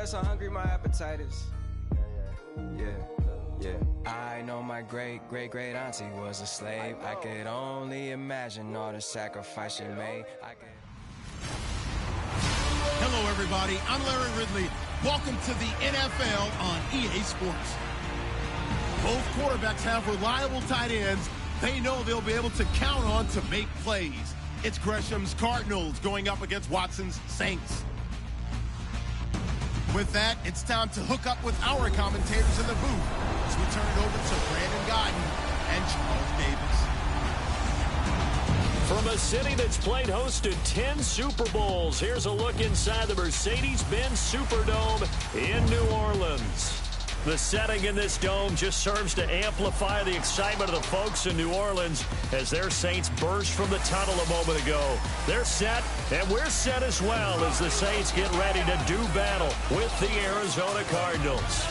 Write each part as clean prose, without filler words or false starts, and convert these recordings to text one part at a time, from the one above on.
less I'm hungry, my appetite is. Yeah. I know my great auntie was a slave. I could only imagine all the sacrifice she made. Hello, everybody. I'm Larry Ridley. Welcome to the NFL on EA Sports. Both quarterbacks have reliable tight ends they know they'll be able to count on to make plays. It's Gresham's Cardinals going up against Watson's Saints. With that, it's time to hook up with our commentators in the booth as we turn it over to Brandon Godden and Charles Davis. From a city that's played host to 10 Super Bowls, here's a look inside the Mercedes-Benz Superdome in New Orleans. The setting in this dome just serves to amplify the excitement of the folks in New Orleans as their Saints burst from the tunnel a moment ago. They're set, and we're set as well as the Saints get ready to do battle with the Arizona Cardinals.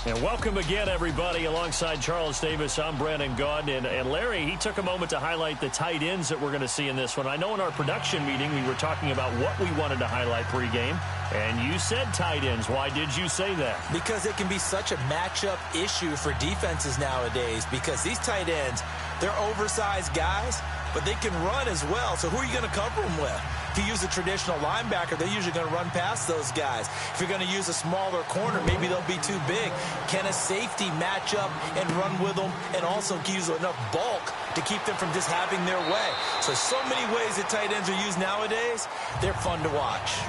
And welcome again, everybody. Alongside Charles Davis, I'm Brandon Gaudin. And Larry, he took a moment to highlight the tight ends that we're going to see in this one. I know in our production meeting we were talking about what we wanted to highlight pregame, and you said tight ends. Why did you say that? Because it can be such a matchup issue for defenses nowadays, because these tight ends, they're oversized guys, but they can run as well. So who are you going to cover them with? If you use a traditional linebacker, they're usually going to run past those guys. If you're going to use a smaller corner, maybe they'll be too big. Can a safety match up and run with them and also use enough bulk to keep them from just having their way? So many ways that tight ends are used nowadays. They're fun to watch.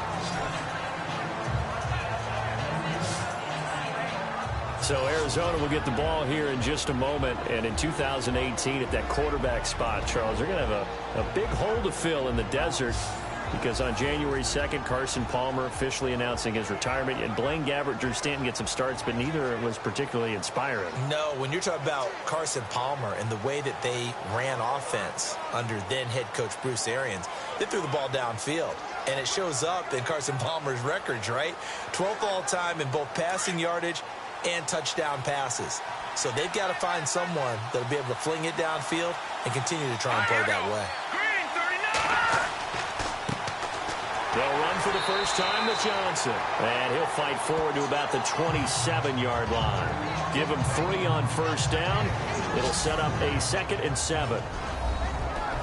So Arizona will get the ball here in just a moment. And in 2018 at that quarterback spot, Charles, they're going to have a big hole to fill in the desert. Because on January 2nd, Carson Palmer officially announcing his retirement. And Blaine Gabbert, Drew Stanton get some starts, but neither was particularly inspiring. No, when you're talking about Carson Palmer and the way that they ran offense under then head coach Bruce Arians, they threw the ball downfield. And it shows up in Carson Palmer's records, right? 12th all-time in both passing yardage and touchdown passes. So they've got to find someone that'll be able to fling it downfield and continue to try and play that way. They'll run for the first time to Johnson. And he'll fight forward to about the 27-yard line. Give him 3 on first down. It'll set up a 2nd and 7.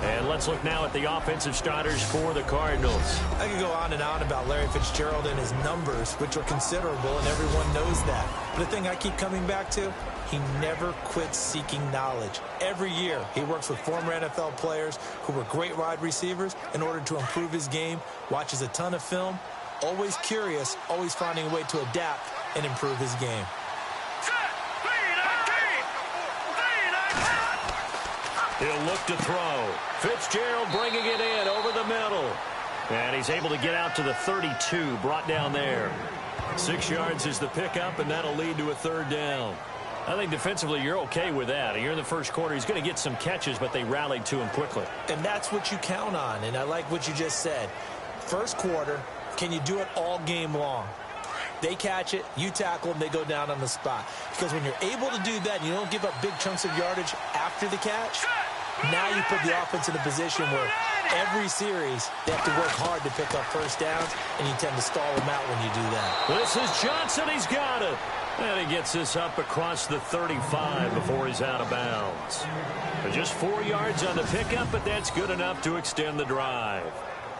And let's look now at the offensive starters for the Cardinals. I could go on and on about Larry Fitzgerald and his numbers, which are considerable, and everyone knows that. But the thing I keep coming back to, he never quits seeking knowledge. Every year, he works with former NFL players who were great wide receivers in order to improve his game, watches a ton of film, always curious, always finding a way to adapt and improve his game. He'll look to throw. Fitzgerald bringing it in over the middle. And he's able to get out to the 32, brought down there. 6 yards is the pickup, and that'll lead to a 3rd down. I think defensively you're okay with that. You're in the first quarter. He's going to get some catches, but they rallied to him quickly. And that's what you count on, and I like what you just said. First quarter, can you do it all game long? They catch it, you tackle them, they go down on the spot. Because when you're able to do that and you don't give up big chunks of yardage after the catch, now you put the offense in a position where every series they have to work hard to pick up first downs, and you tend to stall them out when you do that. This is Johnson. He's got it. And he gets this up across the 35 before he's out of bounds. But just 4 yards on the pickup, but that's good enough to extend the drive.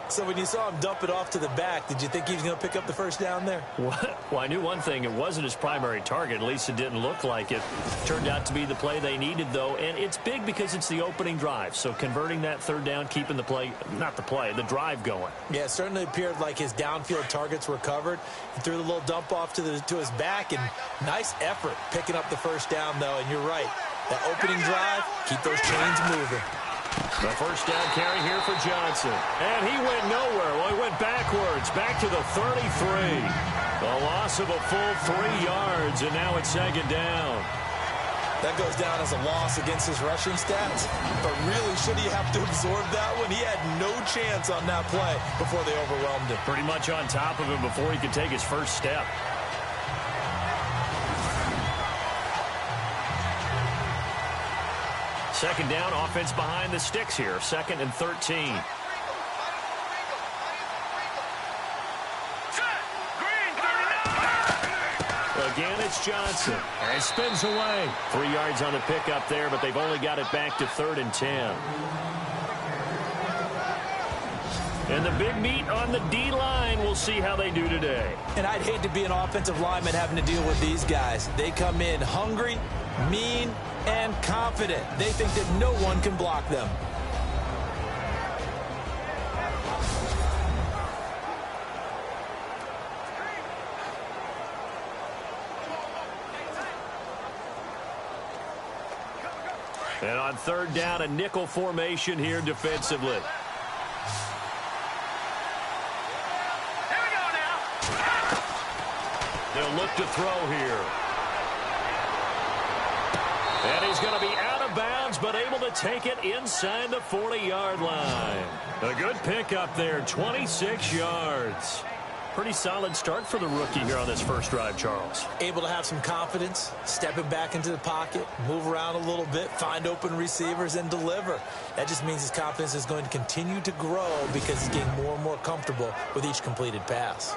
So when you saw him dump it off to the back, did you think he was going to pick up the first down there? Well, I knew one thing. It wasn't his primary target. At least it didn't look like it. Turned out to be the play they needed, though. And it's big because it's the opening drive. So converting that 3rd down, keeping the play, not the play, the drive going. Yeah, it certainly appeared like his downfield targets were covered. He threw the little dump off to his back, and nice effort picking up the first down, though. And you're right. That opening drive, keep those chains moving. The first down carry here for Johnson. And he went nowhere. Well, he went backwards, back to the 33. A loss of a full 3 yards, and now it's 2nd down. That goes down as a loss against his rushing stats. But really, should he have to absorb that one? He had no chance on that play before they overwhelmed him. Pretty much on top of him before he could take his first step. Second down, offense behind the sticks here. 2nd and 13. Again, it's Johnson. And it spins away. 3 yards on the pickup there, but they've only got it back to 3rd and 10. And the big meat on the D-line, we'll see how they do today. And I'd hate to be an offensive lineman having to deal with these guys. They come in hungry, mean, and confident. They think that no one can block them. And on 3rd down, a nickel formation here defensively. They'll look to throw here. And he's going to be out of bounds, but able to take it inside the 40-yard line. A good pickup there, 26 yards. Pretty solid start for the rookie here on this first drive, Charles. Able to have some confidence, stepping back into the pocket, move around a little bit, find open receivers, and deliver. That just means his confidence is going to continue to grow because he's getting more and more comfortable with each completed pass.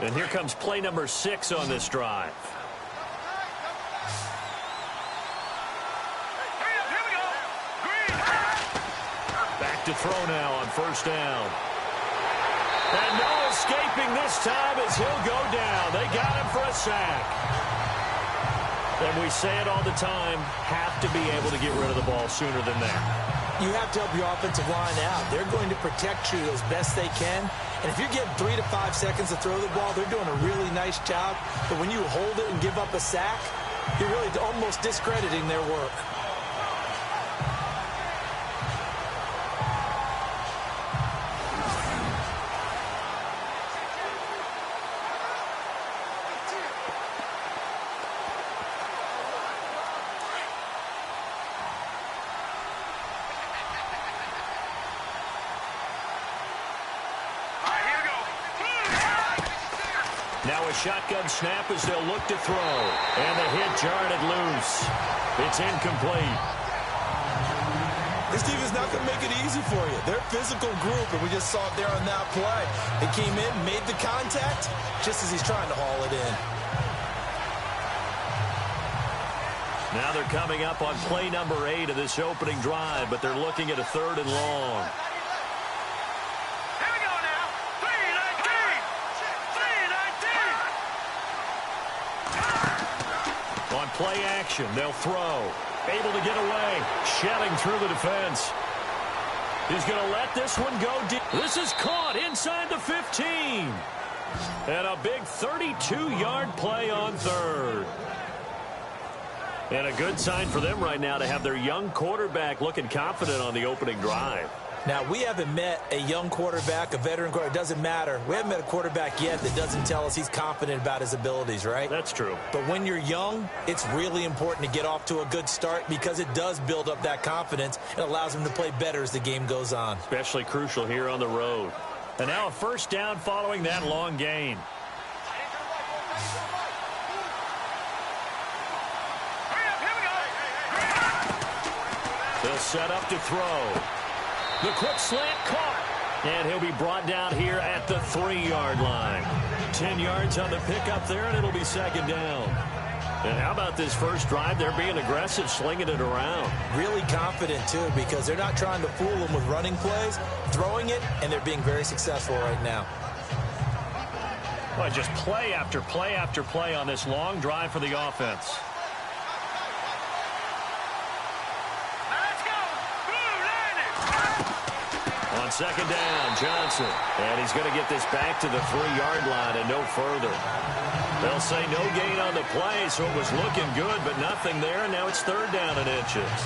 And here comes play number 6 on this drive. Back to throw now on 1st down. And no escaping this time as he'll go down. They got him for a sack. And we say it all the time, have to be able to get rid of the ball sooner than that. You have to help your offensive line out. They're going to protect you as best they can. And if you're getting 3 to 5 seconds to throw the ball, they're doing a really nice job. But when you hold it and give up a sack, you're really almost discrediting their work. Now a shotgun snap as they'll look to throw. And the hit jarred it loose. It's incomplete. This team is not going to make it easy for you. They're a physical group, and we just saw it there on that play. They came in, made the contact, just as he's trying to haul it in. Now they're coming up on play number 8 of this opening drive, but they're looking at a 3rd and long. Play action. They'll throw. Able to get away. Shelling through the defense. He's going to let this one go deep. This is caught inside the 15. And a big 32-yard play on 3rd. And a good sign for them right now to have their young quarterback looking confident on the opening drive. Now, we haven't met a young quarterback, a veteran quarterback. It doesn't matter. We haven't met a quarterback yet that doesn't tell us he's confident about his abilities, right? That's true. But when you're young, it's really important to get off to a good start because it does build up that confidence. It allows him to play better as the game goes on. Especially crucial here on the road. And now a 1st down following that long gain. They'll set up to throw. The quick slant caught. And he'll be brought down here at the 3-yard line. 10 yards on the pickup there, and it'll be 2nd down. And how about this first drive? They're being aggressive, slinging it around. Really confident, too, because they're not trying to fool them with running plays, throwing it, and they're being very successful right now. Well, just play after play after play on this long drive for the offense. On 2nd down, Johnson. And he's going to get this back to the 3-yard line and no further. They'll say no gain on the play, so it was looking good, but nothing there. And now it's 3rd down and inches.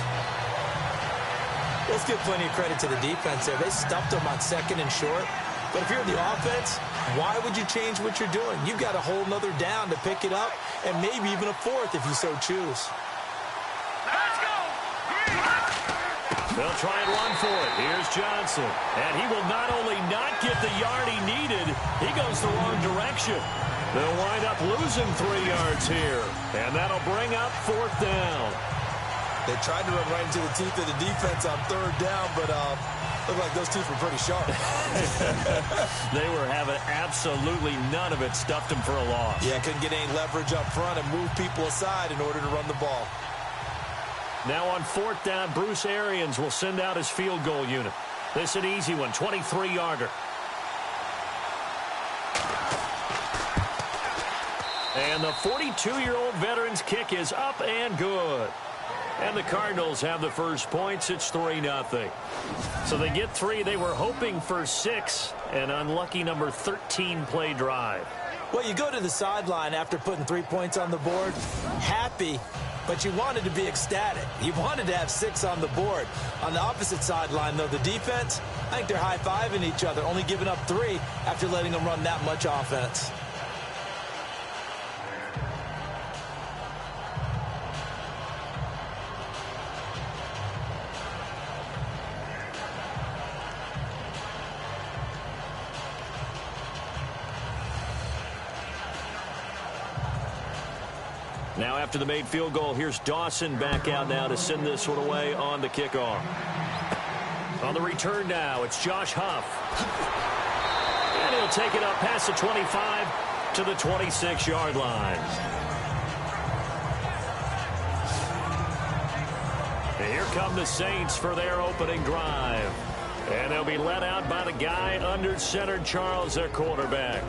Let's give plenty of credit to the defense there. They stuffed them on 2nd and short. But if you're the offense, why would you change what you're doing? You've got a whole nother down to pick it up, and maybe even a 4th if you so choose. They'll try and run for it. Here's Johnson. And he will not only not get the yard he needed, he goes the wrong direction. They'll wind up losing 3 yards here. And that'll bring up 4th down. They tried to run right into the teeth of the defense on 3rd down, but Looked like those teeth were pretty sharp. They were having absolutely none of it. Stuffed him for a loss. Yeah, couldn't get any leverage up front and move people aside in order to run the ball. Now on 4th down, Bruce Arians will send out his field goal unit. This is an easy one, 23-yarder. And the 42-year-old veteran's kick is up and good. And the Cardinals have the first points. It's 3-0. So they get 3. They were hoping for 6. An unlucky number 13 play drive. Well, you go to the sideline after putting 3 points on the board, happy, but you wanted to be ecstatic. You wanted to have 6 on the board. On the opposite sideline, though, the defense, I think they're high-fiving each other, only giving up 3 after letting them run that much offense. Now after the made field goal, here's Dawson back out now to send this one away on the kickoff. On the return now, it's Josh Huff. And he'll take it up past the 25 to the 26-yard line. And here come the Saints for their opening drive. And they'll be led out by the guy under center, Charles, their quarterback.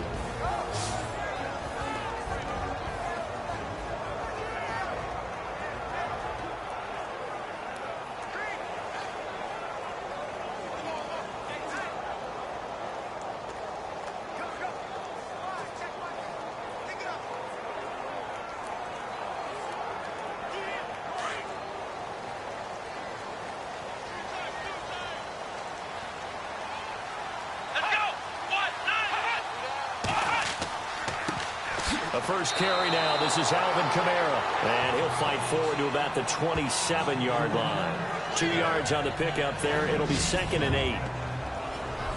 A first carry now. This is Alvin Kamara. And he'll fight forward to about the 27-yard line. 2 yards on the pickup there. It'll be 2nd and 8.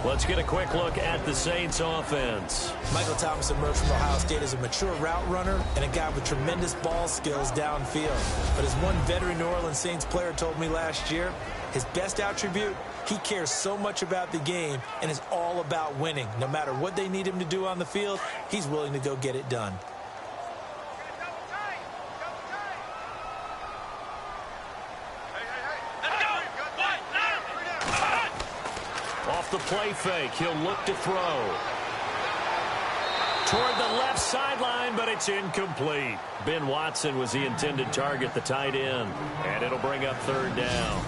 Let's get a quick look at the Saints offense. Michael Thomas emerged from Ohio State as a mature route runner and a guy with tremendous ball skills downfield. But as one veteran New Orleans Saints player told me last year, his best attribute, he cares so much about the game and is all about winning. No matter what they need him to do on the field, he's willing to go get it done. Off the play fake, he'll look to throw. Toward the left sideline, but it's incomplete. Ben Watson was the intended target, the tight end. And it'll bring up 3rd down.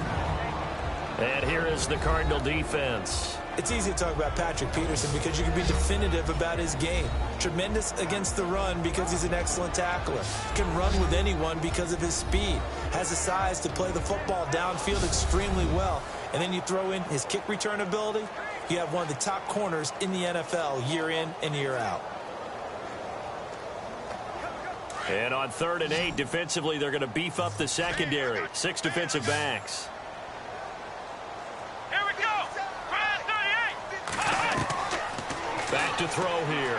And here is the Cardinal defense. It's easy to talk about Patrick Peterson because you can be definitive about his game. Tremendous against the run because he's an excellent tackler. Can run with anyone because of his speed. Has the size to play the football downfield extremely well. And then you throw in his kick return ability. You have one of the top corners in the NFL year in and year out. And on 3rd and 8, defensively, they're going to beef up the secondary. 6 defensive backs. Here we go. 38. Back to throw here.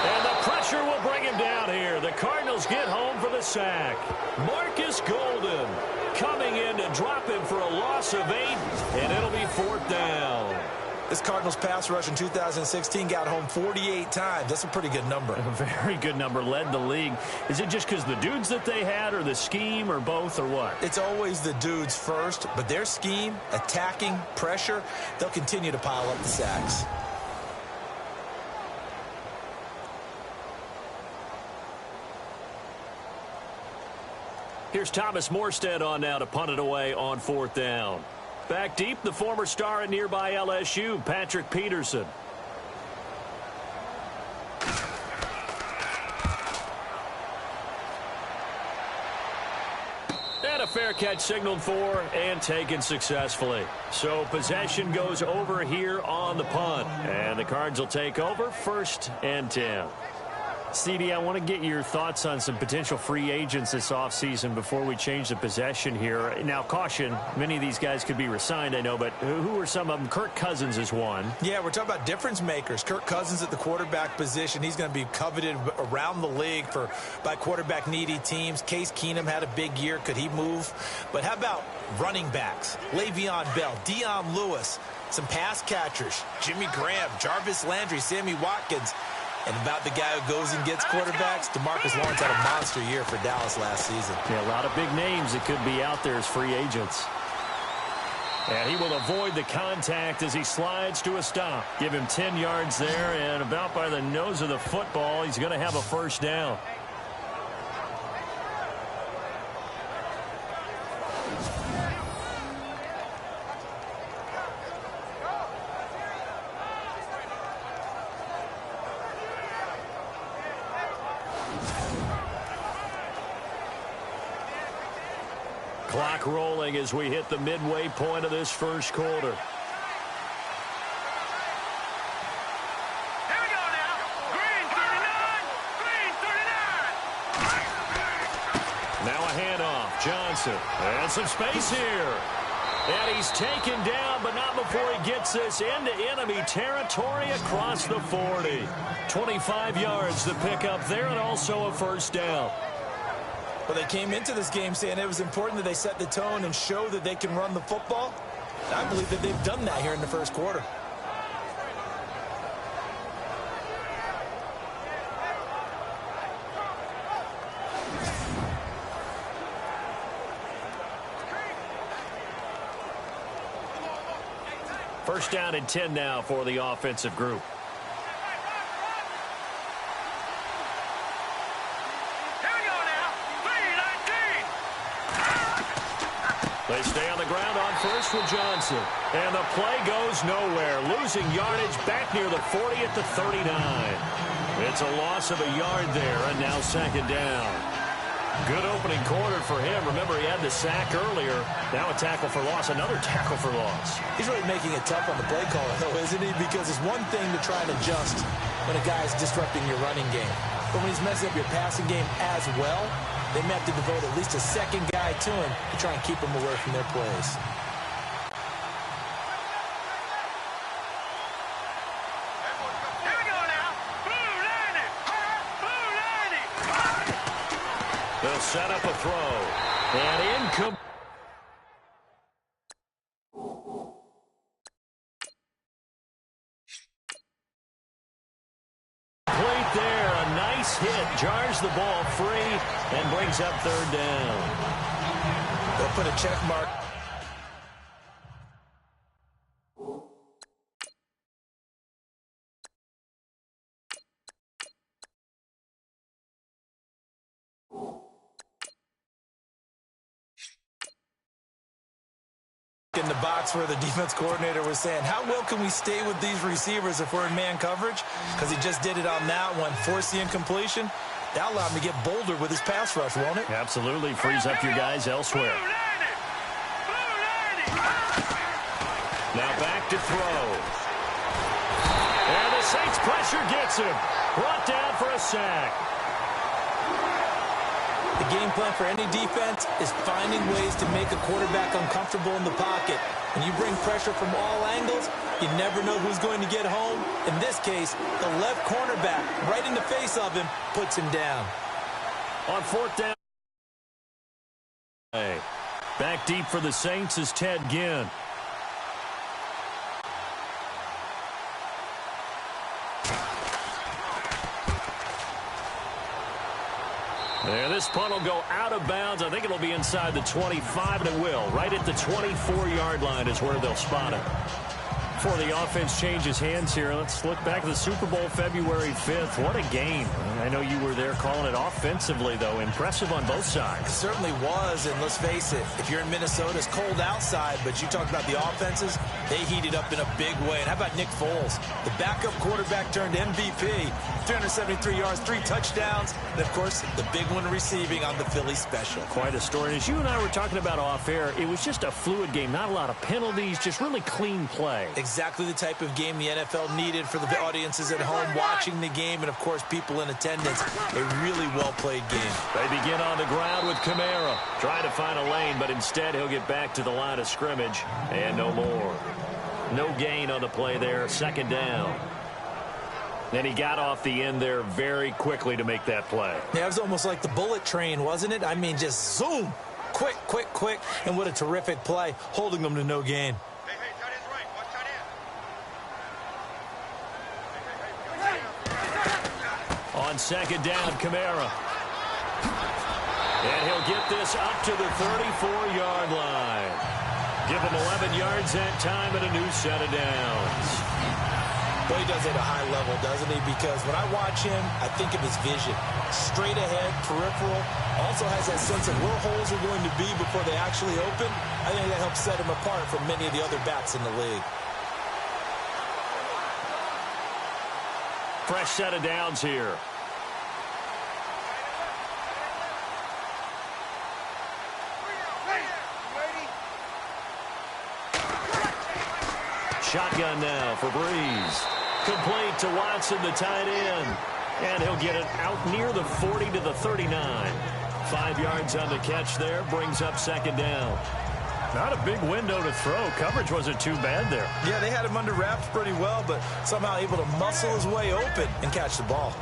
And the pressure will bring him down here. The Cardinals get home for the sack. Marcus Golden coming in to drop him for a loss of 8, and it'll be 4th down. This Cardinals pass rush in 2016 got home 48 times. That's a pretty good number. A very good number, led the league. Is it just because the dudes that they had, or the scheme, or both, or what? It's always the dudes first, but their scheme, attacking, pressure, they'll continue to pile up the sacks. Here's Thomas Morstead on now to punt it away on 4th down. Back deep, the former star at nearby LSU, Patrick Peterson. And a fair catch signaled for and taken successfully. So possession goes over here on the punt. And the Cards will take over 1st and 10. CD, I want to get your thoughts on some potential free agents this offseason before we change the possession here. Now, caution, many of these guys could be re-signed, I know, but who are some of them? Kirk Cousins is one. Yeah, we're talking about difference makers. Kirk Cousins at the quarterback position. He's going to be coveted around the league by quarterback-needy teams. Case Keenum had a big year. Could he move? But how about running backs? Le'Veon Bell, Dion Lewis, some pass catchers, Jimmy Graham, Jarvis Landry, Sammy Watkins. And about the guy who goes and gets quarterbacks, DeMarcus Lawrence had a monster year for Dallas last season. Yeah, a lot of big names that could be out there as free agents. And he will avoid the contact as he slides to a stop. Give him 10 yards there, and about by the nose of the football, he's going to have a first down. Clock rolling as we hit the midway point of this first quarter. Here we go now. Green 39. Green 39. Now a handoff. Johnson. And some space here. And he's taken down, but not before he gets this into enemy territory across the 40. 25 yards to pick up there, and also a first down. Well, they came into this game saying it was important that they set the tone and show that they can run the football. I believe that they've done that here in the first quarter. First down and 10 now for the offensive group. They stay on the ground on first with Johnson. And the play goes nowhere. Losing yardage back near the 40 at the 39. It's a loss of a yard there, and now second down. Good opening quarter for him. Remember, he had the sack earlier. Now a tackle for loss, another tackle for loss. He's really making it tough on the play caller, though, isn't he? Because it's one thing to try and adjust when a guy is disrupting your running game. But when he's messing up your passing game as well, they may have to devote at least a second guy to him to try and keep him away from their plays. Here we go now. Blue 90. Blue 90. They'll set up a throw. And incomplete. There, a nice hit, jars the ball free, and brings up third down. They'll put a check mark. In the box where the defense coordinator was saying, how well can we stay with these receivers if we're in man coverage? Because he just did it on that one, forced the incompletion. That allowed him to get bolder with his pass rush, won't it? Absolutely, frees up your guys elsewhere. Now back to throw. And the Saints pressure gets him. Brought down for a sack. The game plan for any defense is finding ways to make a quarterback uncomfortable in the pocket. When you bring pressure from all angles, you never know who's going to get home. In this case, the left cornerback, right in the face of him, puts him down. On fourth down. Back deep for the Saints is Ted Ginn. And this punt will go out of bounds. I think it'll be inside the 25, and it will. Right at the 24-yard line is where they'll spot it. Before the offense changes hands here, let's look back at the Super Bowl February 5th. What a game. I know you were there calling it offensively, though. Impressive on both sides. It certainly was, and let's face it, if you're in Minnesota, it's cold outside, but you talked about the offenses, they heated up in a big way. And how about Nick Foles? The backup quarterback turned MVP. 373 yards, 3 touchdowns, and, of course, the big one receiving on the Philly special. Quite a story. And as you and I were talking about off air, it was just a fluid game. Not a lot of penalties, just really clean play. Exactly. exactly the type of game the NFL needed for the audiences at home watching the game and, of course, people in attendance. A really well-played game. They begin on the ground with Kamara. Trying to find a lane, but instead he'll get back to the line of scrimmage. And no more. No gain on the play there. Second down. And he got off the end there very quickly to make that play. Yeah, it was almost like the bullet train, wasn't it? I mean, just zoom. Quick, quick, quick. And what a terrific play, holding them to no gain. Hey, tight end's right. Watch tight end. On second down, Kamara. And he'll get this up to the 34-yard line. Give him 11 yards that time and a new set of downs. Well, he does it at a high level, doesn't he? Because when I watch him, I think of his vision. Straight ahead, peripheral. Also has that sense of where holes are going to be before they actually open. I think that helps set him apart from many of the other backs in the league. Fresh set of downs here. Shotgun now for Breeze. Complete to Watson, the tight end. And he'll get it out near the 40 to the 39. 5 yards on the catch there. Brings up second down. Not a big window to throw. Coverage wasn't too bad there. Yeah, they had him under wraps pretty well, but somehow able to muscle his way open and catch the ball.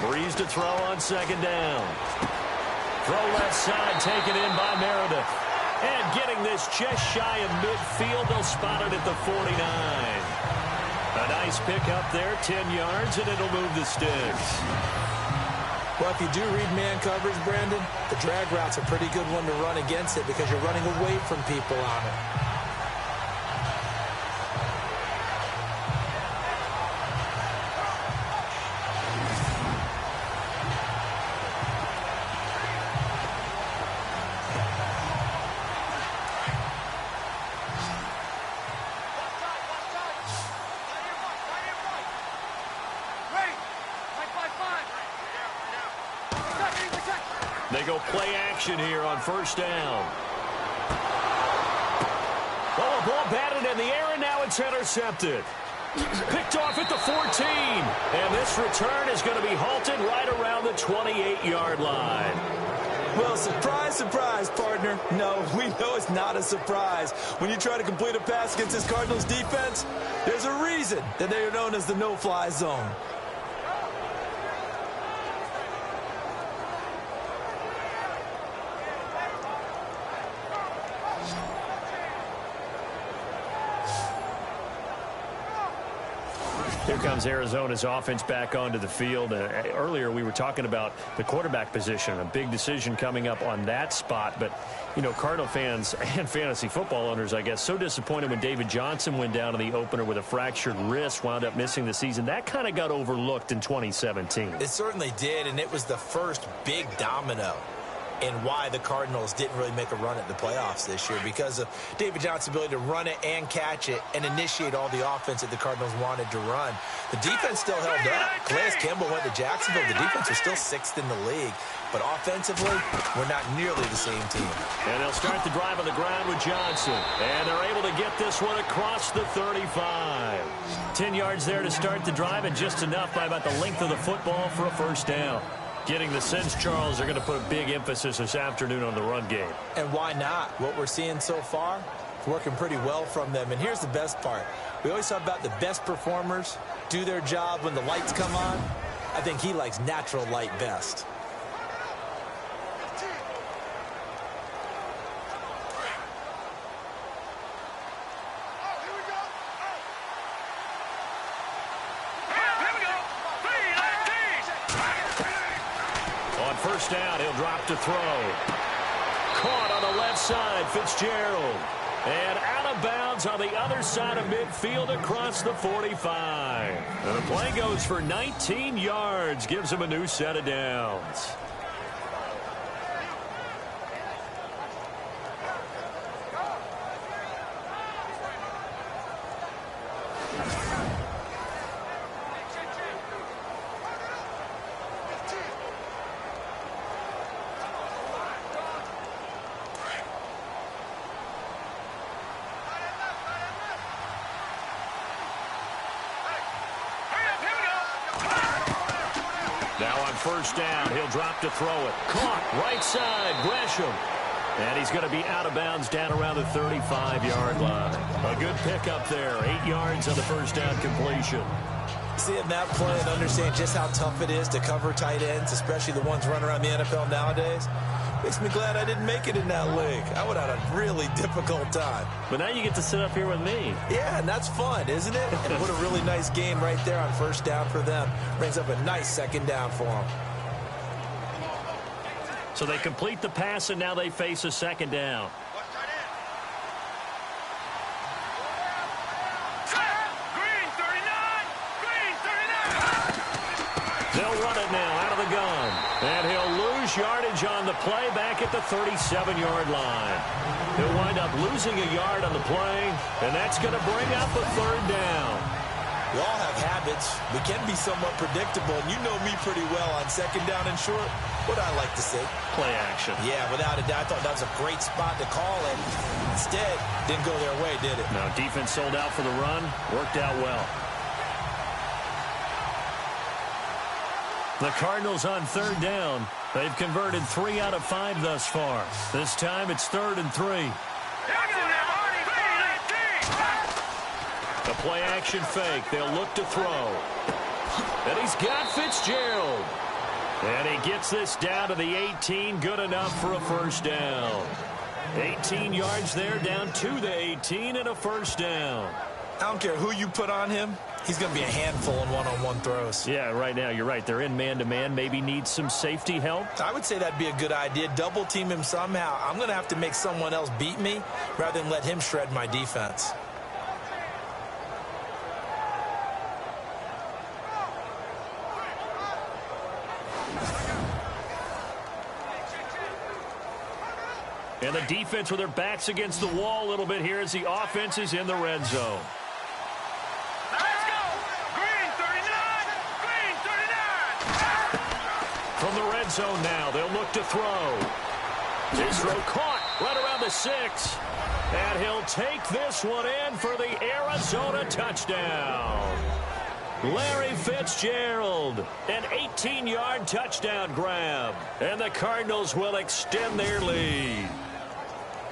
Breeze to throw on second down. Throw left side, taken in by Meredith. And getting this just shy of midfield, they'll spot it at the 49. A nice pick up there, 10 yards, and it'll move the sticks. Well, if you do read man coverage, Brandon, the drag route's a pretty good one to run against it because you're running away from people on it. They go play action here on first down. Oh, a ball batted in the air, and now it's intercepted. Picked off at the 14. And this return is going to be halted right around the 28-yard line. Well, surprise, surprise, partner. No, we know it's not a surprise. When you try to complete a pass against this Cardinals defense, there's a reason that they are known as the no-fly zone. Here comes Arizona's offense back onto the field. Earlier we were talking about the quarterback position, a big decision coming up on that spot. But, you know, Cardinal fans and fantasy football owners, I guess, so disappointed when David Johnson went down in the opener with a fractured wrist, wound up missing the season. That kind of got overlooked in 2017. It certainly did, and it was the first big domino in why the Cardinals didn't really make a run at the playoffs this year, because of David Johnson's ability to run it and catch it and initiate all the offense that the Cardinals wanted to run. The defense still held up. Calais Campbell went to Jacksonville. The defense was still 6th in the league. But offensively, we're not nearly the same team. And they'll start the drive on the ground with Johnson. And they're able to get this one across the 35. 10 yards there to start the drive, and just enough by about the length of the football for a first down. Getting the sense, Charles, they're going to put a big emphasis this afternoon on the run game. And why not? What we're seeing so far, it's working pretty well from them. And here's the best part. We always talk about the best performers do their job when the lights come on. I think he likes natural light best. First down, he'll drop to throw. Caught on the left side, Fitzgerald. And out of bounds on the other side of midfield across the 45. And the play goes for 19 yards, gives him a new set of downs. Now on first down, he'll drop to throw it. Caught, right side, Gresham. And he's going to be out of bounds down around the 35-yard line. A good pickup there, 8 yards on the first down completion. Seeing that play and understand just how tough it is to cover tight ends, especially the ones running around the NFL nowadays, makes me glad I didn't make it in that league. I would have had a really difficult time. But now you get to sit up here with me. Yeah, and that's fun, isn't it? And what a really nice game right there on first down for them. Brings up a nice second down for them. So they complete the pass, and now they face a second down. They'll run it now out of the gun. And he'll lose yardage on the play back at the 37-yard line. He'll wind up losing a yard on the play, and that's going to bring up a third down. We all have habits. We can be somewhat predictable, and you know me pretty well on second down and short. What I like to say? Play action. Yeah, without a doubt. I thought that was a great spot to call it. Instead, didn't go their way, did it? No, defense sold out for the run. Worked out well. The Cardinals on third down. They've converted 3 out of 5 thus far. This time it's 3rd and 3. A play action fake. They'll look to throw. And he's got Fitzgerald. And he gets this down to the 18. Good enough for a first down. 18 yards there, down to the 18, and a first down. I don't care who you put on him. He's going to be a handful in one-on-one throws. Yeah, right now, you're right. They're in man-to-man. Maybe need some safety help. I would say that'd be a good idea. Double team him somehow. I'm going to have to make someone else beat me rather than let him shred my defense. And the defense with their backs against the wall a little bit here as the offense is in the red zone. Let's go! Green 39! Green 39! From the red zone now, they'll look to throw. His throw caught right around the 6. And he'll take this one in for the Arizona touchdown. Larry Fitzgerald, an 18-yard touchdown grab. And the Cardinals will extend their lead.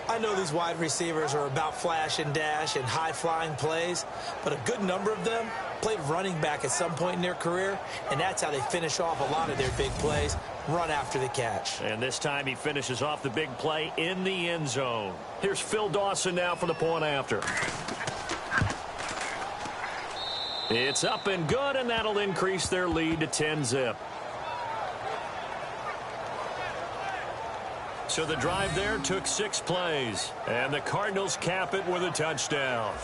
I know these wide receivers are about flash and dash and high-flying plays, but a good number of them played running back at some point in their career, and that's how they finish off a lot of their big plays, run after the catch. And this time he finishes off the big play in the end zone. Here's Phil Dawson now for the point after. It's up and good, and that'll increase their lead to 10-zip. So the drive there took 6 plays, and the Cardinals cap it with a touchdown.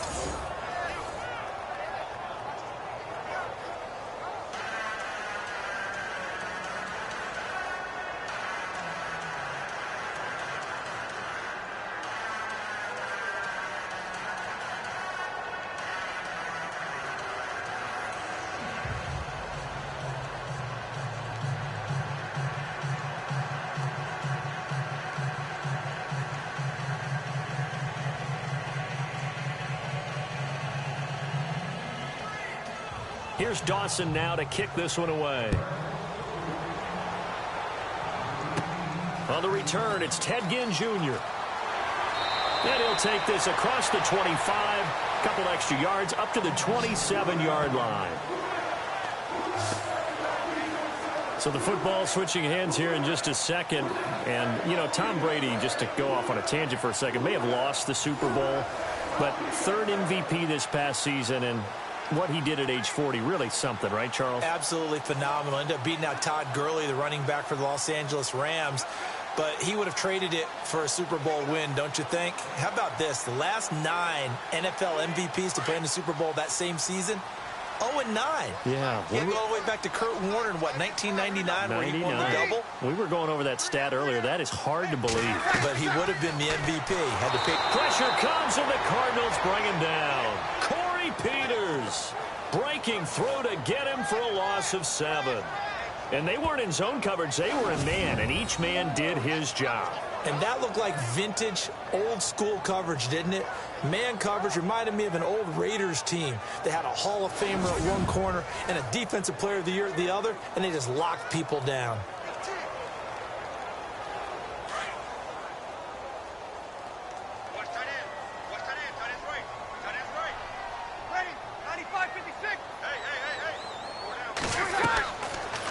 Here's Dawson now to kick this one away. On the return, it's Ted Ginn Jr. And he'll take this across the 25, a couple extra yards, up to the 27-yard line. So the football switching hands here in just a second. And, you know, Tom Brady, just to go off on a tangent for a second, may have lost the Super Bowl, but 3rd MVP this past season, and what he did at age 40, really something, right, Charles? Absolutely phenomenal. Ended up beating out Todd Gurley, the running back for the Los Angeles Rams. But he would have traded it for a Super Bowl win, don't you think? How about this? The last 9 NFL MVPs to play in the Super Bowl that same season, 0-9. Yeah. You go all the way back to Kurt Warner in, what, 1999, where he won the double? We were going over that stat earlier. That is hard to believe. But he would have been the MVP. Had to pick. Pressure comes, and the Cardinals bring him down. Corey Peters breaking through to get him for a loss of 7. And they weren't in zone coverage. They were in man, and each man did his job. And that looked like vintage, old-school coverage, didn't it? Man coverage reminded me of an old Raiders team. They had a Hall of Famer at one corner and a Defensive Player of the Year at the other, and they just locked people down.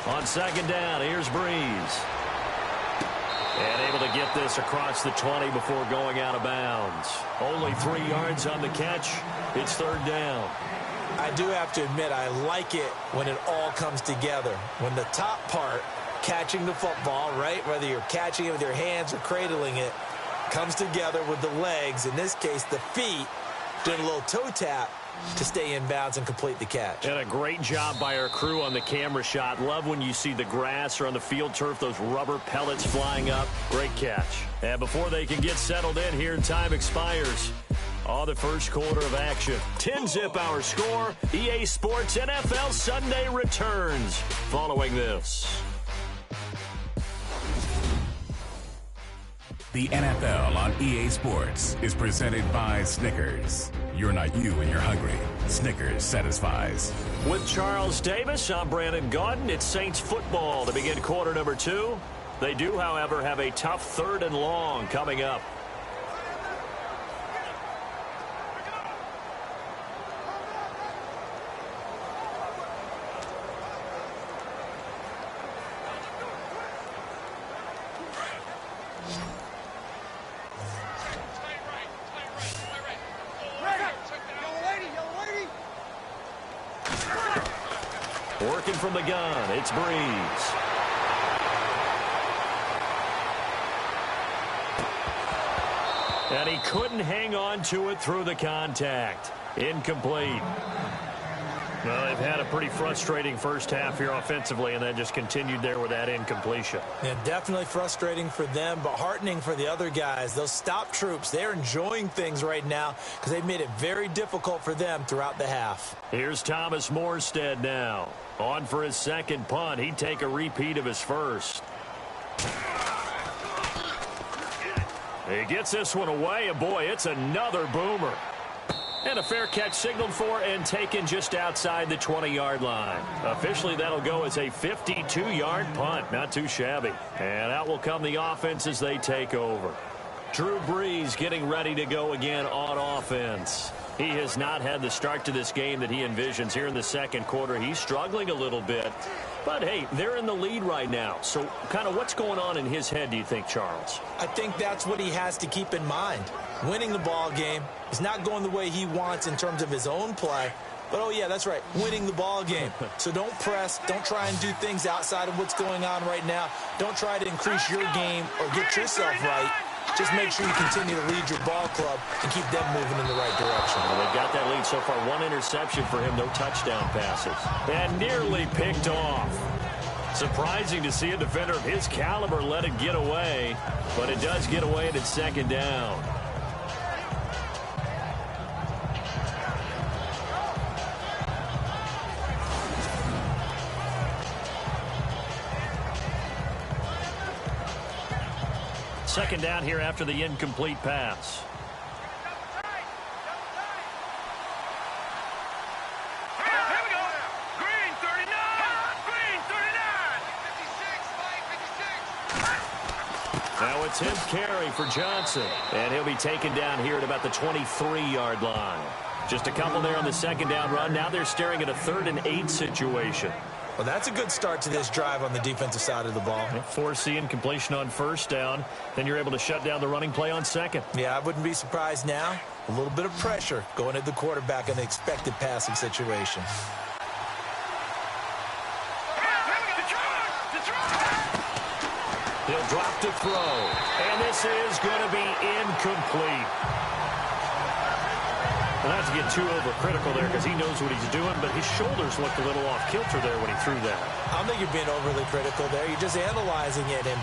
On second down, here's Breeze. And able to get this across the 20 before going out of bounds. Only 3 yards on the catch. It's third down. I do have to admit, I like it when it all comes together. When the top part, catching the football, right, whether you're catching it with your hands or cradling it, comes together with the legs, in this case the feet, doing a little toe tap to stay in bounds and complete the catch. And a great job by our crew on the camera shot. Love when you see the grass or on the field turf, those rubber pellets flying up. Great catch. And before they can get settled in here, time expires on the first quarter of action. 10-zip our score. EA Sports NFL Sunday returns following this. The NFL on EA Sports is presented by Snickers. You're not you when you're hungry. Snickers satisfies. With Charles Davis, I'm Brandon Gaudin. It's Saints football to begin quarter number 2. They do, however, have a tough 3rd and long coming up. Working from the gun, it's Breeze. And he couldn't hang on to it through the contact. Incomplete. Well, they've had a pretty frustrating first half here offensively, and then just continued there with that incompletion. Yeah, definitely frustrating for them, but heartening for the other guys. Those stop troops, they're enjoying things right now because they've made it very difficult for them throughout the half. Here's Thomas Morstead now. On for his second punt. He'd take a repeat of his first. He gets this one away, and boy, it's another boomer. And a fair catch signaled for and taken just outside the 20-yard line. Officially, that'll go as a 52-yard punt. Not too shabby. And out will come the offense as they take over. Drew Brees getting ready to go again on offense. He has not had the start to this game that he envisions here in the second quarter. He's struggling a little bit. But, hey, they're in the lead right now. So kind of what's going on in his head, do you think, Charles? I think that's what he has to keep in mind. Winning the ball game is not going the way he wants in terms of his own play. But, oh, yeah, that's right, winning the ball game. So don't press. Don't try and do things outside of what's going on right now. Don't try to increase your game or get yourself right. Just make sure you continue to lead your ball club and keep them moving in the right direction. Well, they've got that lead so far. 1 interception for him, no touchdown passes. And nearly picked off. Surprising to see a defender of his caliber let it get away, but it does get away and it's second down. Second down here after the incomplete pass. Here we go. Green 39. Green 39. 56. Now it's him carry for Johnson. And he'll be taken down here at about the 23-yard line. Just a couple there on the second down run. Now they're staring at a 3rd and 8 situation. Well, that's a good start to this drive on the defensive side of the ball. Force incompletion on first down. Then you're able to shut down the running play on second. Yeah, I wouldn't be surprised now. A little bit of pressure going at the quarterback in the expected passing situation. He'll drop to throw. And this is going to be incomplete. Well, not to get too overcritical there because he knows what he's doing, but his shoulders looked a little off kilter there when he threw that. I don't think you're being overly critical there. You're just analyzing it, and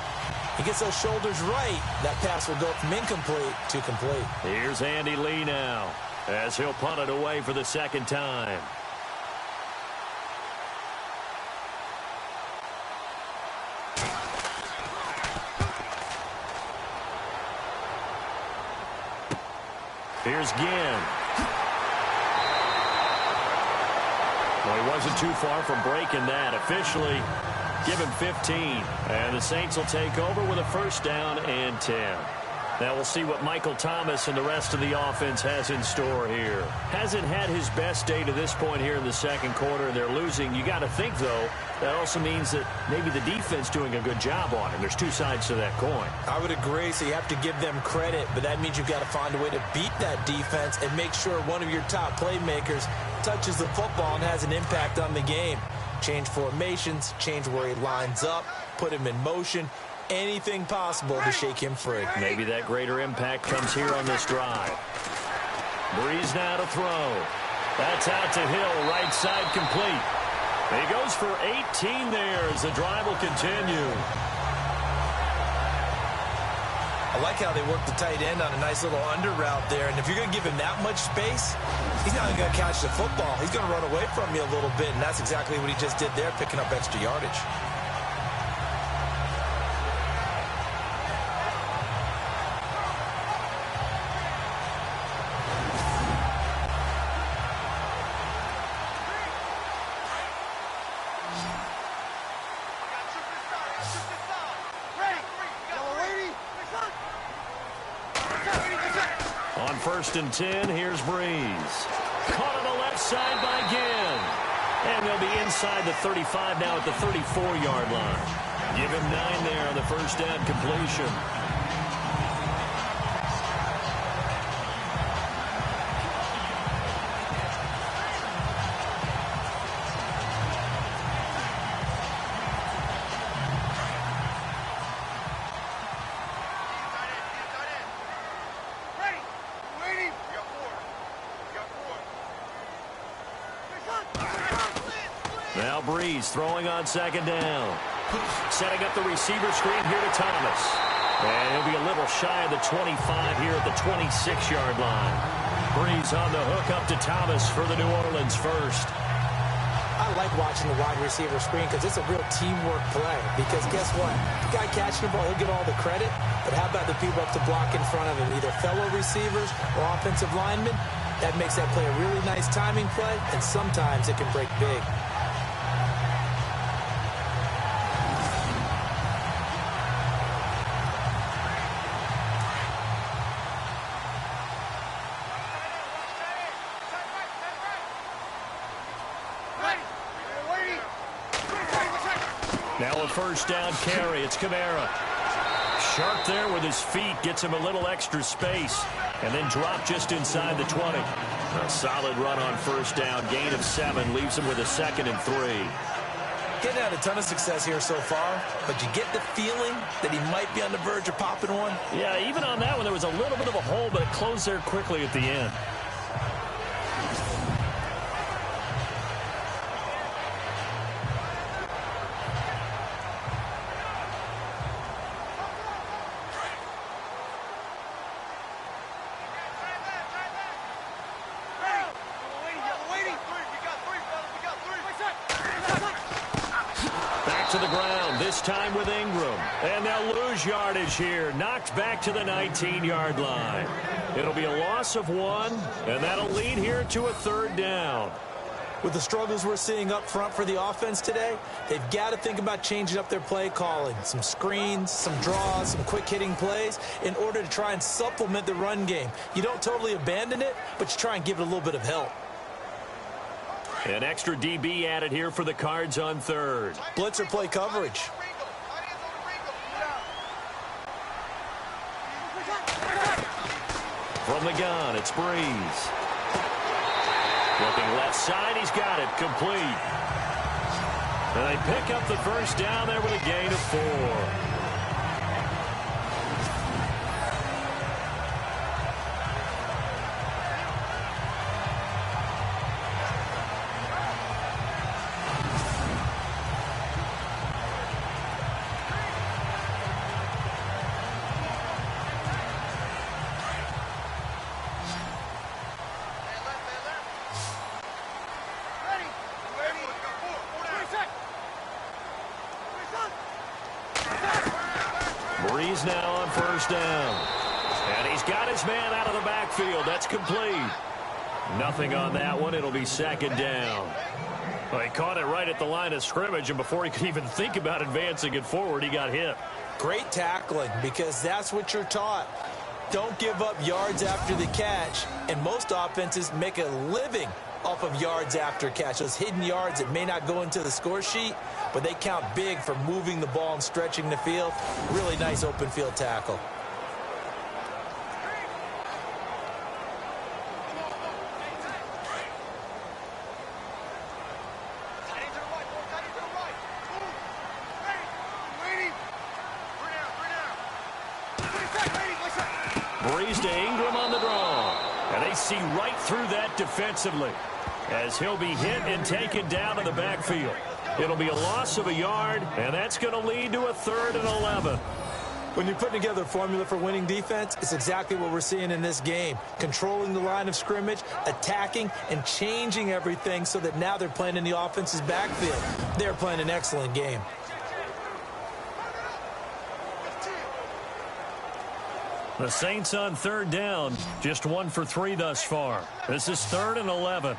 he gets those shoulders right. That pass will go from incomplete to complete. Here's Andy Lee now as he'll punt it away for the second time. Here's Ginn. Well, he wasn't too far from breaking that. Officially, give him 15. And the Saints will take over with a first down and 10. Now we'll see what Michael Thomas and the rest of the offense has in store here. Hasn't had his best day to this point here in the second quarter, and they're losing. You got to think, though, that also means that maybe the defense doing a good job on him. There's two sides to that coin. I would agree, so you have to give them credit, but that means you've got to find a way to beat that defense and make sure one of your top playmakers touches the football and has an impact on the game. Change formations, change where he lines up, put him in motion. Anything possible to shake him free. Maybe that greater impact comes here on this drive. Breeze now to throw. That's out to Hill, right side complete. He goes for 18 there as the drive will continue. I like how they work the tight end on a nice little under route there. And if you're going to give him that much space, he's not going to catch the football. He's going to run away from you a little bit, and that's exactly what he just did there, picking up extra yardage. First and 10, here's Breeze. Caught on the left side by Ginn. And they'll be inside the 35 now at the 34-yard line. Give him 9 there on the first down completion. Now Breeze throwing on second down. Setting up the receiver screen here to Thomas. And he'll be a little shy of the 25 here at the 26-yard line. Breeze on the hook up to Thomas for the New Orleans first. I like watching the wide receiver screen because it's a real teamwork play. Because guess what? The guy catching the ball, he'll get all the credit. But how about the people up to block in front of him? Either fellow receivers or offensive linemen. That makes that play a really nice timing play. And sometimes it can break big. Now a first down carry. It's Kamara. Sharp there with his feet. Gets him a little extra space. And then drop just inside the 20. A solid run on first down. Gain of 7. Leaves him with a 2nd and 3. Getting had a ton of success here so far. But you get the feeling that he might be on the verge of popping one. Yeah, even on that one, there was a little bit of a hole, but it closed there quickly at the end. To the ground, this time with Ingram. And they'll lose yardage here. Knocked back to the 19-yard line. It'll be a loss of 1, and that'll lead here to a 3rd down. With the struggles we're seeing up front for the offense today, they've got to think about changing up their play calling. Some screens, some draws, some quick-hitting plays in order to try and supplement the run game. You don't totally abandon it, but you try and give it a little bit of help. An extra DB added here for the Cards on 3rd. Blitzer play coverage. From the gun, it's Breeze. Looking left side, he's got it, complete. And they pick up the first down there with a gain of 4. Breeze now on first down. And he's got his man out of the backfield. That's complete. Nothing on that one. It'll be second down. Well, he caught it right at the line of scrimmage, and before he could even think about advancing it forward, he got hit. Great tackling, because that's what you're taught. Don't give up yards after the catch, and most offenses make a living off of yards after catch. Those hidden yards that may not go into the score sheet, but they count big for moving the ball and stretching the field. Really nice open field tackle. Breeze to Ingram on the draw. And they see right through that defensively as he'll be hit and taken down in the backfield. It'll be a loss of a yard, and that's going to lead to a 3rd and 11. When you're putting together a formula for winning defense, it's exactly what we're seeing in this game. Controlling the line of scrimmage, attacking, and changing everything so that now they're playing in the offense's backfield. They're playing an excellent game. The Saints on 3rd down, just 1 for 3 thus far. This is 3rd and 11.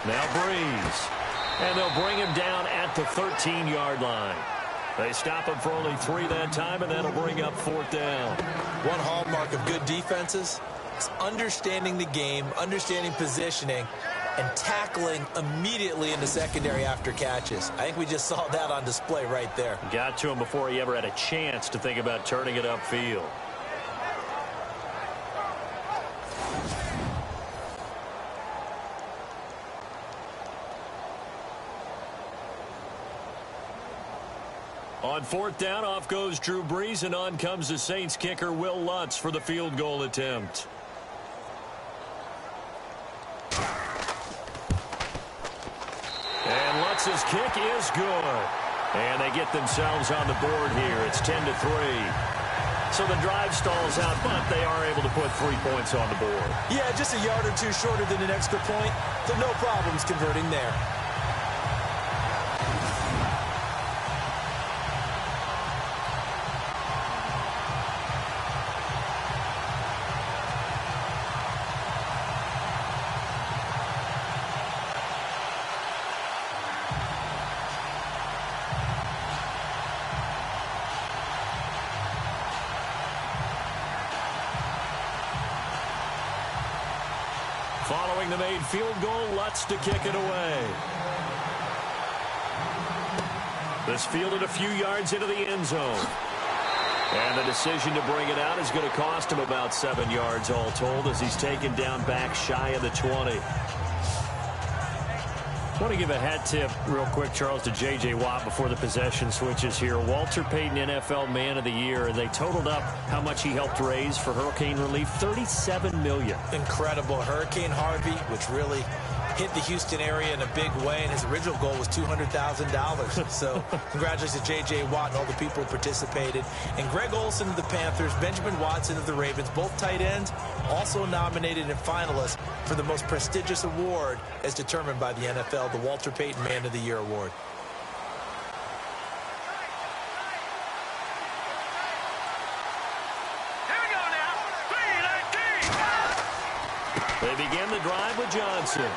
Now Breeze. And they'll bring him down at the 13-yard line. They stop him for only 3 that time, and that'll bring up 4th down. One hallmark of good defenses is understanding the game, understanding positioning, and tackling immediately in the secondary after catches. I think we just saw that on display right there. Got to him before he ever had a chance to think about turning it upfield. On 4th down, off goes Drew Brees, and on comes the Saints kicker Will Lutz for the field goal attempt. And Lutz's kick is good. And they get themselves on the board here. It's 10-3. So the drive stalls out, but they are able to put 3 points on the board. Yeah, just a yard or two shorter than an extra point, so no problems converting there. Following the made field goal, Lutz to kick it away. This fielded a few yards into the end zone. And the decision to bring it out is going to cost him about 7 yards all told as he's taken down back shy of the 20. I want to give a hat tip real quick, Charles, to J.J. Watt before the possession switches here. Walter Payton, NFL Man of the Year, and they totaled up how much he helped raise for hurricane relief, $37 million. Incredible. Hurricane Harvey, which really hit the Houston area in a big way, and his original goal was $200,000. So congratulations to J.J. Watt and all the people who participated. And Greg Olsen of the Panthers, Benjamin Watson of the Ravens, both tight ends, also nominated and finalists for the most prestigious award as determined by the NFL, the Walter Payton Man of the Year Award. Here we go now. 3-19. They begin the drive with Johnson.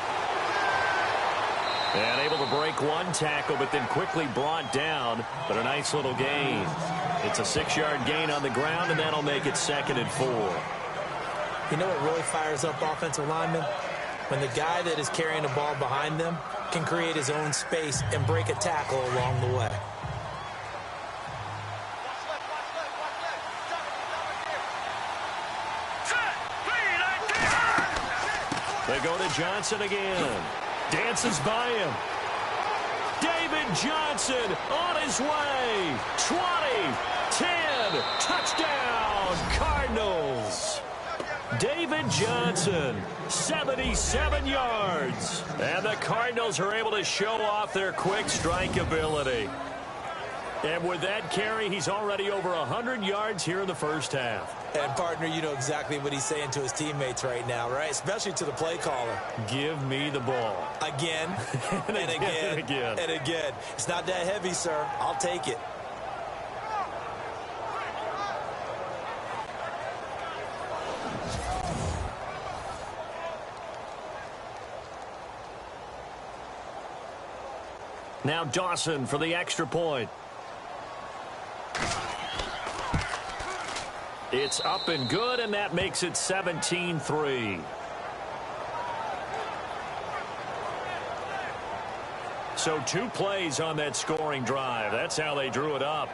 And able to break one tackle, but then quickly brought down. But a nice little gain. It's a 6-yard gain on the ground, and that'll make it 2nd and 4. You know what really fires up offensive linemen? When the guy that is carrying the ball behind them can create his own space and break a tackle along the way. They go to Johnson again. Dances by him. David Johnson on his way. 20, 10, touchdown, Cardinals. David Johnson, 77 yards. And the Cardinals are able to show off their quick strike ability. And with that carry, he's already over 100 yards here in the first half. And, partner, you know exactly what he's saying to his teammates right now, right? Especially to the play caller. Give me the ball. Again, and again, and again. It's not that heavy, sir. I'll take it. Now Dawson for the extra point. It's up and good, and that makes it 17-3. So 2 plays on that scoring drive. That's how they drew it up.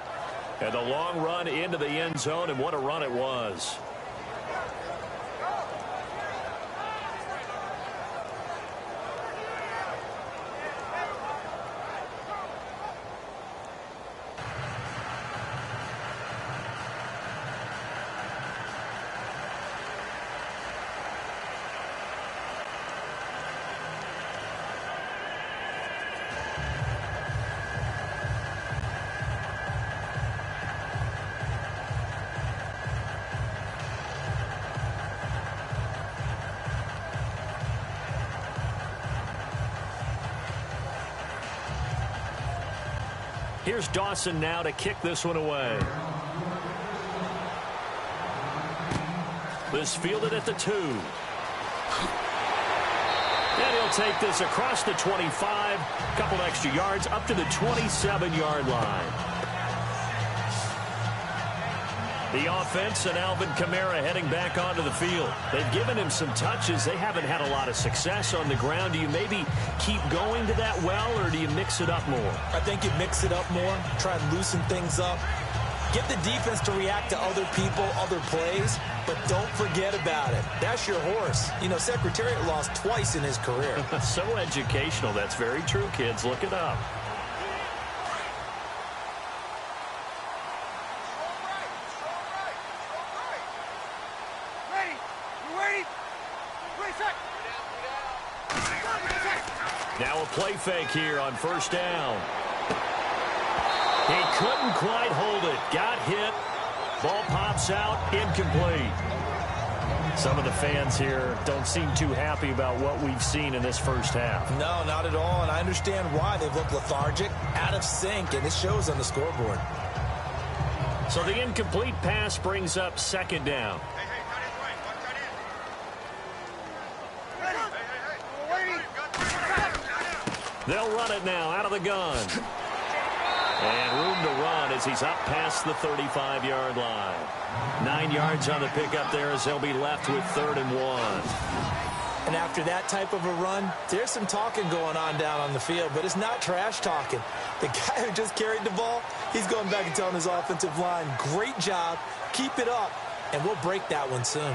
And the long run into the end zone, and what a run it was. Here's Dawson now to kick this one away. This fielded at the 2. And he'll take this across the 25. Couple extra yards up to the 27-yard line. The offense and Alvin Kamara heading back onto the field. They've given him some touches. They haven't had a lot of success on the ground. Do you maybe keep going to that well, or do you mix it up more? I think you mix it up more, try and loosen things up. Get the defense to react to other people, other plays, but don't forget about it. That's your horse. You know, Secretariat lost twice in his career. So educational. That's very true, kids. Look it up. Now a play fake here on first down. He couldn't quite hold it. Got hit. Ball pops out. Incomplete. Some of the fans here don't seem too happy about what we've seen in this first half. No, not at all. And I understand why. They've looked lethargic, out of sync, and it shows on the scoreboard. So the incomplete pass brings up second down. They'll run it now out of the gun. And room to run as he's up past the 35-yard line. 9 yards on the pickup there as they'll be left with 3rd and 1. And after that type of a run, there's some talking going on down on the field, but it's not trash talking. The guy who just carried the ball, he's going back and telling his offensive line, great job, keep it up, and we'll break that one soon.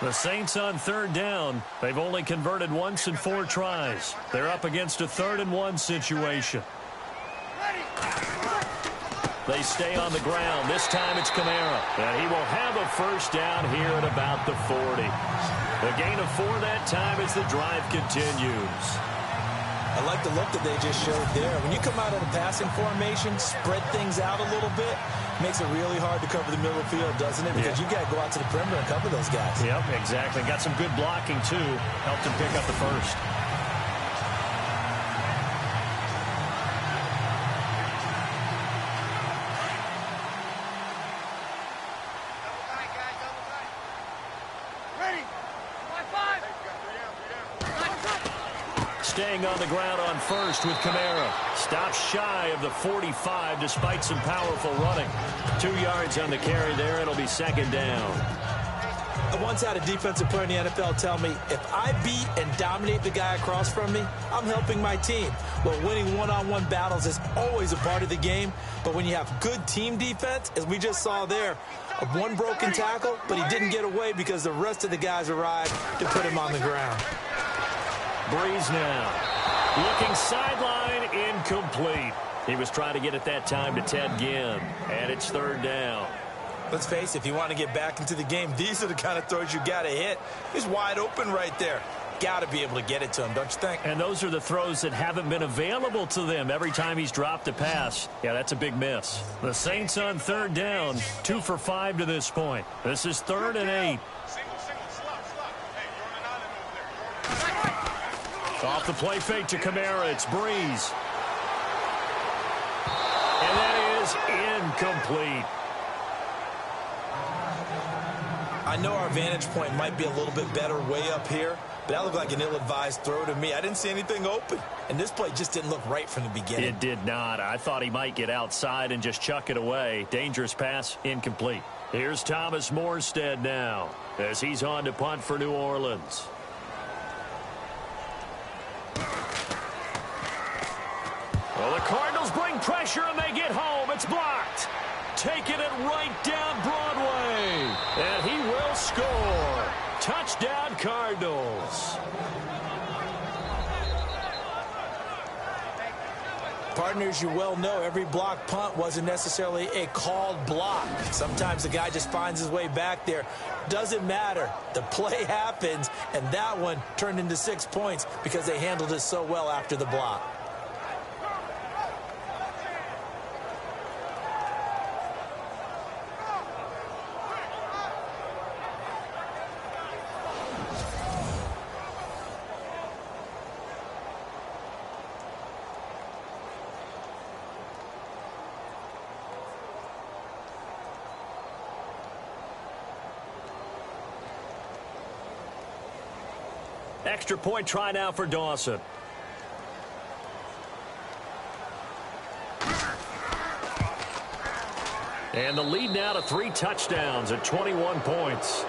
The Saints on 3rd down. They've only converted once in 4 tries. They're up against a 3rd and 1 situation. They stay on the ground. This time it's Kamara. And he will have a first down here at about the 40. A gain of 4 that time as the drive continues. I like the look that they just showed there. When you come out of the passing formation, spread things out a little bit, makes it really hard to cover the middle of the field, doesn't it? Because you got to go out to the perimeter and cover those guys. Yep, exactly. Got some good blocking, too. Helped him pick up the first. Staying on the ground on first with Kamara. Stops shy of the 45 despite some powerful running. 2 yards on the carry there. It'll be 2nd down. I once had a defensive player in the NFL tell me, if I beat and dominate the guy across from me, I'm helping my team. Well, winning one-on-one battles is always a part of the game, but when you have good team defense, as we just saw there, one broken tackle, but he didn't get away because the rest of the guys arrived to put him on the ground. Breeze now. Looking sideline, incomplete. He was trying to get it that time to Ted Ginn, and it's 3rd down. Let's face it, if you want to get back into the game, these are the kind of throws you got to hit. He's wide open right there. Got to be able to get it to him, don't you think? And those are the throws that haven't been available to them every time he's dropped a pass. Yeah, that's a bip miss. The Saints on third down, 2 for 5 to this point. This is 3rd and 8. Off the play fake to Kamara, it's Breeze. And that is incomplete. I know our vantage point might be a little bit better way up here, but that looked like an ill-advised throw to me. I didn't see anything open, and this play just didn't look right from the beginning. It did not. I thought he might get outside and just chuck it away. Dangerous pass, incomplete. Here's Thomas Morstead now as he's on to punt for New Orleans. Well, the Cardinals bring pressure and they get home. It's blocked. Taking it right down Broadway. And he will score. Touchdown, Cardinals. Partners, you well know every block punt wasn't necessarily a called block. Sometimes the guy just finds his way back there. Doesn't matter. The play happens, and that one turned into 6 points because they handled it so well after the block. Extra point try now for Dawson. And the lead now to 3 touchdowns at 21 points.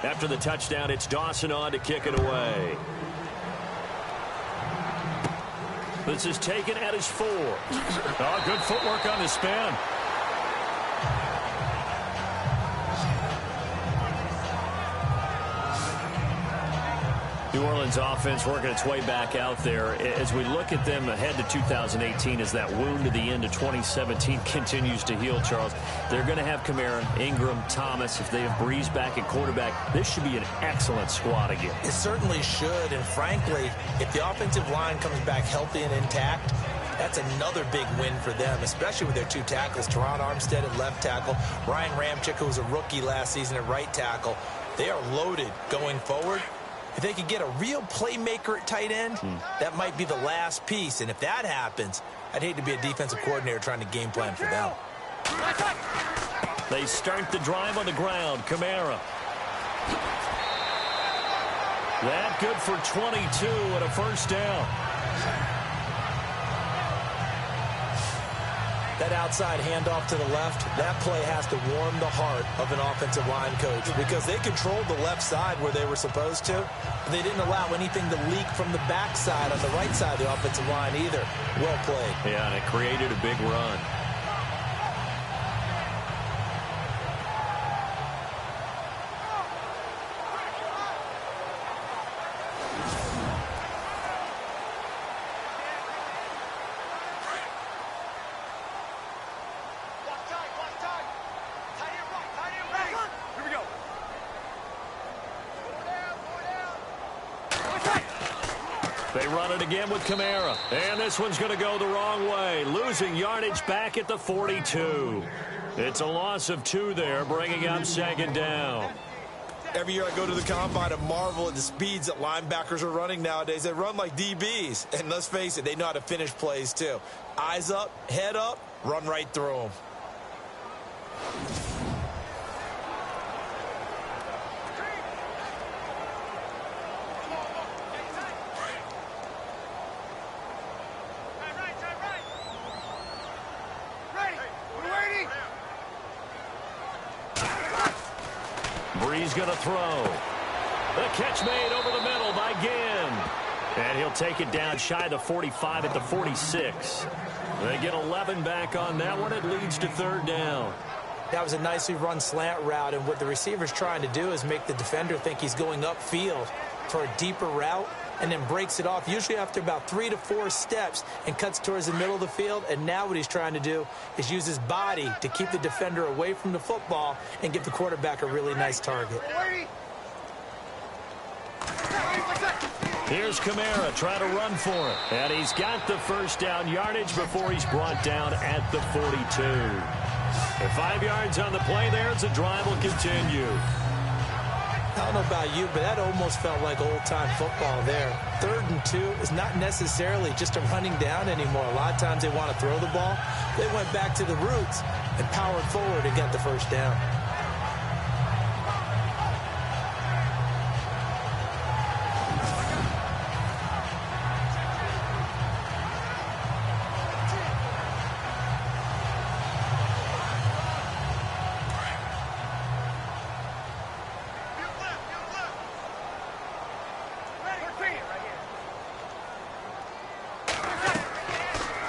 After the touchdown, it's Dawson on to kick it away. This is taken at his 4. Oh, good footwork on the spin. New Orleans offense working its way back out there. As we look at them ahead to 2018, as that wound to the end of 2017 continues to heal, Charles, they're going to have Kamara, Ingram, Thomas. If they have Breeze back at quarterback, this should be an excellent squad again. It certainly should, and frankly, if the offensive line comes back healthy and intact, that's another big win for them, especially with their 2 tackles, Teron Armstead at left tackle, Ryan Ramczyk, who was a rookie last season at right tackle. They are loaded going forward. If they could get a real playmaker at tight end, that might be the last piece. And if that happens, I'd hate to be a defensive coordinator trying to game plan for them. They start the drive on the ground. Kamara. That good for 22 and a first down. That outside handoff to the left, that play has to warm the heart of an offensive line coach because they controlled the left side where they were supposed to. They didn't allow anything to leak from the backside on the right side of the offensive line either. Well played. Yeah, and it created a big run. They run it again with Kamara. And this one's going to go the wrong way. Losing yardage back at the 42. It's a loss of 2 there, bringing up 2nd down. Every year I go to the combine and marvel at the speeds that linebackers are running nowadays. They run like DBs. And let's face it, they know how to finish plays too. Eyes up, head up, run right through them. Brees going to throw. The catch made over the middle by Ginn. And he'll take it down shy of the 45 at the 46. They get 11 back on that one. It leads to third down. That was a nicely run slant route, and what the receiver's trying to do is make the defender think he's going upfield for a deeper route, and then breaks it off, usually after about 3 to 4 steps, and cuts towards the middle of the field. And now what he's trying to do is use his body to keep the defender away from the football and give the quarterback a really nice target. Here's Kamara trying to run for it. And he's got the first down yardage before he's brought down at the 42. And 5 yards on the play there as the drive will continue. I don't know about you, but that almost felt like old-time football there. 3rd and 2 is not necessarily just a running down anymore. A lot of times they want to throw the ball. They went back to the roots and powered forward and got the first down.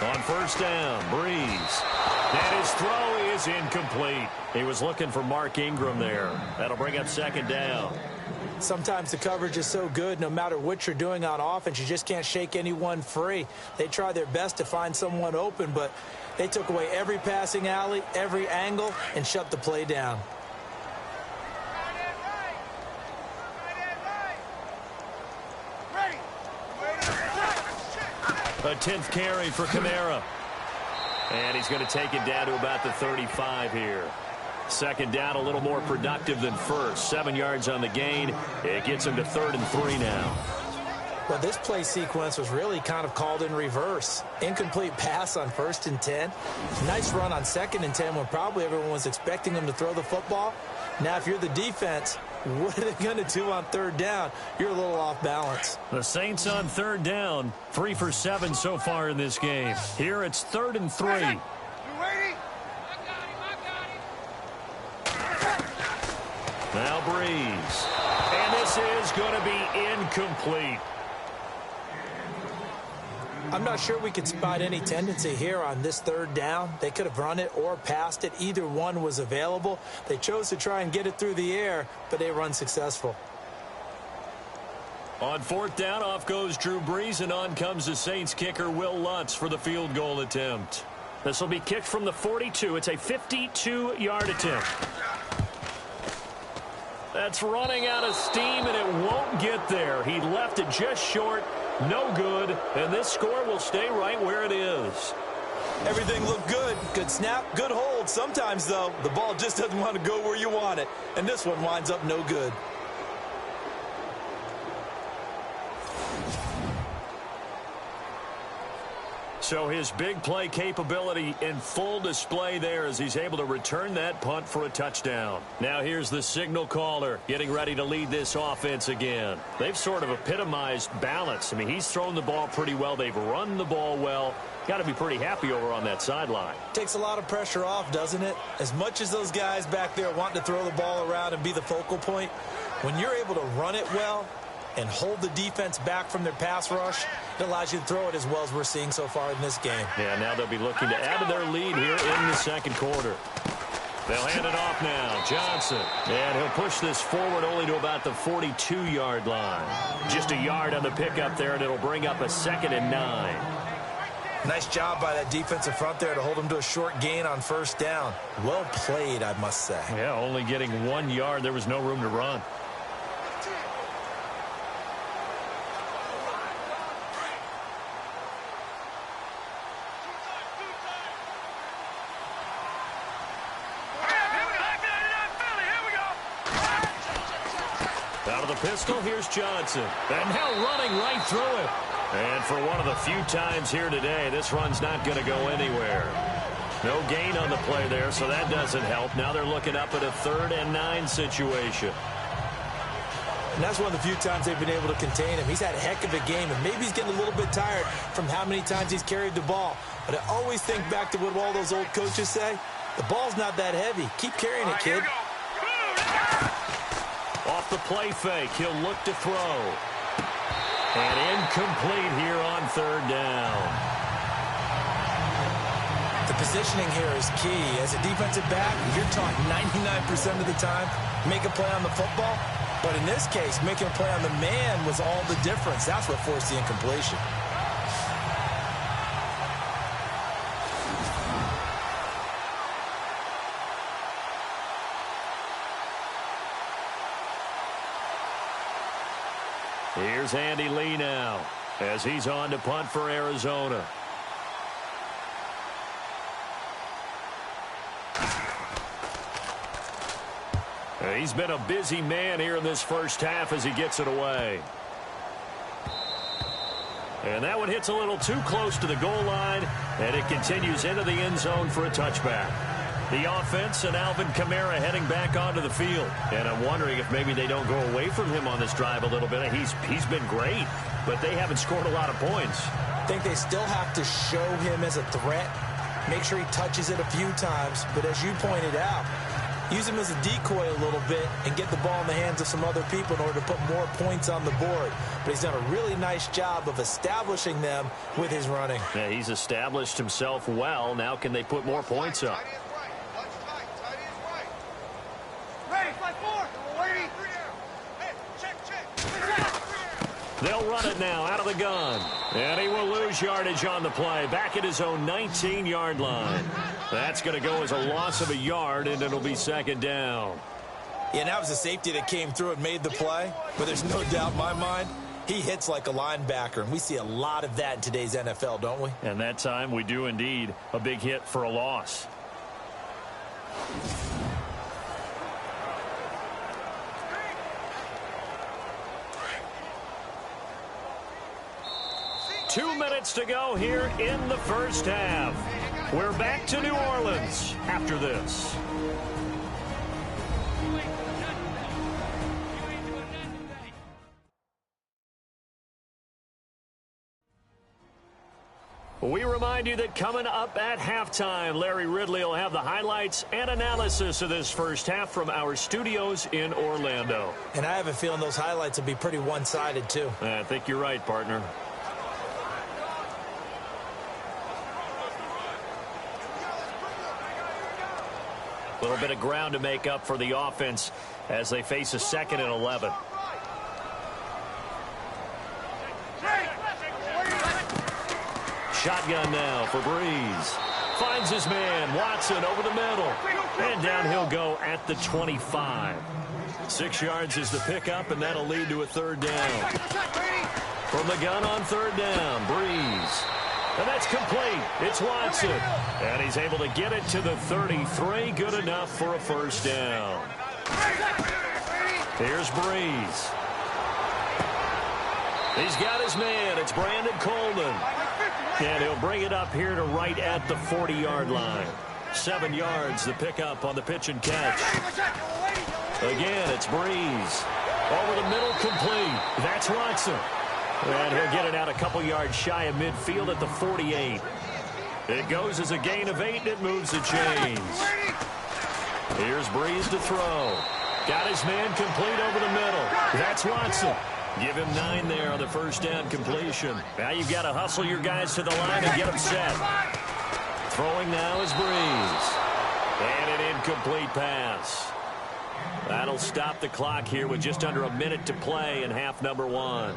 On first down, Brees. And his throw is incomplete. He was looking for Mark Ingram there. That'll bring up second down. Sometimes the coverage is so good, no matter what you're doing on offense, you just can't shake anyone free. They try their best to find someone open, but they took away every passing alley, every angle, and shut the play down. A 10th carry for Kamara. And he's going to take it down to about the 35 here. Second down, a little more productive than first. 7 yards on the gain. It gets him to 3rd and 3 now. Well, this play sequence was really kind of called in reverse. Incomplete pass on 1st and 10. Nice run on 2nd and 10 when probably everyone was expecting him to throw the football. Now, if you're the defense, what are they going to do on 3rd down? You're a little off balance. The Saints on 3rd down. 3 for 7 so far in this game. Here it's 3rd and 3. Now Brees. And this is going to be incomplete. I'm not sure we could spot any tendency here on this 3rd down. They could have run it or passed it. Either one was available. They chose to try and get it through the air, but they were unsuccessful. On 4th down, off goes Drew Brees, and on comes the Saints kicker Will Lutz for the field goal attempt. This will be kicked from the 42. It's a 52-yard attempt. That's running out of steam, and it won't get there. He left it just short. No good, and this score will stay right where it is. Everything looked good. Good snap, good hold. Sometimes, though, the ball just doesn't want to go where you want it, and this one winds up no good. So his big play capability in full display there as he's able to return that punt for a touchdown. Now here's the signal caller getting ready to lead this offense again. They've sort of epitomized balance. I mean, he's thrown the ball pretty well. They've run the ball well. Got to be pretty happy over on that sideline. Takes a lot of pressure off, doesn't it? As much as those guys back there want to throw the ball around and be the focal point, when you're able to run it well and hold the defense back from their pass rush, it allows you to throw it as well as we're seeing so far in this game. Yeah, now they'll be looking to add to their lead here in the second quarter. They'll hand it off now. Johnson. And he'll push this forward only to about the 42-yard line. Just a yard on the pickup there, and it'll bring up a 2nd and 9. Nice job by that defensive front there to hold him to a short gain on 1st down. Well played, I must say. Yeah, only getting 1 yard. There was no room to run. Out of the pistol, here's Johnson. And now running right through it. And for one of the few times here today, this run's not going to go anywhere. No gain on the play there, so that doesn't help. Now they're looking up at a 3rd and 9 situation. And that's one of the few times they've been able to contain him. He's had a heck of a game, and maybe he's getting a little bit tired from how many times he's carried the ball. But I always think back to what all those old coaches say. The ball's not that heavy. Keep carrying it, kid. Off the play fake, he'll look to throw. And incomplete here on 3rd down. The positioning here is key. As a defensive back, you're taught 99% of the time, make a play on the football. But in this case, making a play on the man was all the difference. That's what forced the incompletion. Here's Andy Lee now as he's on to punt for Arizona. He's been a busy man here in this first half as he gets it away. And that one hits a little too close to the goal line, and it continues into the end zone for a touchback. The offense and Alvin Kamara heading back onto the field. And I'm wondering if maybe they don't go away from him on this drive a little bit. He's been great, but they haven't scored a lot of points. I think they still have to show him as a threat, make sure he touches it a few times. But as you pointed out, use him as a decoy a little bit and get the ball in the hands of some other people in order to put more points on the board. But he's done a really nice job of establishing them with his running. Yeah, he's established himself well. Now can they put more points up? They'll run it now out of the gun. And he will lose yardage on the play. Back at his own 19-yard line. That's going to go as a loss of a yard, and it'll be 2nd down. Yeah, and that was a safety that came through and made the play. But there's no doubt in my mind, he hits like a linebacker. And we see a lot of that in today's NFL, don't we? And that time we do indeed. A big hit for a loss. Two minutes to go here in the first half. We're back to New Orleans after this. We remind you that coming up at halftime, Larry Ridley will have the highlights and analysis of this first half from our studios in Orlando. And I have a feeling those highlights will be pretty one-sided, too. I think you're right, partner. A little bit of ground to make up for the offense as they face a 2nd and 11. Shotgun now for Breeze. Finds his man, Watson, over the middle. And down he'll go at the 25. 6 yards is the pickup, and that'll lead to a 3rd down. From the gun on 3rd down, Breeze. And that's complete. It's Watson. And he's able to get it to the 33. Good enough for a 1st down. Here's Breeze. He's got his man. It's Brandon Coleman. And he'll bring it up here to right at the 40-yard line. 7 yards, the pickup on the pitch and catch. Again, it's Breeze. Over the middle, complete. That's Watson. And he'll get it out a couple yards shy of midfield at the 48. It goes as a gain of 8, and it moves the chains. Here's Breeze to throw. Got his man complete over the middle. That's Watson. Give him 9 there on the 1st down completion. Now you've got to hustle your guys to the line and get them set. Throwing now is Breeze. And an incomplete pass. That'll stop the clock here with just under a minute to play in half number 1.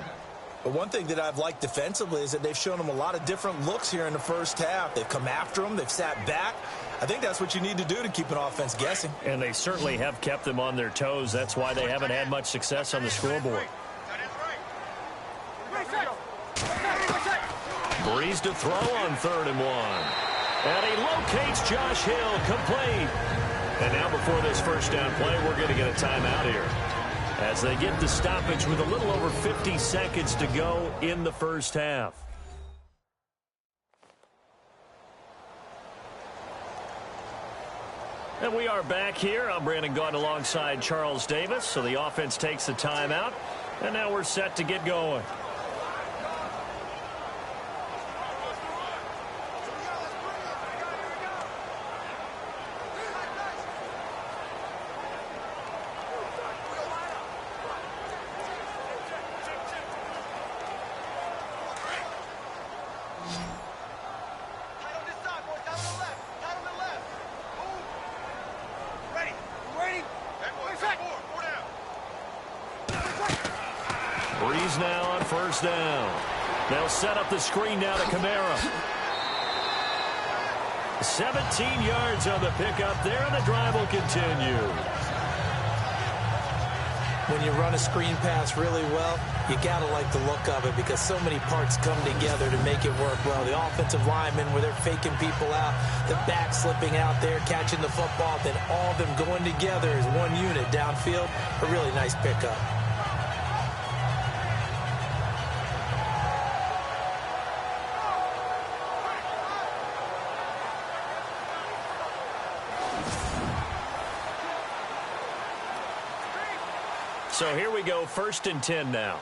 But one thing that I've liked defensively is that they've shown them a lot of different looks here in the first half. They've come after them. They've sat back. I think that's what you need to do to keep an offense guessing. And they certainly have kept them on their toes. That's why they haven't had much success on the scoreboard. Breeze to throw on 3rd and 1. And he locates Josh Hill, complete. And now before this 1st down play, we're going to get a timeout here, as they get the stoppage with a little over 50 seconds to go in the first half. And we are back here. I'm Brandon Gaudin alongside Charles Davis. So the offense takes the timeout. And now we're set to get going. Breeze now on first down. They'll set up the screen now to Kamara. 17 yards on the pickup there, and the drive will continue. When you run a screen pass really well, you got to like the look of it because so many parts come together to make it work well. The offensive linemen, where they're faking people out, the back slipping out there, catching the football, then all of them going together as one unit downfield. A really nice pickup. So here we go, 1st and 10 now.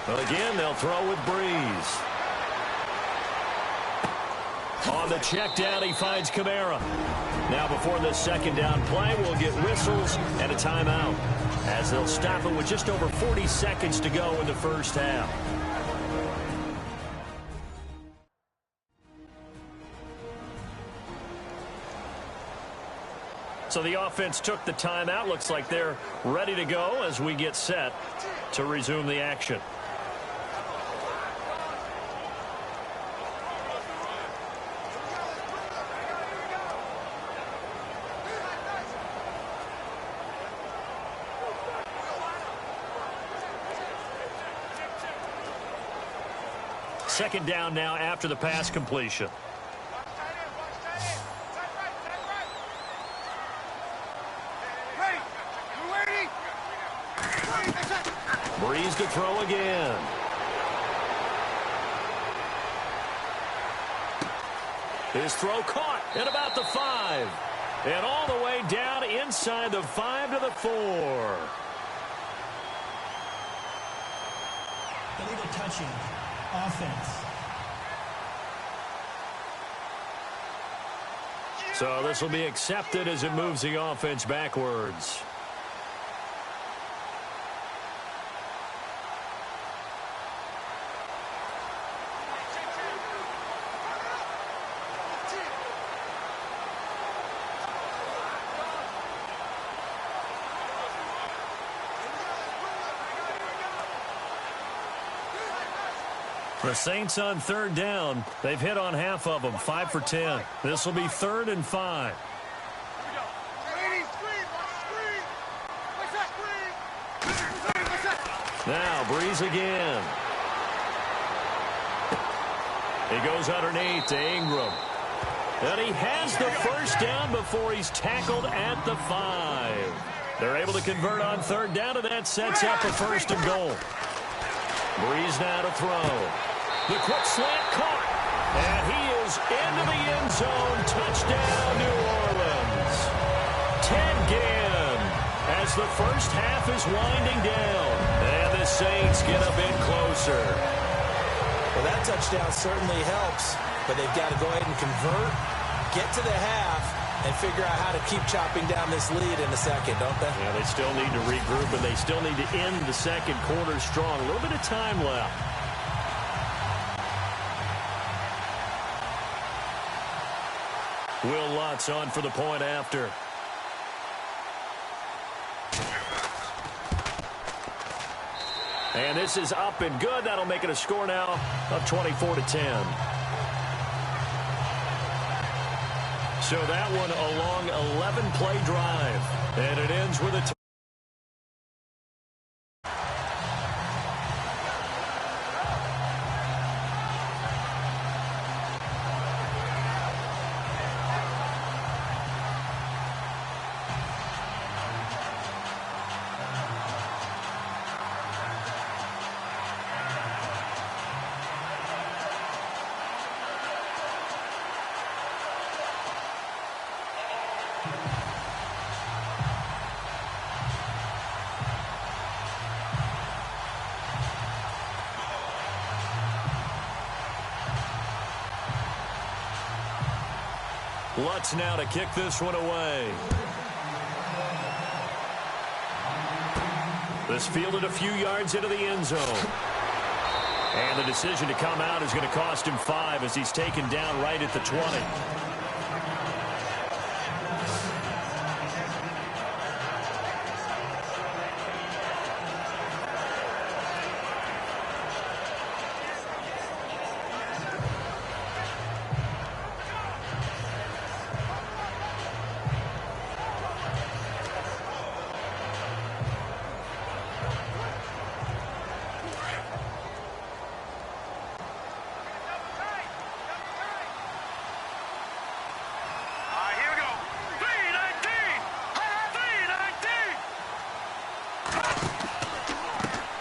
Well, again, they'll throw with Breeze. On the check down, he finds Kamara. Now before the second down play, we'll get whistles and a timeout, as they'll stop it with just over 40 seconds to go in the first half. So the offense took the timeout. Looks like they're ready to go as we get set to resume the action. Second down now after the pass completion. Breeze to throw again. His throw caught at about the 5. And all the way down inside the 5 to the 4. Illegal touching. Offense. So this will be accepted as it moves the offense backwards. The Saints on 3rd down. They've hit on half of them, 5 for 10. This will be 3rd and 5. Now Breeze again. He goes underneath to Ingram. And he has the first down before he's tackled at the 5. They're able to convert on 3rd down, and that sets up a 1st and goal. Breeze now to throw. The quick slant caught, and he is into the end zone. Touchdown, New Orleans. Ted Ginn as the first half is winding down, and the Saints get a bit closer. Well, that touchdown certainly helps, but they've got to go ahead and convert, get to the half, and figure out how to keep chopping down this lead in the second, don't they? Yeah, they still need to regroup, and they still need to end the second quarter strong. A little bit of time left. Will Lutz on for the point after. And this is up and good. That'll make it a score now of 24 to 10. So that one a long 11-play drive. And it ends with a Lutz now to kick this one away. This fielded a few yards into the end zone. And the decision to come out is going to cost him 5 as he's taken down right at the 20.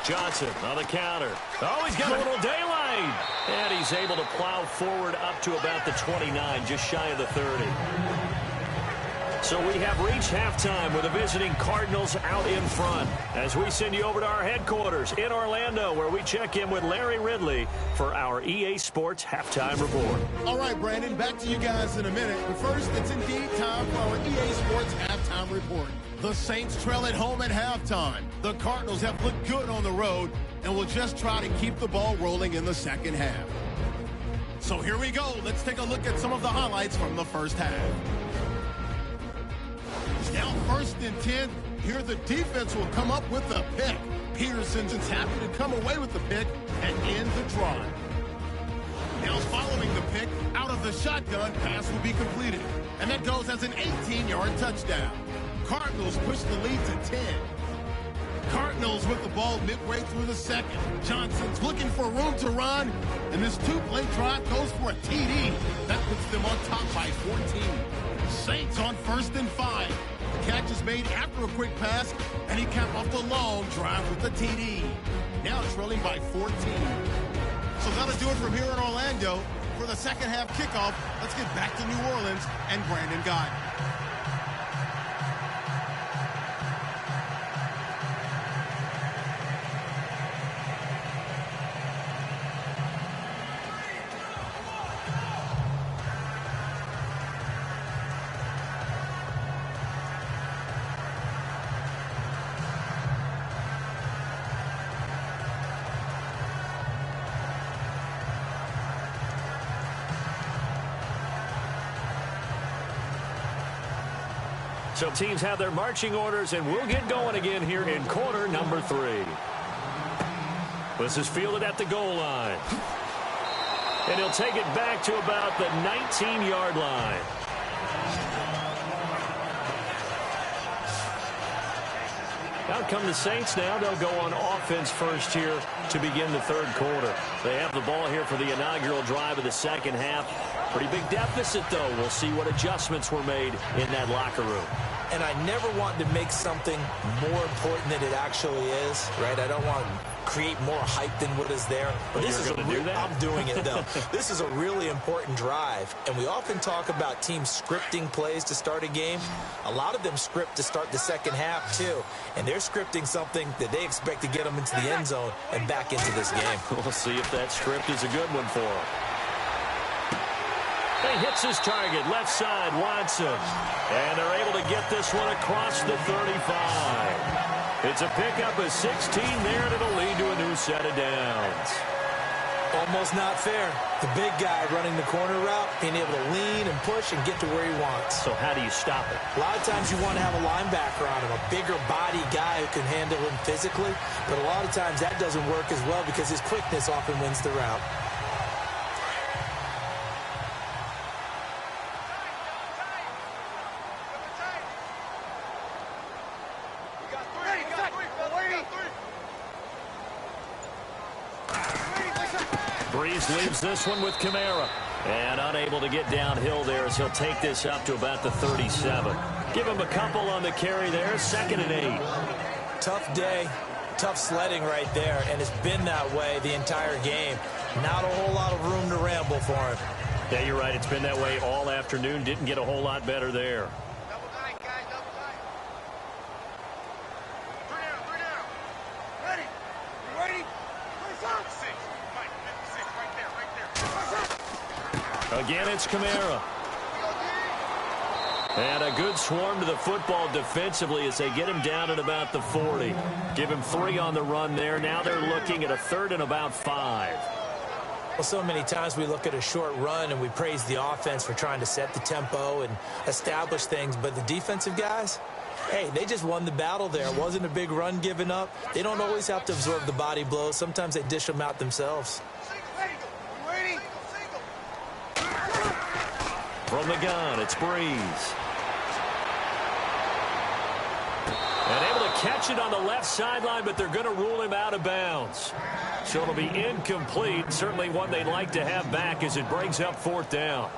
Johnson on the counter. Oh, he's got a little daylight. And he's able to plow forward up to about the 29, just shy of the 30. So we have reached halftime with the visiting Cardinals out in front as we send you over to our headquarters in Orlando, where we check in with Larry Ridley for our EA Sports Halftime Report. All right, Brandon, back to you guys in a minute. But first, it's indeed time for our EA Sports Halftime Report. The Saints trail at home at halftime. The Cardinals have looked good on the road and will just try to keep the ball rolling in the second half. So here we go. Let's take a look at some of the highlights from the first half. Now 1st and 10. Here the defense will come up with the pick. Peterson's happy to come away with the pick and end the drive. Now following the pick, out of the shotgun, pass will be completed. And that goes as an 18-yard touchdown. Cardinals push the lead to 10. Cardinals with the ball midway through the second. Johnson's looking for room to run. And this two-play drive goes for a TD. That puts them on top by 14. Saints on 1st and 5. Catch is made after a quick pass, and he capped off the long drive with the TD. Now trailing by 14. So that'll do it from here in Orlando. For the second half kickoff, let's get back to New Orleans and Brandon Gott. So teams have their marching orders, and we'll get going again here in quarter number 3. This is fielded at the goal line. And he'll take it back to about the 19-yard line. Out come the Saints now. They'll go on offense first here to begin the third quarter. They have the ball here for the inaugural drive of the second half. Pretty big deficit, though. We'll see what adjustments were made in that locker room. And I never want to make something more important than it actually is, right? I don't want to create more hype than what is there. But this is I'm doing it, though. This is a really important drive. And we often talk about teams scripting plays to start a game. A lot of them script to start the second half, too. And they're scripting something that they expect to get them into the end zone and back into this game. We'll see if that script is a good one for them. He hits his target, left side, Watson. And they're able to get this one across the 35. It's a pickup of 16 there, and it'll lead to a new set of downs. Almost not fair. The big guy running the corner route, being able to lean and push and get to where he wants. So how do you stop it? A lot of times you want to have a linebacker on him, a bigger body guy who can handle him physically. But a lot of times that doesn't work as well because his quickness often wins the route. Breeze leaves this one with Kamara. And unable to get downhill there as he'll take this up to about the 37. Give him a couple on the carry there. 2nd and 8. Tough day. Tough sledding right there. And it's been that way the entire game. Not a whole lot of room to ramble for him. Yeah, you're right. It's been that way all afternoon. Didn't get a whole lot better there. Double tight, guys, double tight. 3 down. Ready? You ready? 56. Mike, 56, right there. Again, it's Kamara. And a good swarm to the football defensively as they get him down at about the 40. Give him 3 on the run there. Now they're looking at a 3rd and about 5. Well, so many times we look at a short run and we praise the offense for trying to set the tempo and establish things. But the defensive guys, hey, they just won the battle there. It wasn't a big run given up. They don't always have to absorb the body blows. Sometimes they dish them out themselves. From the gun, it's Breeze. And able to catch it on the left sideline, but they're going to rule him out of bounds. So it'll be incomplete. Certainly one they'd like to have back as it brings up 4th down.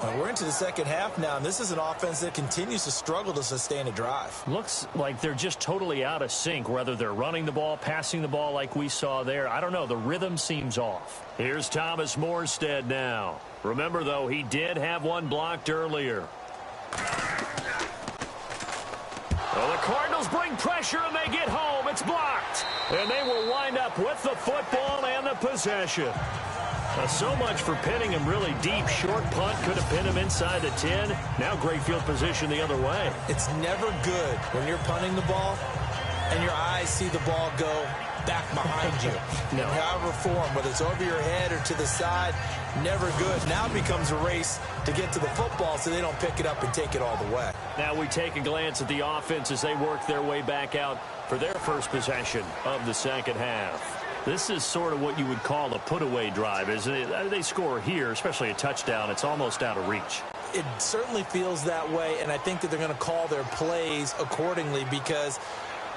Well, we're into the second half now, and this is an offense that continues to struggle to sustain a drive. Looks like they're just totally out of sync, whether they're running the ball, passing the ball like we saw there. I don't know. The rhythm seems off. Here's Thomas Morstead now. Remember, though, he did have one blocked earlier. Well, the Cardinals bring pressure, and they get home. It's blocked. And they will wind up with the football and the possession. So much for pinning him really deep. Short punt could have pinned him inside the 10. Now great field position the other way. It's never good when you're punting the ball and your eyes see the ball go back behind you. No. However form, whether it's over your head or to the side, never good. Now it becomes a race to get to the football so they don't pick it up and take it all the way. Now we take a glance at the offense as they work their way back out for their first possession of the second half. This is sort of what you would call a put-away drive, isn't it? They score here, especially a touchdown. It's almost out of reach. It certainly feels that way, and I think that they're going to call their plays accordingly because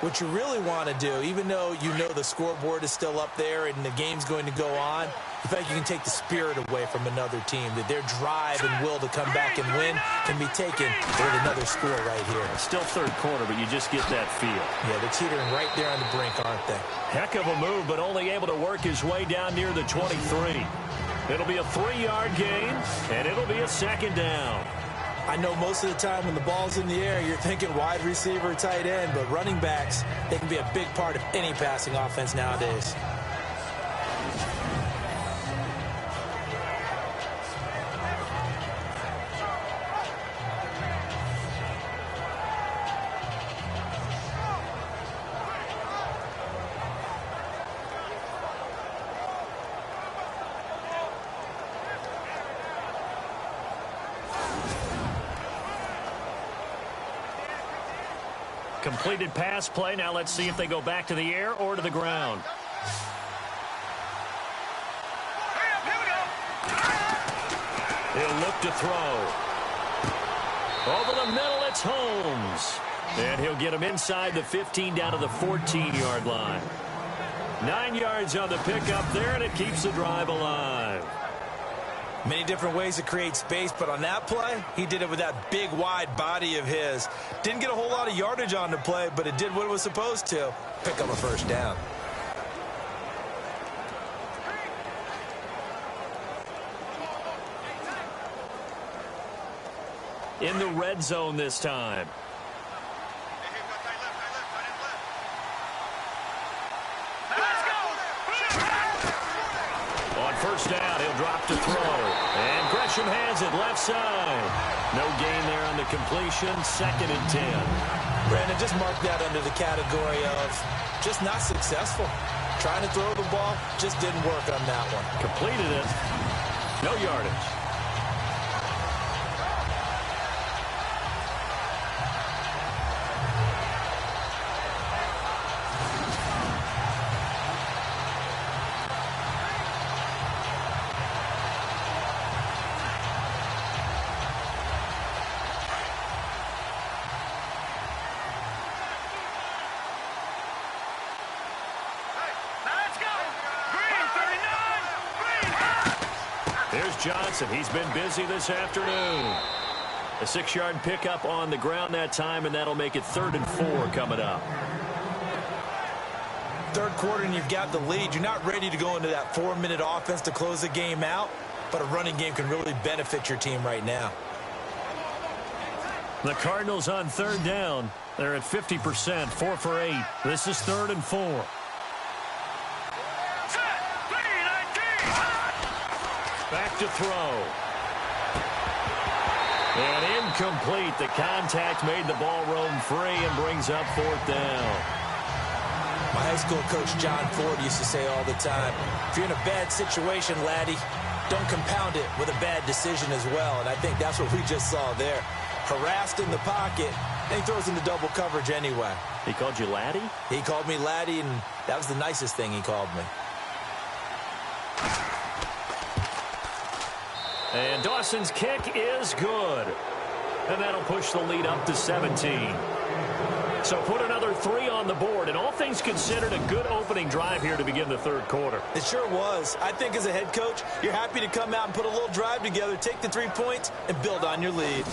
what you really want to do, even though you know the scoreboard is still up there and the game's going to go on, you feel like you can take the spirit away from another team, that their drive and will to come back and win can be taken with another score right here. Still third quarter, but you just get that feel. Yeah, they're teetering right there on the brink, aren't they? Heck of a move, but only able to work his way down near the 23. It'll be a 3-yard gain, and it'll be a 2nd down. I know most of the time when the ball's in the air, you're thinking wide receiver, tight end, but running backs, they can be a big part of any passing offense nowadays. Completed pass play. Now let's see if they go back to the air or to the ground. He'll look to throw. Over the middle, it's Holmes. And he'll get him inside the 15 down to the 14-yard line. 9 yards on the pickup there, and it keeps the drive alive. Many different ways to create space, but on that play, he did it with that big, wide body of his. Didn't get a whole lot of yardage on the play, but it did what it was supposed to. Pick up a 1st down. In the red zone this time. On 1st down, he'll drop to throw. And Gresham has it left side. No gain there on the completion. 2nd and 10. Brandon, just mark that under the category of just not successful. Trying to throw the ball, just didn't work on that one. Completed it. No yardage. Johnson, he's been busy this afternoon. A 6-yard pickup on the ground that time, and that'll make it 3rd and 4 coming up. Third quarter, and you've got the lead. You're not ready to go into that 4-minute offense to close the game out, but a running game can really benefit your team right now. The Cardinals on 3rd down. They're at 50%, 4 for 8. This is 3rd and 4. Back to throw. And incomplete. The contact made the ball roam free and brings up 4th down. My high school coach, John Ford, used to say all the time, if you're in a bad situation, laddie, don't compound it with a bad decision as well. And I think that's what we just saw there. Harassed in the pocket, and he throws into double coverage anyway. He called you laddie? He called me laddie, and that was the nicest thing he called me. And Dawson's kick is good. And that'll push the lead up to 17. So put another 3 on the board, and all things considered, a good opening drive here to begin the 3rd quarter. It sure was. I think as a head coach, you're happy to come out and put a little drive together, take the 3 points, and build on your lead.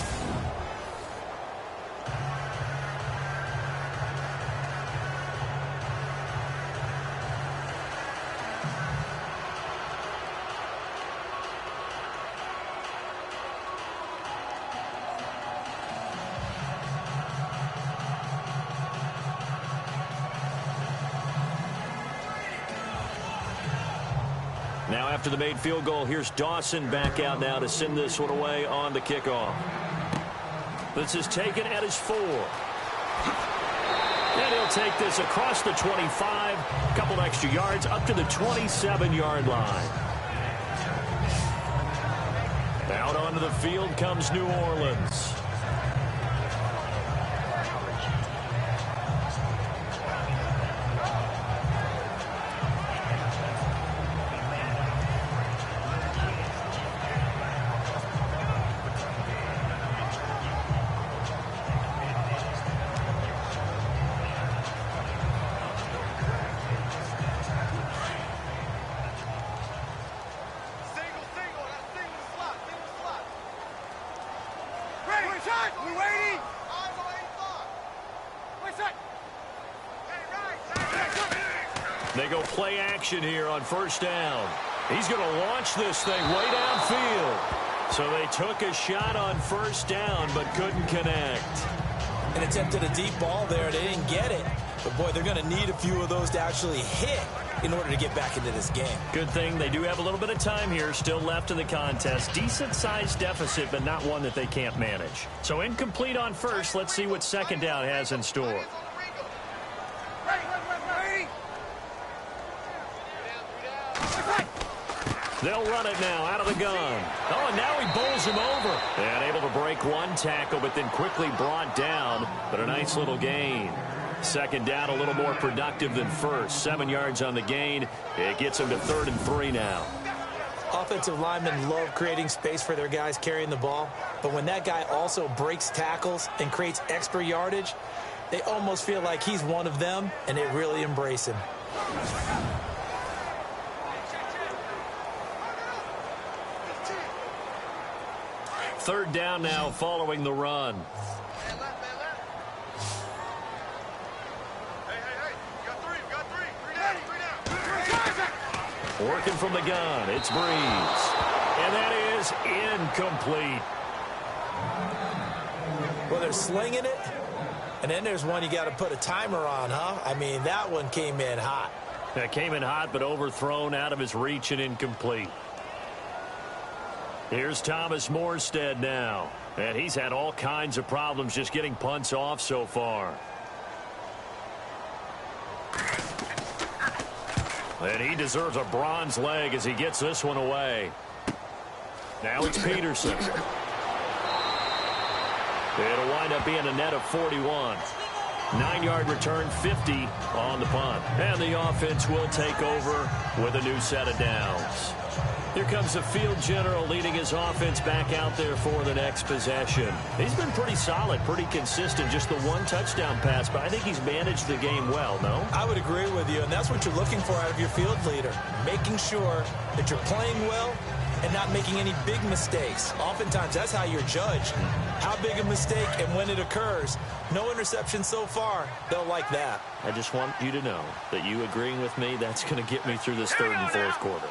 Now after the made field goal, here's Dawson back out now to send this one away on the kickoff. This is taken at his 4. And he'll take this across the 25, a couple extra yards up to the 27-yard line. Out onto the field comes New Orleans. They go play action here on 1st down. He's going to launch this thing way downfield. So they took a shot on 1st down but couldn't connect. And attempted a deep ball there. They didn't get it. But, boy, they're going to need a few of those to actually hit in order to get back into this game. Good thing they do have a little bit of time here still left in the contest. Decent-sized deficit, but not one that they can't manage. So incomplete on 1st. Let's see what 2nd down has in store. They'll run it now out of the gun. Oh, and now he bowls him over. And able to break one tackle, but then quickly brought down. But a nice little gain. 2nd down, a little more productive than 1st. 7 yards on the gain. It gets him to 3rd and 3 now. Offensive linemen love creating space for their guys carrying the ball. But when that guy also breaks tackles and creates extra yardage, they almost feel like he's one of them, and they really embrace him. 3rd down now following the run. Working from the gun, it's Breeze. And that is incomplete. Well, they're slinging it, and then there's one you got to put a timer on, huh? I mean, that one came in hot. That came in hot, but overthrown out of his reach and incomplete. Here's Thomas Morstead now. And he's had all kinds of problems just getting punts off so far. And he deserves a bronze leg as he gets this one away. Now it's Peterson. It'll wind up being a net of 41. 9-yard return, 50 on the punt. And the offense will take over with a new set of downs. Here comes the field general leading his offense back out there for the next possession. He's been pretty solid, pretty consistent, just the one touchdown pass, but I think he's managed the game well, no? I would agree with you, and that's what you're looking for out of your field leader, making sure that you're playing well and not making any big mistakes. Oftentimes, that's how you're judged. How big a mistake and when it occurs. No interception so far. They'll like that. I just want you to know that you agreeing with me, that's going to get me through this 3rd and 4th quarter.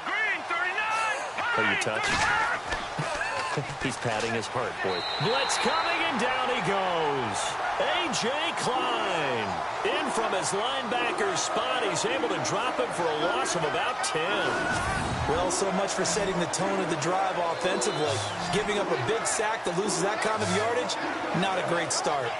Are you touched? He's patting his heart, boy. Blitz coming, and down he goes. A.J. Klein in from his linebacker spot. He's able to drop him for a loss of about 10. Well, so much for setting the tone of the drive offensively. Giving up a big sack that loses that kind of yardage, not a great start.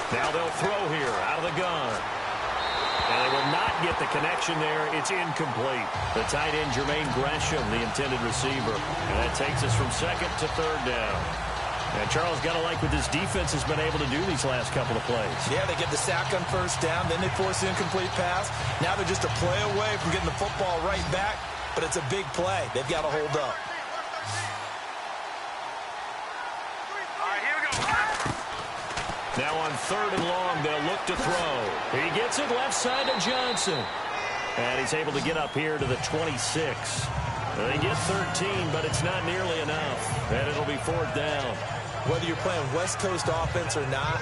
Now they'll throw here out of the gun. And they will not get the connection there. It's incomplete. The tight end, Jermaine Gresham, the intended receiver. And that takes us from second to third down. And Charles, got to like what this defense has been able to do these last couple of plays. Yeah, they get the sack on first down, then they force the incomplete pass. Now they're just a play away from getting the football right back, but it's a big play. They've got to hold up. Now on third and long, they'll look to throw. He gets it left side to Johnson. And he's able to get up here to the 26. They get 13, but it's not nearly enough. And it'll be fourth down. Whether you're playing West Coast offense or not,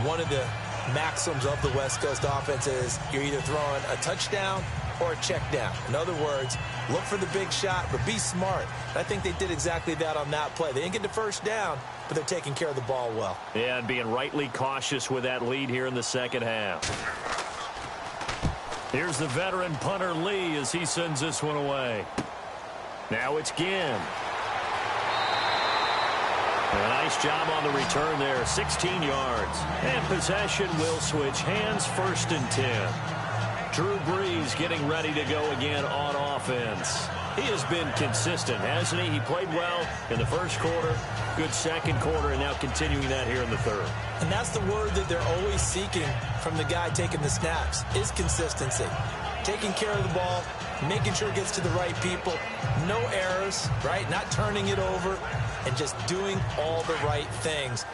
one of the maxims of the West Coast offense is you're either throwing a touchdown or a check down. In other words, look for the big shot, but be smart. I think they did exactly that on that play. They didn't get the first down, but they're taking care of the ball well. Yeah, and being rightly cautious with that lead here in the second half. Here's the veteran punter Lee as he sends this one away. Now it's Ginn. A nice job on the return there, 16 yards. And possession will switch hands, first and 10. Drew Brees getting ready to go again on offense. He has been consistent, hasn't he? He played well in the first quarter, good second quarter, and now continuing that here in the third. And that's the word that they're always seeking from the guy taking the snaps, is consistency. Taking care of the ball, making sure it gets to the right people, no errors, right? Not turning it over, and just doing all the right things.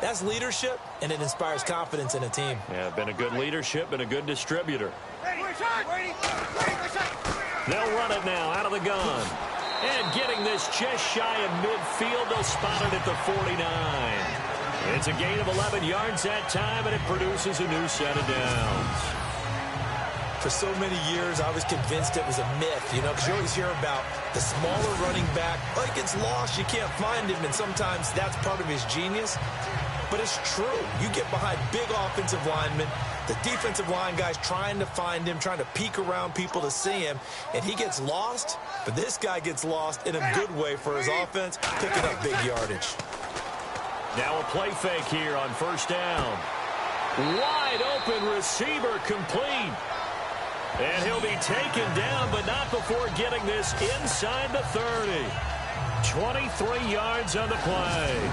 That's leadership, and it inspires confidence in a team. Yeah, been a good leadership and a good distributor. They'll run it now out of the gun. And getting this just shy of midfield, they'll spot it at the 49. It's a gain of 11 yards that time, and it produces a new set of downs. For so many years, I was convinced it was a myth, you know, because you always hear about the smaller running back. Well, he gets lost, you can't find him, and sometimes that's part of his genius. But it's true. You get behind big offensive linemen, the defensive line guys trying to find him, trying to peek around people to see him, and he gets lost. But this guy gets lost in a good way for his offense, picking up big yardage. Now a play fake here on first down. Wide open receiver complete. And he'll be taken down, but not before getting this inside the 30. 23 yards on the play.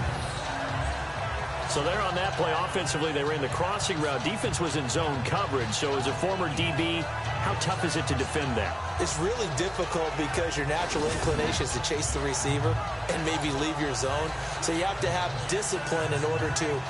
So there on that play, offensively, they ran the crossing route. Defense was in zone coverage. So as a former DB, how tough is it to defend that? It's really difficult because your natural inclination is to chase the receiver and maybe leave your zone. So you have to have discipline in order to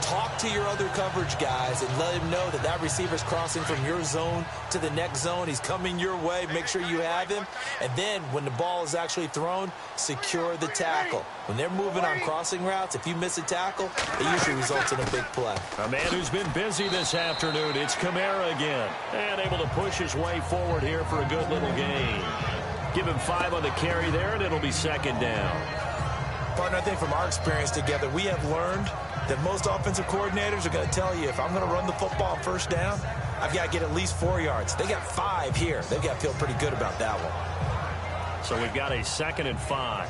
talk to your other coverage guys and let him know that that receiver's crossing from your zone to the next zone. He's coming your way. Make sure you have him. And then when the ball is actually thrown, secure the tackle. When they're moving on crossing routes, if you miss a tackle, it usually results in a big play. A man who's been busy this afternoon, it's Kamara again. And able to push his way forward here for a good little gain. Give him 5 on the carry there, and it'll be second down. Partner, I think from our experience together, we have learned that most offensive coordinators are going to tell you, if I'm going to run the football on first down, I've got to get at least 4 yards. They got 5 here. They've got to feel pretty good about that one. So we've got a 2nd and 5.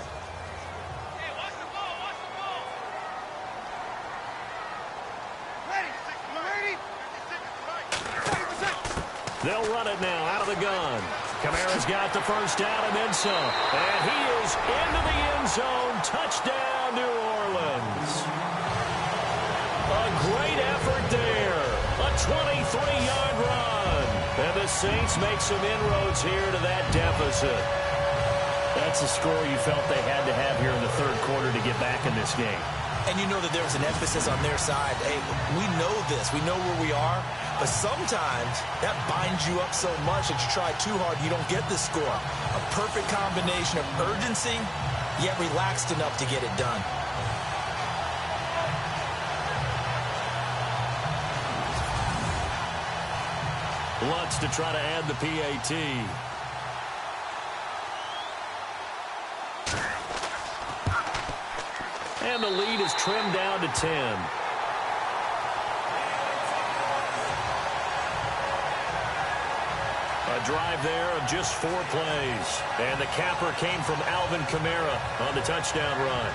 They'll run it now out of the gun. Kamara's got the first down and then some. And he is into the end zone. Touchdown, New Orleans. A great effort there. A 23-yard run. And the Saints make some inroads here to that deficit. That's a score you felt they had to have here in the third quarter to get back in this game. and you know that there was an emphasis on their side. Hey, we know this. We know where we are. But sometimes that binds you up so much that you try too hard, you don't get the score. A perfect combination of urgency, yet relaxed enough to get it done. Lutz to try to add the PAT. And the lead is trimmed down to 10. A drive there of just 4 plays. And the capper came from Alvin Kamara on the touchdown run.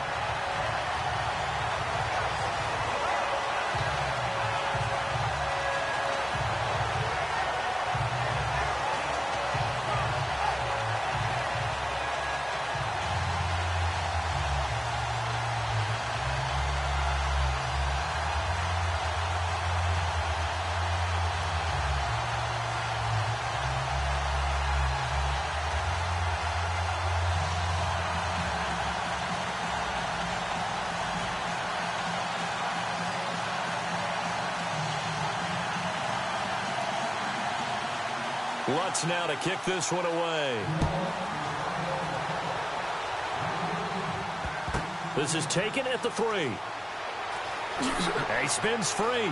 Lutz now to kick this one away. This is taken at the 3. He spins free.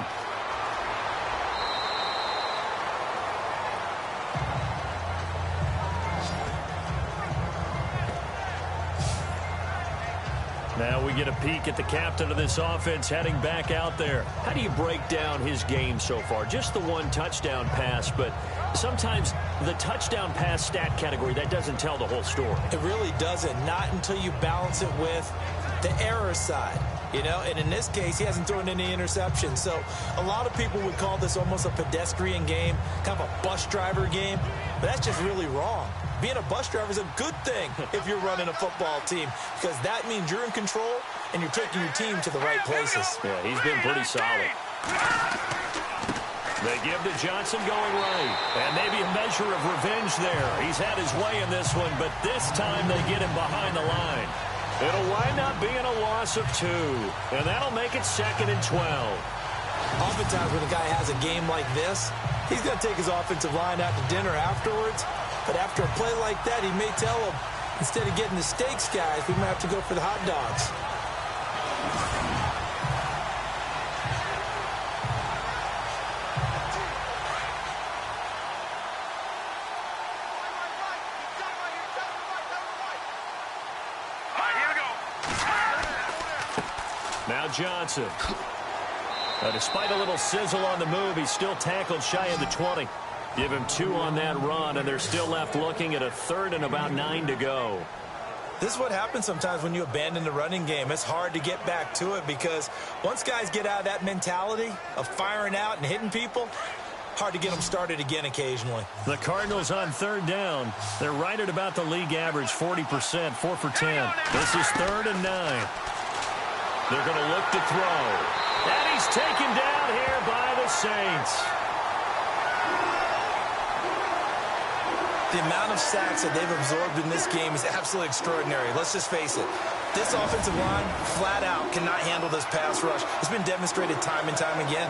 Now we get a peek at the captain of this offense heading back out there. How do you break down his game so far? Just the 1 touchdown pass, but sometimes the touchdown pass stat category, that doesn't tell the whole story. It really doesn't. Not until you balance it with the error side. You know, and in this case, he hasn't thrown any interceptions. So a lot of people would call this almost a pedestrian game, kind of a bus driver game. But that's just really wrong. Being a bus driver is a good thing if you're running a football team, because that means you're in control and you're taking your team to the right places. Yeah, he's been pretty solid. They give to Johnson going right. And maybe a measure of revenge there. He's had his way in this one, but this time they get him behind the line. It'll wind up being a loss of 2. And that'll make it 2nd and 12. Oftentimes when a guy has a game like this, he's going to take his offensive line out to dinner afterwards. But after a play like that, he may tell them, instead of getting the steaks, guys, we might have to go for the hot dogs. Now Johnson. Despite a little sizzle on the move, he's still tackled shy of the 20. Give him 2 on that run, and they're still left looking at a 3rd and about 9 to go. This is what happens sometimes when you abandon the running game. It's hard to get back to it because once guys get out of that mentality of firing out and hitting people, hard to get them started again occasionally. The Cardinals on 3rd down. They're right at about the league average, 40%, 4 for 10. This is 3rd and 9. They're going to look to throw. And he's taken down here by the Saints. The amount of sacks that they've absorbed in this game is absolutely extraordinary. Let's just face it. This offensive line, flat out, cannot handle this pass rush. It's been demonstrated time and time again.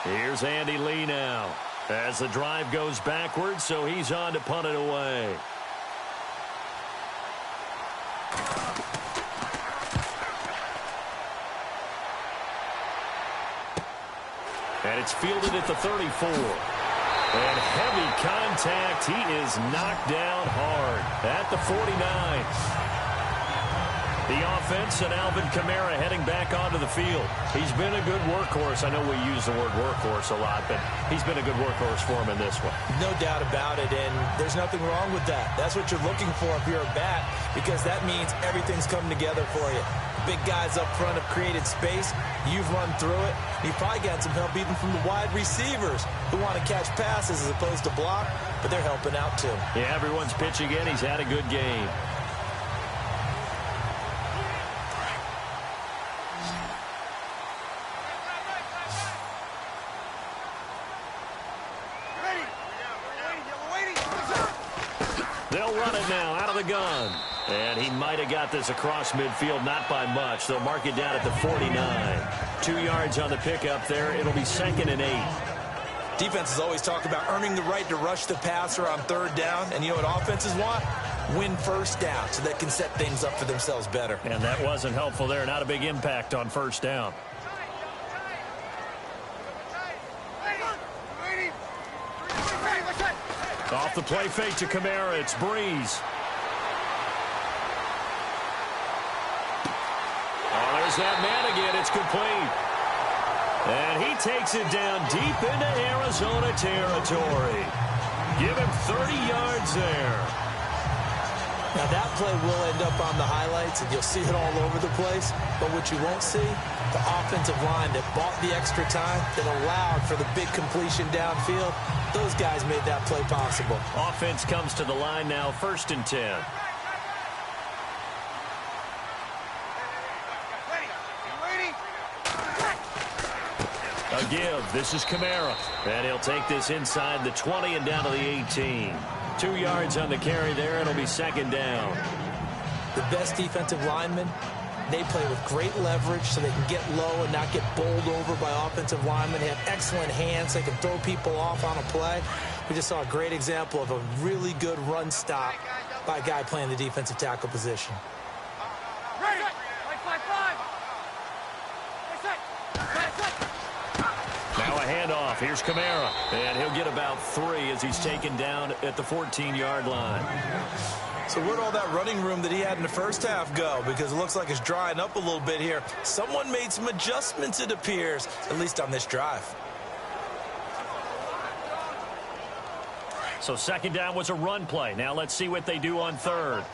Here's Andy Lee now. As the drive goes backwards, so he's on to punt it away. And it's fielded at the 34. And heavy contact. He is knocked down hard at the 49. The offense and Alvin Kamara heading back onto the field. He's been a good workhorse. I know we use the word workhorse a lot, but he's been a good workhorse for him in this one. No doubt about it, and there's nothing wrong with that. That's what you're looking for if you're a back, because that means everything's coming together for you. Big guys up front have created space. You've run through it. You've probably got some help even from the wide receivers who want to catch passes as opposed to block, but they're helping out too. Yeah, everyone's pitching in. He's had a good game. run it now out of the gun. And he might have got this across midfield, not by much. They'll mark it down at the 49. 2 yards on the pickup there. It'll be 2nd and 8. Defenses always talk about earning the right to rush the passer on 3rd down. And you know what offenses want? Win 1st down so they can set things up for themselves better. And that wasn't helpful there. Not a big impact on 1st down. Off the play fake to Kamara. It's Breeze. Oh, there's that man again. It's complete. And he takes it down deep into Arizona territory. Give him 30 yards there. Now, that play will end up on the highlights, and you'll see it all over the place. But what you won't see, the offensive line that bought the extra time, that allowed for the big completion downfield, those guys made that play possible. Offense comes to the line now, 1st and 10. A give. This is Kamara. And he'll take this inside the 20 and down to the 18. 2 yards on the carry there. It'll be 2nd down. The best defensive linemen, they play with great leverage so they can get low and not get bowled over by offensive linemen. They have excellent hands. They can throw people off on a play. We just saw a great example of a really good run stop by a guy playing the defensive tackle position. Now a handoff. Here's Kamara. And he'll get about 3 as he's taken down at the 14-yard line. So where'd all that running room that he had in the first half go? Because it looks like it's drying up a little bit here. Someone made some adjustments, it appears, at least on this drive. So 2nd down was a run play. Now let's see what they do on 3rd.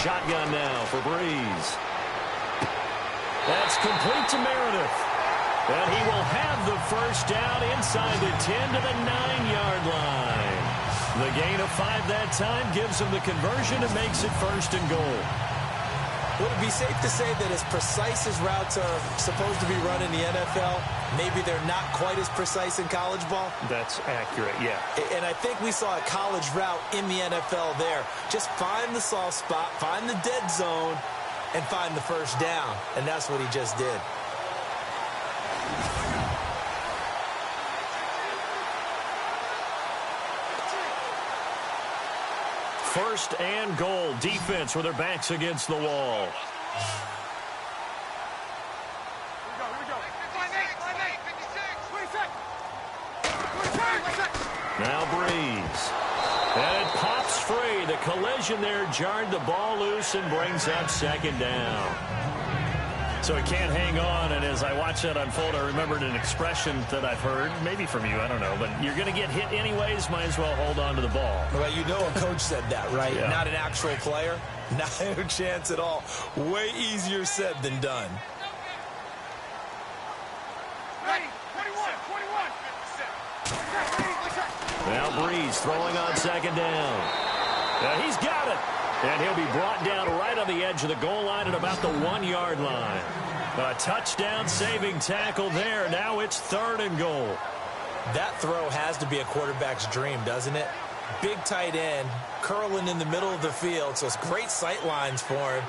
Shotgun now for Breeze. That's complete to Meredith. And he will have the 1st down inside the 10 to the 9-yard line. The gain of 5 that time gives him the conversion and makes it 1st and goal. Would it be safe to say that as precise as routes are supposed to be run in the NFL, maybe they're not quite as precise in college ball? That's accurate, yeah. And I think we saw a college route in the NFL there. Just find the soft spot, find the dead zone, and find the 1st down. And that's what he just did. First and goal. Defense with their backs against the wall. Now Breeze. And it pops free. The collision there jarred the ball loose and brings up 2nd down. So he can't hang on, and as I watch that unfold, I remembered an expression that I've heard, maybe from you, I don't know, but you're going to get hit anyways, might as well hold on to the ball. Well, you know a coach said that, right? Yeah. Not an actual player. Not a chance at all. Way easier said than done. Ready, 21. Now Breeze throwing on 2nd down. Now he's got it. And he'll be brought down right on the edge of the goal line at about the 1-yard line. A touchdown saving tackle there. Now it's 3rd and goal. That throw has to be a quarterback's dream, doesn't it? Big tight end, curling in the middle of the field, so it's great sight lines for him.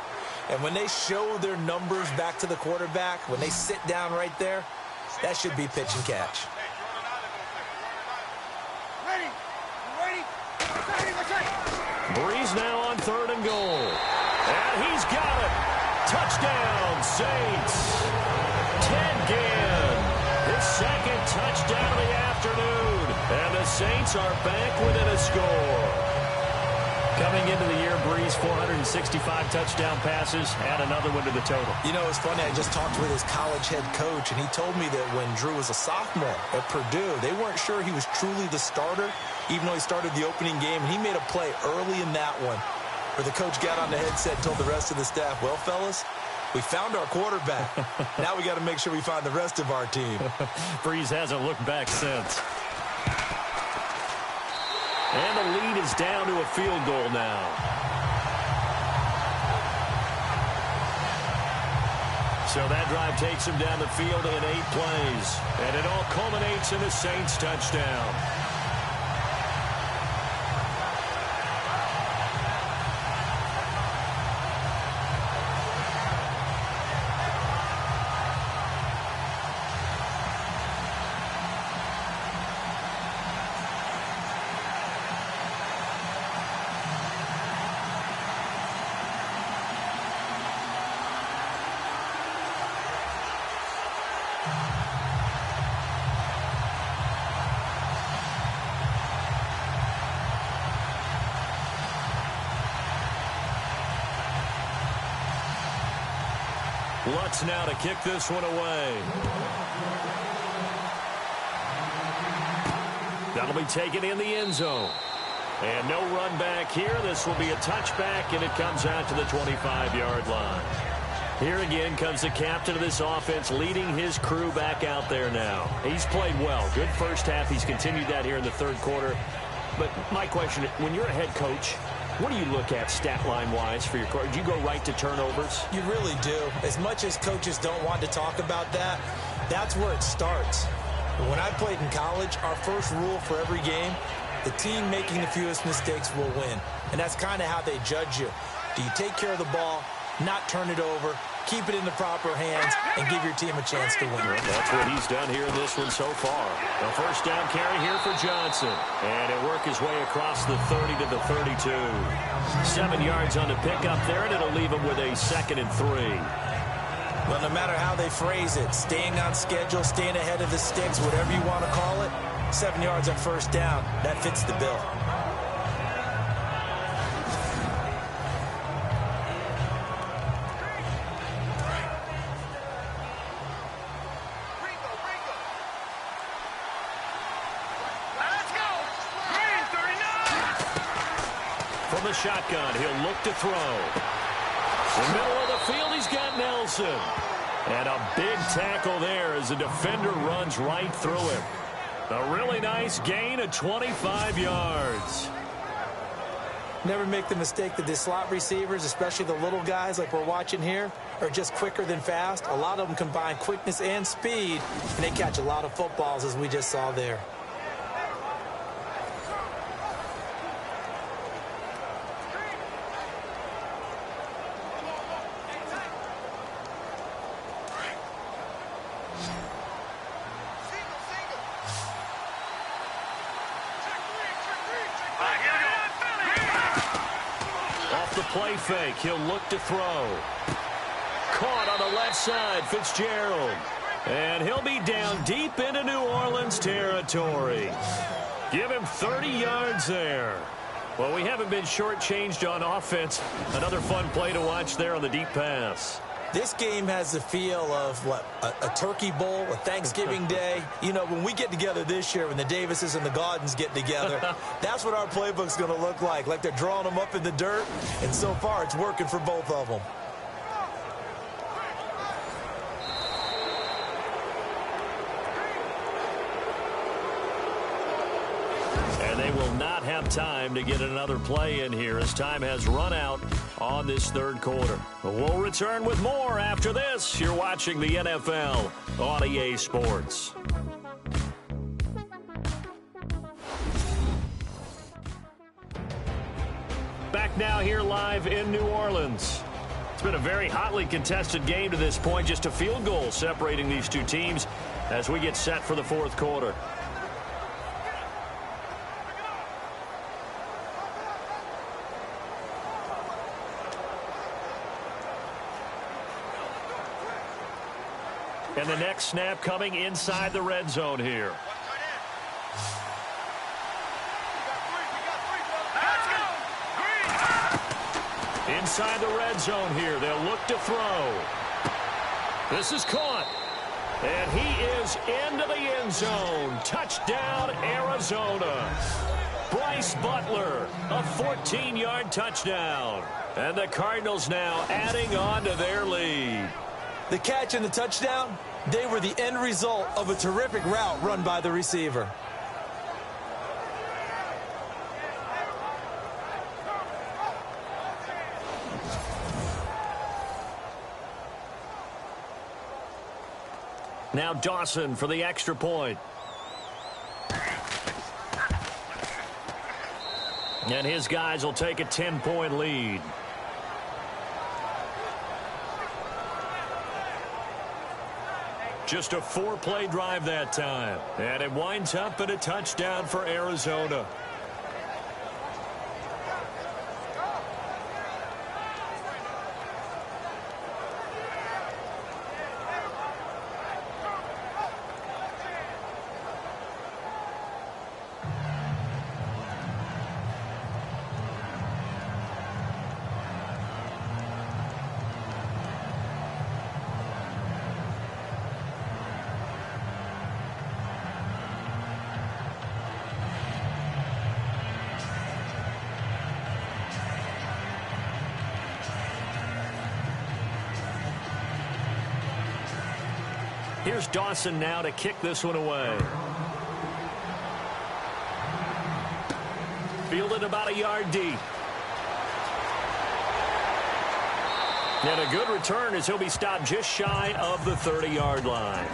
And when they show their numbers back to the quarterback, when they sit down right there, that should be pitch and catch. Breeze now on 3rd and goal. And he's got it. Touchdown, Saints. Ted Ginn, his 2nd touchdown of the afternoon. And the Saints are back within a score. Coming into the year, Breeze, 465 touchdown passes. Add another one to the total. You know, it's funny. I just talked with his college head coach, and he told me that when Drew was a sophomore at Purdue, they weren't sure he was truly the starter, even though he started the opening game. And he made a play early in that one where the coach got on the headset and told the rest of the staff, well, fellas, we found our quarterback. Now we got to make sure we find the rest of our team. Breeze hasn't looked back since. And the lead is down to a field goal now. So that drive takes him down the field in 8 plays. And it all culminates in a Saints touchdown. Lutz now to kick this one away. That'll be taken in the end zone. And no run back here. This will be a touchback, and it comes out to the 25-yard line. Here again comes the captain of this offense, leading his crew back out there now. He's played well. Good first half. He's continued that here in the third quarter. But my question, when you're a head coach, what do you look at stat line-wise for your coach? Do you go right to turnovers? You really do. As much as coaches don't want to talk about that, that's where it starts. When I played in college, our first rule for every game, the team making the fewest mistakes will win. And that's kind of how they judge you. Do you take care of the ball, not turn it over, keep it in the proper hands, and give your team a chance to win? That's what he's done here in this one so far. A first down carry here for Johnson. And it work his way across the 30 to the 32. 7 yards on the pickup there, and it'll leave him with a 2nd and 3. Well, no matter how they phrase it, staying on schedule, staying ahead of the sticks, whatever you want to call it, 7 yards on first down, that fits the bill. From the shotgun, he'll look to throw. In the middle of the field, he's got Nelson. And a big tackle there as the defender runs right through him. A really nice gain of 25 yards. Never make the mistake that the slot receivers, especially the little guys like we're watching here, are just quicker than fast. A lot of them combine quickness and speed, and they catch a lot of footballs, as we just saw there. Play fake. He'll look to throw. Caught on the left side, Fitzgerald. And he'll be down deep into New Orleans territory. Give him 30 yards there. Well, we haven't been shortchanged on offense. Another fun play to watch there on the deep pass. This game has the feel of, what, a turkey bowl, a Thanksgiving day. You know, when we get together this year, when the Davises and the Gaudens get together, that's what our playbook's going to look like they're drawing them up in the dirt. And so far, it's working for both of them. And they will not have time to get another play in here as time has run out on this third quarter. We'll return with more after this. You're watching the NFL on EA Sports. Back now here live in New Orleans. It's been a very hotly contested game to this point. Just a field goal separating these two teams as we get set for the fourth quarter. And the next snap coming inside the red zone here. Inside the red zone here. They'll look to throw. This is caught. And he is into the end zone. Touchdown, Arizona. Bryce Butler, a 14-yard touchdown. And the Cardinals now adding on to their lead. The catch and the touchdown, they were the end result of a terrific route run by the receiver. Now Dawson for the extra point. And his guys will take a 10-point lead. Just a 4-play drive that time. And it winds up in a touchdown for Arizona. Here's Dawson now to kick this one away. Fielded about a yard deep. And a good return as he'll be stopped just shy of the 30-yard line.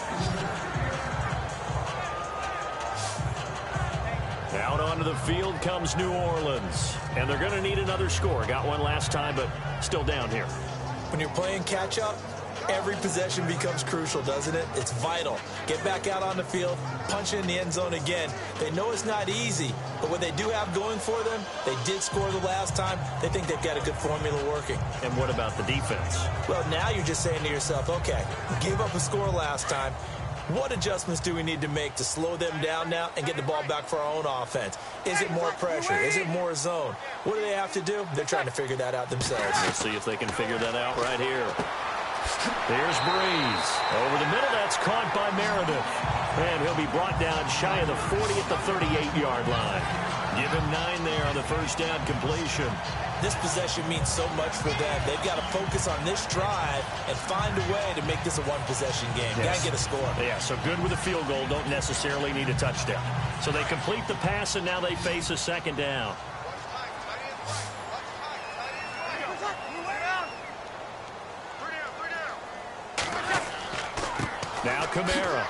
Out onto the field comes New Orleans. And they're going to need another score. Got one last time, but still down here. When you're playing catch-up, every possession becomes crucial, doesn't it? It's vital. Get back out on the field, punch in the end zone again. They know it's not easy, but what they do have going for them, they did score the last time. They think they've got a good formula working. And what about the defense? Well, now you're just saying to yourself, okay, we gave up a score last time. What adjustments do we need to make to slow them down now and get the ball back for our own offense? Is it more pressure? Is it more zone? What do they have to do? They're trying to figure that out themselves. We'll see if they can figure that out right here. Here's Breeze. Over the middle, that's caught by Meredith. And he'll be brought down shy of the 40 at the 38-yard line. Give him 9 there on the first down completion. This possession means so much for them. They've got to focus on this drive and find a way to make this a one-possession game. Yes. Got to get a score. Yeah, so good with a field goal. Don't necessarily need a touchdown. So they complete the pass, and now they face a second down. Now Kamara.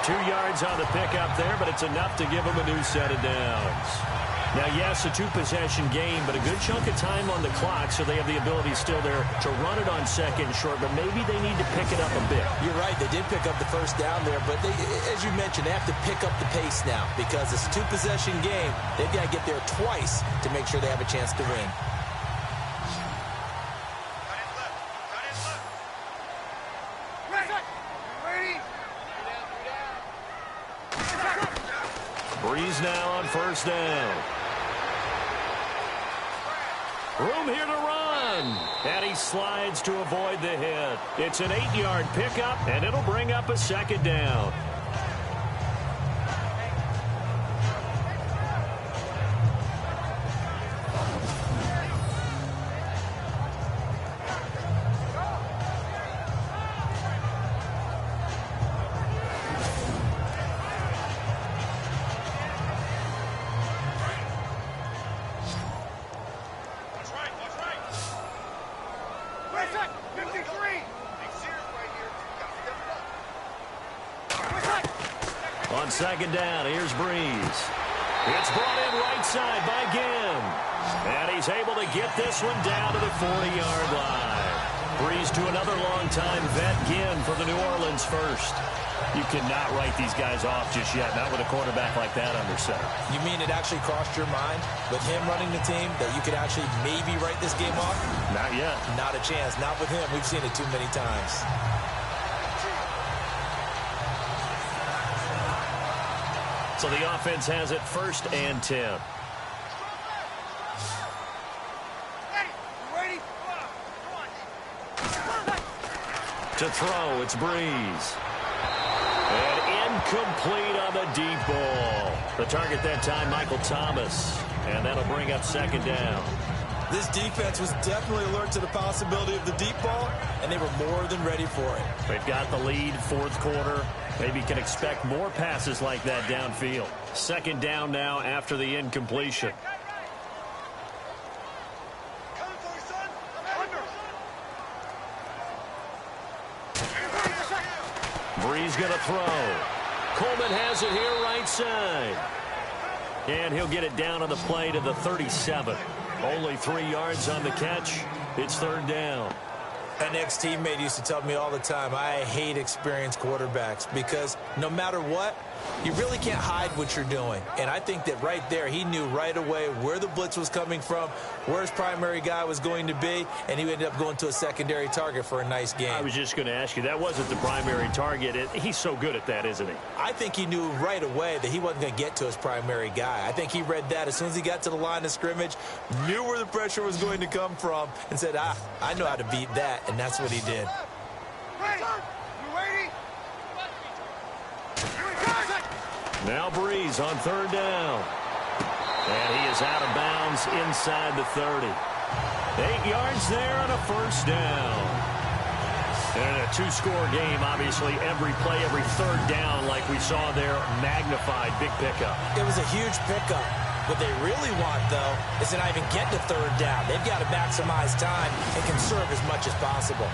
2 yards on the pickup there, but it's enough to give him a new set of downs. Now, yes, a 2-possession game, but a good chunk of time on the clock, so they have the ability still there to run it on second and short, but maybe they need to pick it up a bit. You're right. They did pick up the first down there, but they, as you mentioned, they have to pick up the pace now because it's a 2-possession game. They've got to get there twice to make sure they have a chance to win. Breeze now on first down. Room here to run. And he slides to avoid the hit. It's an 8-yard pickup, and it'll bring up a second down. On second down, here's Breeze. It's brought in right side by Ginn. And he's able to get this one down to the 40-yard line. Breeze to another long-time vet, Ginn for the New Orleans first. You cannot write these guys off just yet, not with a quarterback like that under center. You mean it actually crossed your mind with him running the team that you could actually maybe write this game off? Not yet. Not a chance. Not with him. We've seen it too many times. So the offense has it 1st and 10. To throw, it's Breeze. And incomplete on the deep ball. The target that time, Michael Thomas. And that'll bring up second down. This defense was definitely alert to the possibility of the deep ball, and they were more than ready for it. They've got the lead, 4th quarter. Maybe can expect more passes like that downfield. Second down now after the incompletion. Brees going to throw. Coleman has it here right side. And he'll get it down on the play to the 37. Only 3 yards on the catch. It's third down. An ex-teammate used to tell me all the time, I hate experienced quarterbacks because no matter what, you really can't hide what you're doing. And I think that right there, he knew right away where the blitz was coming from, where his primary guy was going to be, and he ended up going to a secondary target for a nice game. I was just going to ask you, that wasn't the primary target. He's so good at that, isn't he? I think he knew right away that he wasn't going to get to his primary guy. I think he read that as soon as he got to the line of scrimmage, knew where the pressure was going to come from, and said, I know how to beat that, and that's what he did. Now Brees on third down. And he is out of bounds inside the 30. 8 yards there on a first down. And in a 2-score game, obviously, every play, every third down, like we saw there, magnified. Big pickup. It was a huge pickup. What they really want, though, is to not even get to third down. They've got to maximize time and conserve as much as possible.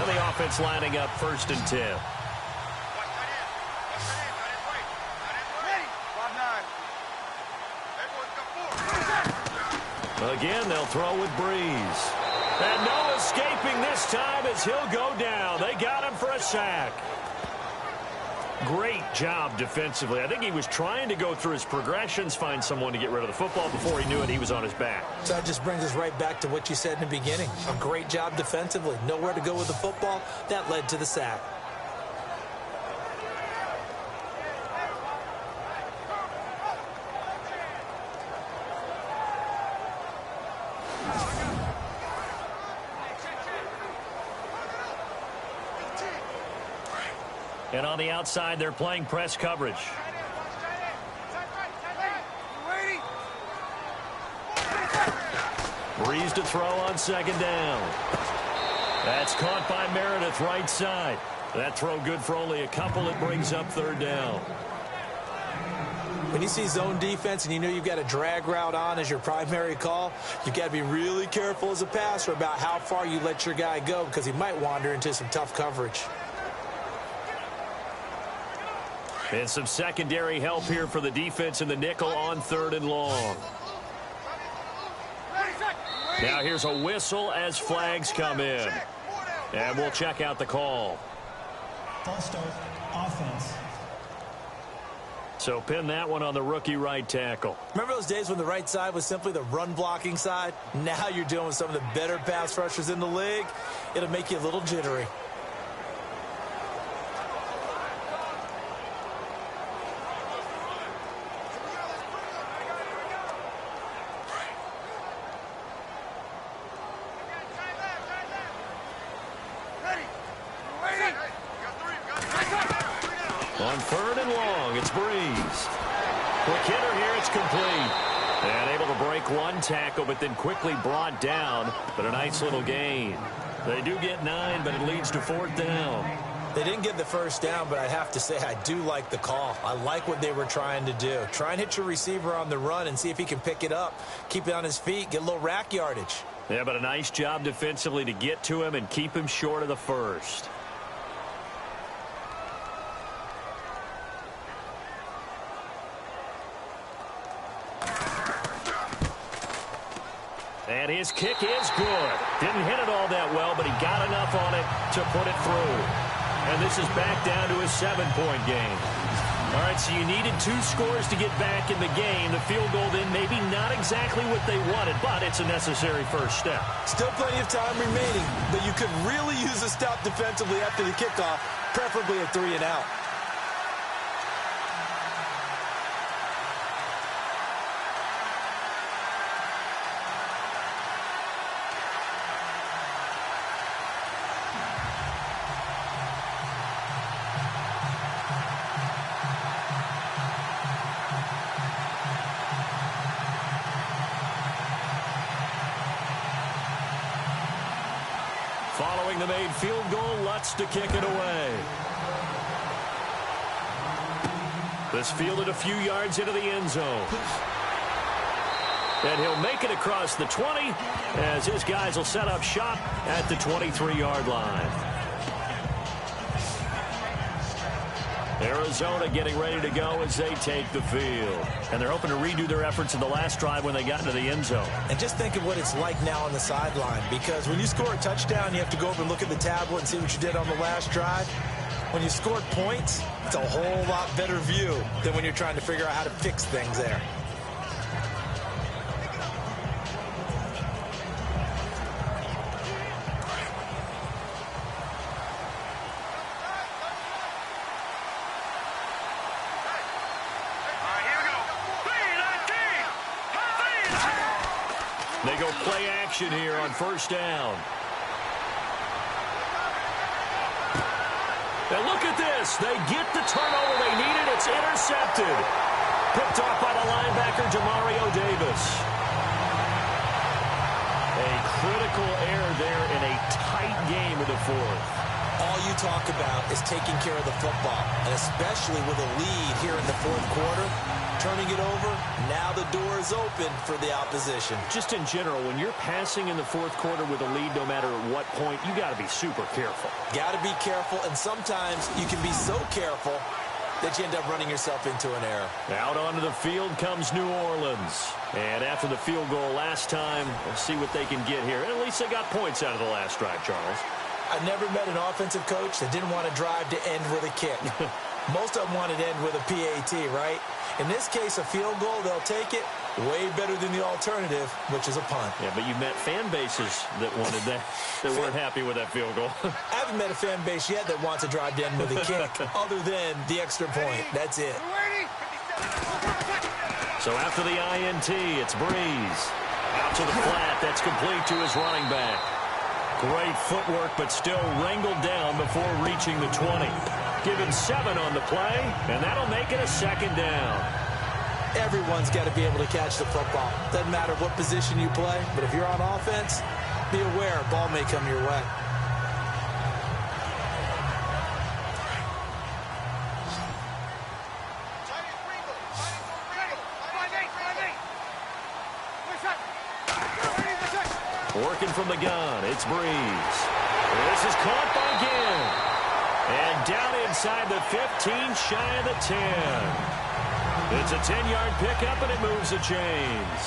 The offense lining up 1st and 10. Again, they'll throw with Brees. And no escaping this time as he'll go down. They got him for a sack. Great job defensively. I think he was trying to go through his progressions, find someone to get rid of the football. Before he knew it, he was on his back. So that just brings us right back to what you said in the beginning. A great job defensively. Nowhere to go with the football. That led to the sack. And on the outside, they're playing press coverage. Brees to throw on second down. That's caught by Meredith right side. That throw good for only a couple. It brings up third down. When you see zone defense and you know you've got a drag route on as your primary call, you've got to be really careful as a passer about how far you let your guy go because he might wander into some tough coverage. And some secondary help here for the defense in the nickel on 3rd and long. Now here's a whistle as flags come in. And we'll check out the call. False start, offense. So pin that one on the rookie right tackle. Remember those days when the right side was simply the run-blocking side? Now you're dealing with some of the better pass rushers in the league. It'll make you a little jittery. On 3rd and long, it's Brees. Quick hitter here, it's complete. And able to break one tackle, but then quickly brought down. But a nice little gain. They do get 9, but it leads to 4th down. They didn't get the first down, but I have to say I do like the call. I like what they were trying to do. Try and hit your receiver on the run and see if he can pick it up. Keep it on his feet, get a little rack yardage. Yeah, but a nice job defensively to get to him and keep him short of the first. And his kick is good. Didn't hit it all that well, but he got enough on it to put it through. And this is back down to a 7-point game. All right, so you needed 2 scores to get back in the game. The field goal then maybe not exactly what they wanted, but it's a necessary first step. Still plenty of time remaining, but you could really use a stop defensively after the kickoff, preferably a 3-and-out. Following the made field goal, Lutz to kick it away. This fielded a few yards into the end zone. And he'll make it across the 20 as his guys will set up shop at the 23-yard line. Arizona getting ready to go as they take the field. And they're hoping to redo their efforts in the last drive when they got into the end zone. And just think of what it's like now on the sideline, because when you score a touchdown, you have to go over and look at the tablet and see what you did on the last drive. When you scored points, it's a whole lot better view than when you're trying to figure out how to fix things there. They go play action here on first down. And look at this. They get the turnover they needed. It's intercepted. Picked off by the linebacker, Demario Davis. A critical error there in a tight game of the fourth. All you talk about is taking care of the football, and especially with a lead here in the fourth quarter, turning it over, now the door is open for the opposition. Just in general, when you're passing in the fourth quarter with a lead, no matter at what point, you got to be super careful. Got to be careful, and sometimes you can be so careful that you end up running yourself into an error. Out onto the field comes New Orleans. And after the field goal last time, we'll see what they can get here. And at least they got points out of the last drive, Charles. I've never met an offensive coach that didn't want to drive to end with a kick. Most of them wanted to end with a PAT, right? In this case, a field goal, they'll take it. Way better than the alternative, which is a punt. Yeah, but you met fan bases that wanted that, that weren't happy with that field goal. I haven't met a fan base yet that wants to drive to end with a kick, other than the extra point. That's it. So after the INT, it's Breeze. Out to the flat. That's complete to his running back. Great footwork, but still wrangled down before reaching the 20. Given 7 on the play, and that'll make it a second down. Everyone's got to be able to catch the football. Doesn't matter what position you play, but if you're on offense, be aware a ball may come your way. Working from the gun, it's Breeze. This is caught by Ginn. And down inside the 15, shy of the 10. It's a 10-yard pickup, and it moves the chains.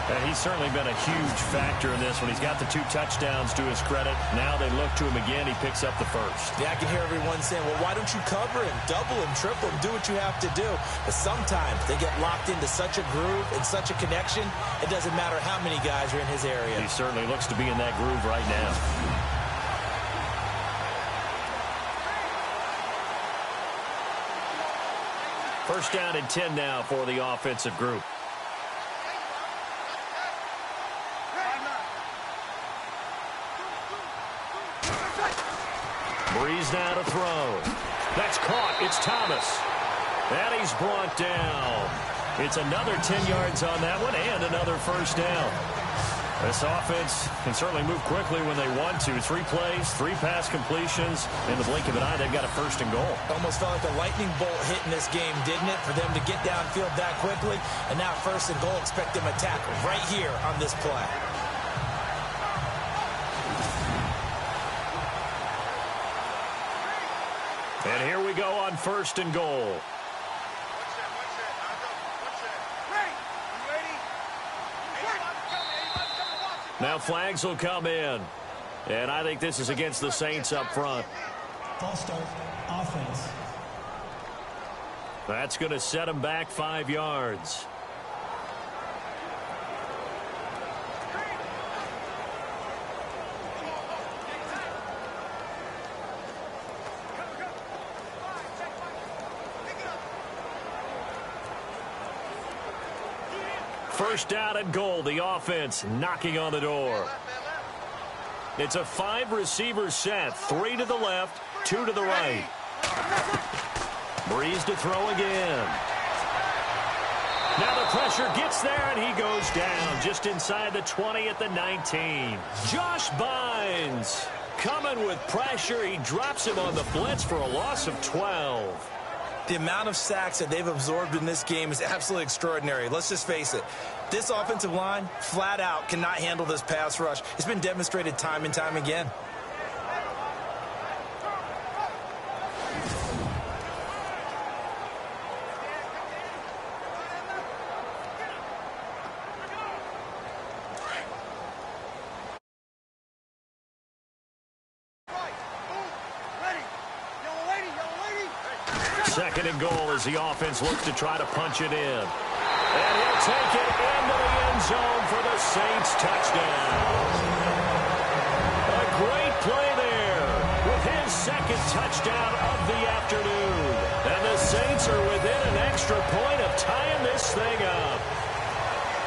And he's certainly been a huge factor in this one. He's got the 2 touchdowns to his credit. Now they look to him again. He picks up the first. Yeah, I can hear everyone saying, well, why don't you cover him, double him, triple him, do what you have to do. But sometimes they get locked into such a groove and such a connection, it doesn't matter how many guys are in his area. He certainly looks to be in that groove right now. First down and 10 now for the offensive group. Breeze now to throw. That's caught. It's Thomas. And he's brought down. It's another 10 yards on that one and another first down. This offense can certainly move quickly when they want to. 3 plays, 3 pass completions. In the blink of an eye, they've got a first and goal. Almost felt like a lightning bolt hit in this game, didn't it? For them to get downfield that quickly. And now first and goal, expect them to tackle right here on this play. And here we go on first and goal. Now flags will come in. And I think this is against the Saints up front. False start, offense. That's going to set them back 5 yards. First down and goal. The offense knocking on the door. It's a 5-receiver set. 3 to the left, 2 to the right. Breeze to throw again. Now the pressure gets there, and he goes down just inside the 20 at the 19. Josh Bynes coming with pressure. He drops him on the blitz for a loss of 12. The amount of sacks that they've absorbed in this game is absolutely extraordinary. Let's just face it. This offensive line, flat out, cannot handle this pass rush. It's been demonstrated time and time again. Second and goal as the offense looks to try to punch it in. And he'll take it into the end zone for the Saints touchdown. A great play there with his second touchdown of the afternoon. And the Saints are within an extra point of tying this thing up.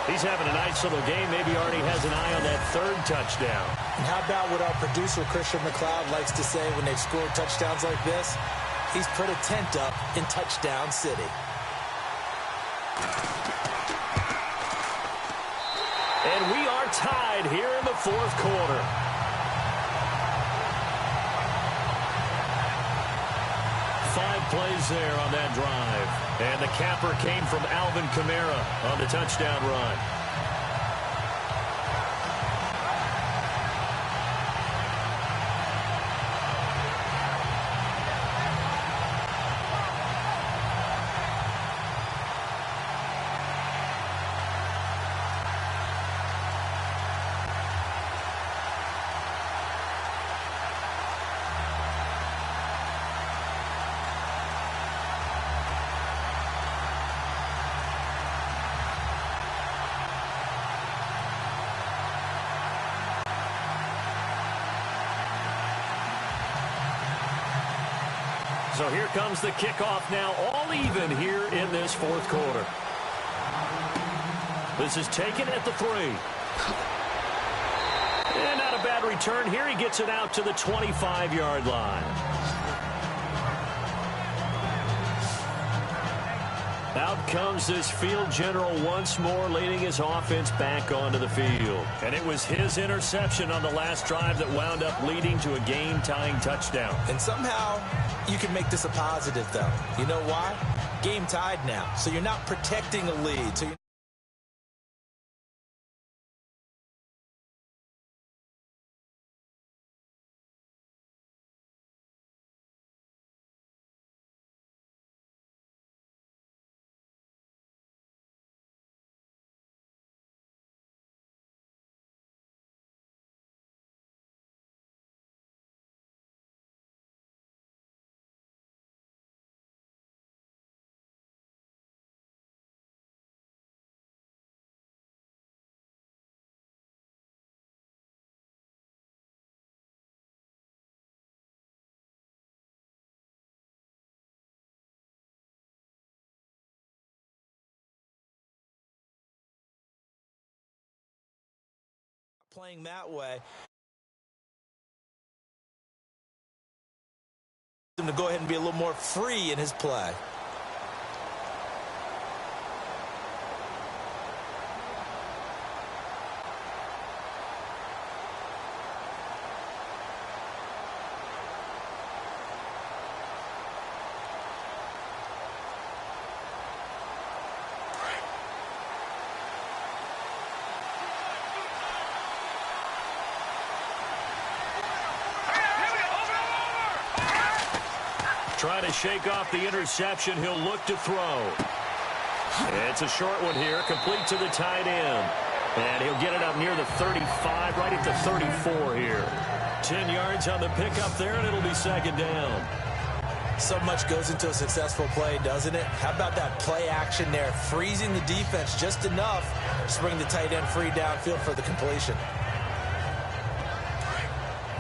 He's having a nice little game. Maybe already has an eye on that third touchdown. And how about what our producer, Christian McLeod, likes to say when they've scored touchdowns like this? He's put a tent up in Touchdown City. And we are tied here in the fourth quarter. Five plays there on that drive. And the capper came from Alvin Kamara on the touchdown run. So here comes the kickoff now, all even here in this fourth quarter. This is taken at the 3. And not a bad return here. He gets it out to the 25-yard line. Out comes this field general once more, leading his offense back onto the field. And it was his interception on the last drive that wound up leading to a game-tying touchdown. And somehow you can make this a positive, though. You know why? Game tied now, so you're not protecting a lead. So playing that way, him to go ahead and be a little more free in his play. Trying to shake off the interception. He'll look to throw. It's a short one here, complete to the tight end. And he'll get it up near the 35, right at the 34 here. 10 yards on the pickup there, and it'll be second down. So much goes into a successful play, doesn't it? How about that play action there, freezing the defense just enough to bring the tight end free downfield for the completion.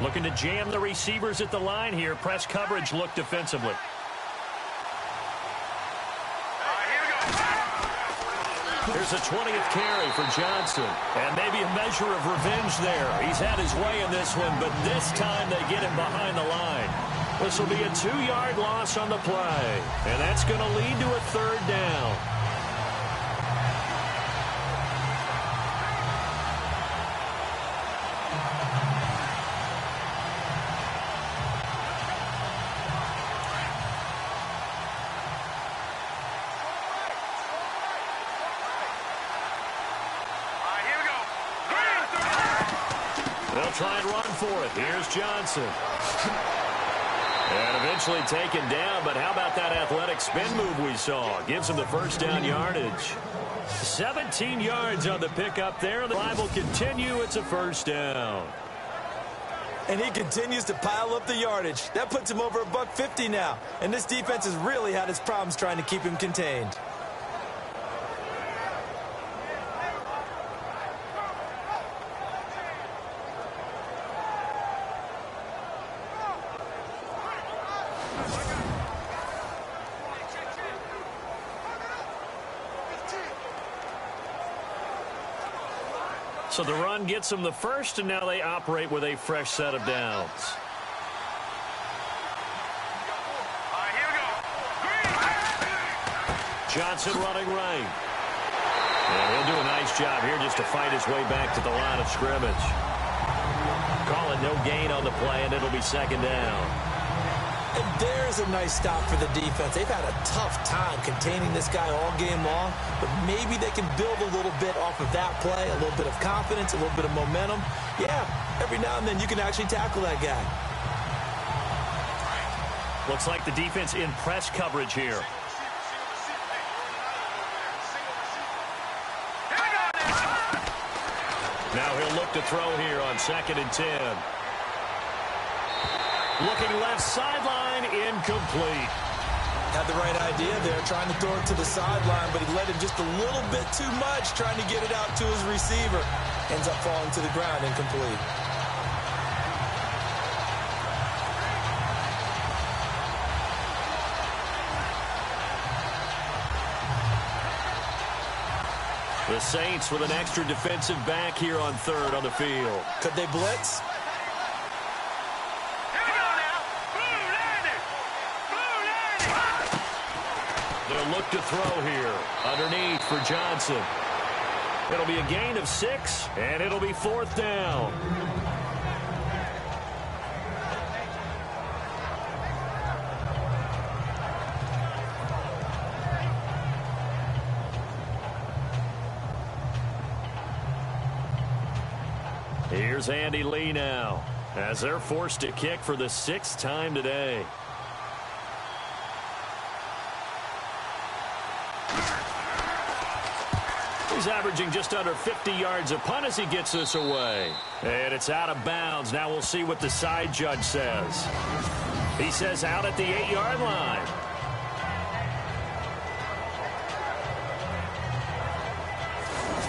Looking to jam the receivers at the line here. Press coverage look defensively. Here's a 20th carry for Johnston. And maybe a measure of revenge there. He's had his way in this one, but this time they get him behind the line. This will be a 2-yard loss on the play. And that's going to lead to a third down. They'll try and run for it. Here's Johnson. And eventually taken down, but how about that athletic spin move we saw? Gives him the first down yardage. 17 yards on the pickup there. The drive will continue. It's a first down. And he continues to pile up the yardage. That puts him over $150 now. And this defense has really had its problems trying to keep him contained. So the run gets them the first, and now they operate with a fresh set of downs. Johnson running right. And he'll do a nice job here just to fight his way back to the line of scrimmage. Calling no gain on the play, and it'll be second down. And there's a nice stop for the defense. They've had a tough time containing this guy all game long, but maybe they can build a little bit off of that play, a little bit of confidence, a little bit of momentum. Yeah, every now and then you can actually tackle that guy. Looks like the defense in press coverage here. Now he'll look to throw here on 2nd and 10. Looking left sideline, incomplete. Had the right idea there, trying to throw it to the sideline, but he led him just a little bit too much, trying to get it out to his receiver. Ends up falling to the ground, incomplete. The Saints with an extra defensive back here on 3rd on the field. Could they blitz? They'll look to throw here. Underneath for Johnson. It'll be a gain of 6, and it'll be 4th down. Here's Andy Lee now, as they're forced to kick for the 6th time today. He's averaging just under 50 yards a punt as he gets this away. And it's out of bounds. Now we'll see what the side judge says. He says out at the 8-yard line.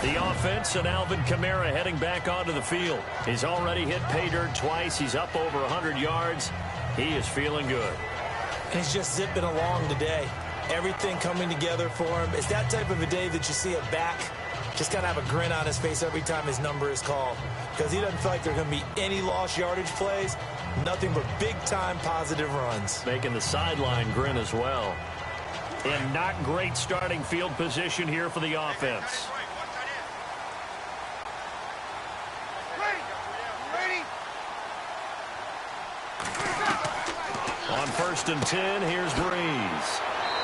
The offense and Alvin Kamara heading back onto the field. He's already hit pay dirt twice. He's up over 100 yards. He is feeling good. He's just zipping along today. Everything coming together for him. It's that type of a day that you see a back just kind of have a grin on his face every time his number is called, because he doesn't feel like there are going to be any lost yardage plays, nothing but big-time positive runs. Making the sideline grin as well. And not great starting field position here for the offense. On 1st and 10, here's Breeze.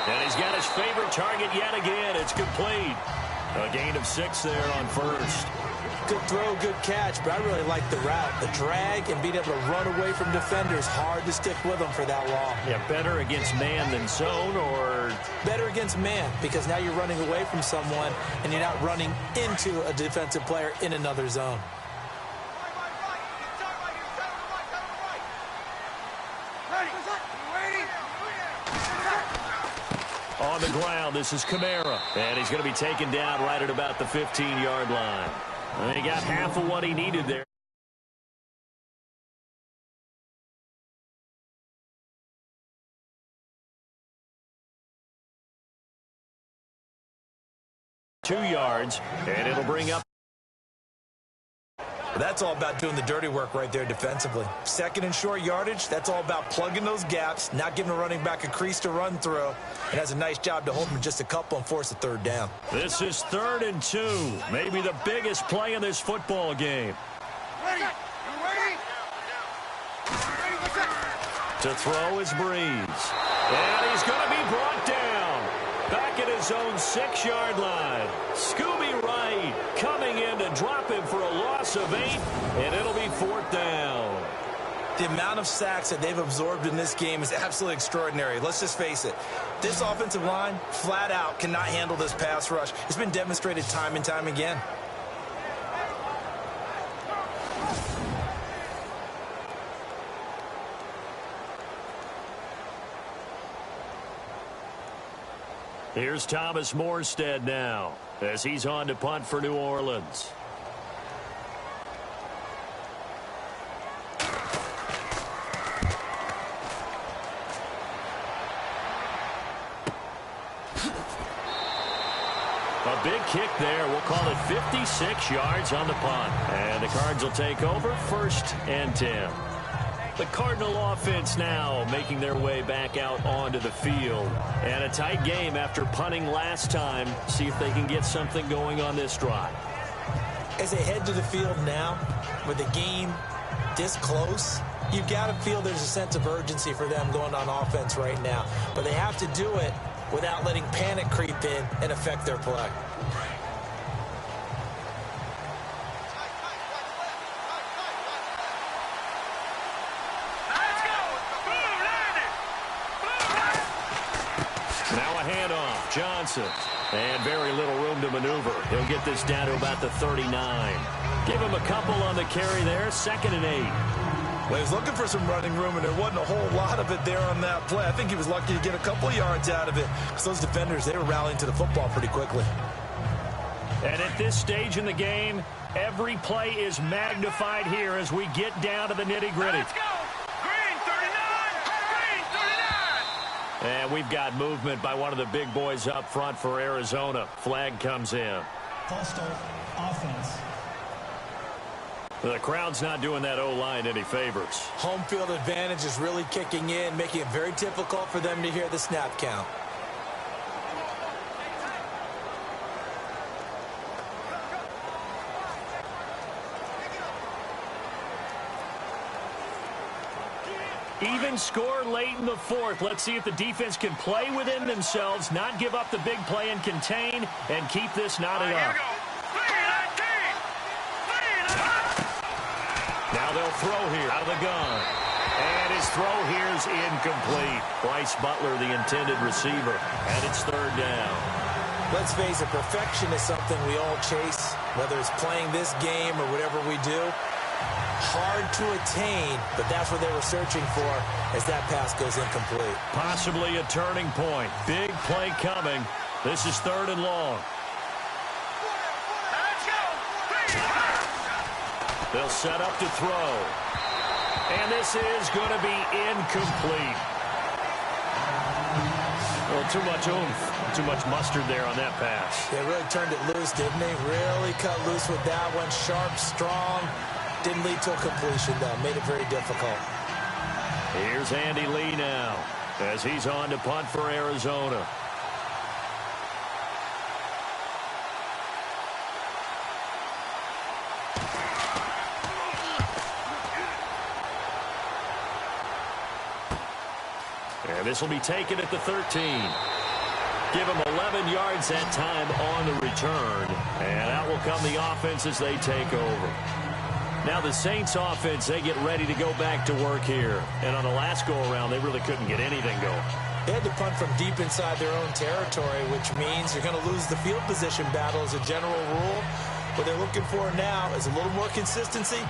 And he's got his favorite target yet again. It's complete. A gain of 6 there on 1st. Good throw, good catch, but I really like the route. The drag and being able to run away from defenders, hard to stick with them for that long. Yeah, better against man than zone, or? Better against man, because now you're running away from someone and you're not running into a defensive player in another zone. On the ground, this is Kamara. And he's going to be taken down right at about the 15-yard line. And he got half of what he needed there. Two yards, and it'll bring up. That's all about doing the dirty work right there defensively. 2nd and short yardage, that's all about plugging those gaps, not giving a running back a crease to run through. It has a nice job to hold him just a couple and force a 3rd down. This is 3rd and 2, maybe the biggest play in this football game. To throw is Breeze. And he's going to be brought down. Back at his own 6-yard line. Scooby Wright coming in to drop him for a loss of 8, and it'll be 4th The amount of sacks that they've absorbed in this game is absolutely extraordinary. Let's just face it. This offensive line, flat out, cannot handle this pass rush. It's been demonstrated time and time again. Here's Thomas Morstead now as he's on to punt for New Orleans. A big kick there. We'll call it 56 yards on the punt. And the Cards will take over 1st and 10. The Cardinal offense now making their way back out onto the field. And a tight game after punting last time. See if they can get something going on this drive. As they head to the field now, with the game this close, you've got to feel there's a sense of urgency for them going on offense right now. But they have to do it without letting panic creep in and affect their play. Johnson, and very little room to maneuver. He'll get this down to about the 39. Give him a couple on the carry there, 2nd and 8. Well, he was looking for some running room, and there wasn't a whole lot of it there on that play. I think he was lucky to get a couple yards out of it, because those defenders, they were rallying to the football pretty quickly. And at this stage in the game, every play is magnified here as we get down to the nitty-gritty. Let's go! Green 39! Green 39! And we've got movement by one of the big boys up front for Arizona. Flag comes in. False start, offense. The crowd's not doing that O-line any favors. Home field advantage is really kicking in, making it very difficult for them to hear the snap count. Even score late in the 4th. Let's see if the defense can play within themselves, not give up the big play and contain, and keep this knotted up. Now they'll throw here out of the gun. And his throw here is incomplete. Bryce Butler, the intended receiver, and it's 3rd down. Let's face it, perfection is something we all chase, whether it's playing this game or whatever we do. Hard to attain, but that's what they were searching for as that pass goes incomplete. Possibly a turning point. Big play coming. This is 3rd and long. They'll set up to throw. And this is going to be incomplete. Well, too much oomph, too much mustard there on that pass. They really turned it loose, didn't they? Really cut loose with that one. Sharp, strong. Didn't lead to a completion, though. Made it very difficult. Here's Andy Lee now as he's on to punt for Arizona. And this will be taken at the 13. Give them 11 yards that time on the return. And out will come the offense as they take over. Now the Saints offense, they get ready to go back to work here. And on the last go-around, they really couldn't get anything going. They had to punt from deep inside their own territory, which means you're going to lose the field position battle as a general rule. What they're looking for now is a little more consistency,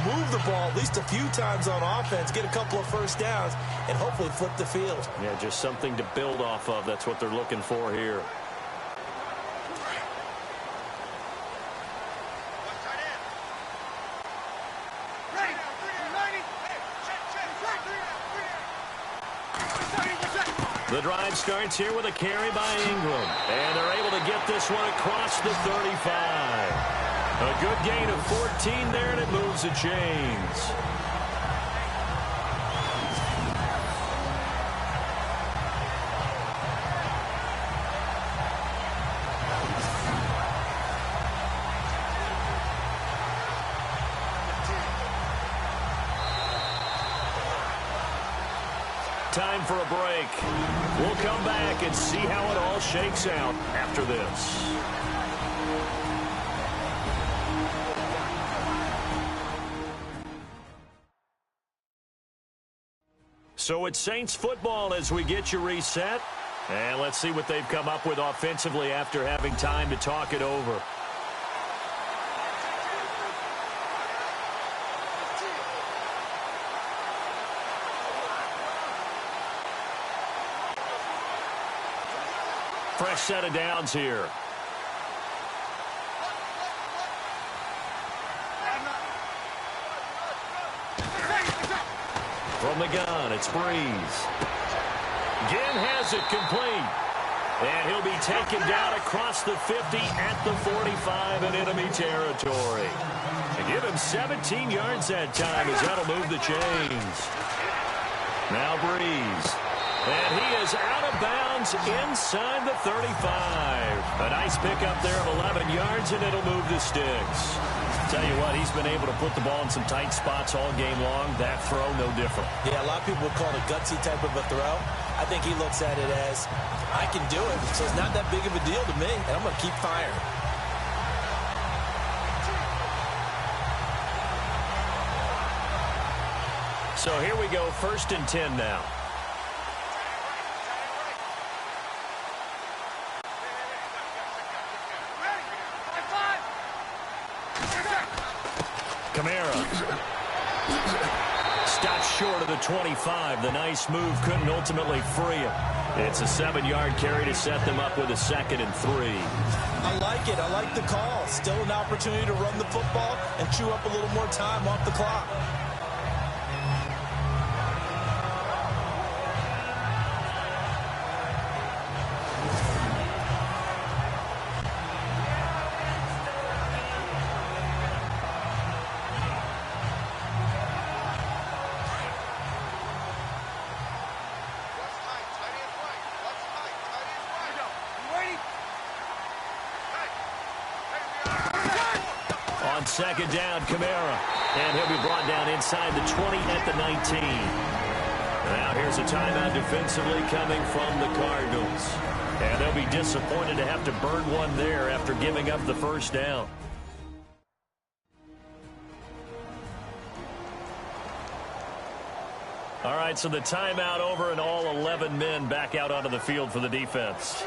move the ball at least a few times on offense, get a couple of first downs, and hopefully flip the field. Yeah, just something to build off of. That's what they're looking for here. The drive starts here with a carry by Ingram. And they're able to get this one across the 35. A good gain of 14 there, and it moves the chains. Time for a break. We'll come back and see how it all shakes out after this. So it's Saints football as we get you reset. And let's see what they've come up with offensively after having time to talk it over. Fresh set of downs here. From the gun, it's Breeze. Ginn has it complete. And he'll be taken down across the 50 at the 45 in enemy territory. And give him 17 yards that time as that'll move the chains. Now Breeze. And he is out of bounds inside the 35. A nice pickup there of 11 yards, and it'll move the sticks. Tell you what, he's been able to put the ball in some tight spots all game long. That throw, no different. Yeah, a lot of people would call it a gutsy type of a throw. I think he looks at it as, I can do it, so it's not that big of a deal to me, and I'm going to keep firing. So here we go, 1st and 10 now. Kamara stops short of the 25. The nice move couldn't ultimately free him. It's a 7-yard carry to set them up with a 2nd and 3. I like it. I like the call. Still an opportunity to run the football and chew up a little more time off the clock. On 2nd down, Kamara. And he'll be brought down inside the 20 at the 19. Now here's a timeout defensively coming from the Cardinals. And they'll be disappointed to have to burn one there after giving up the 1st down. All right, so the timeout over and all 11 men back out onto the field for the defense.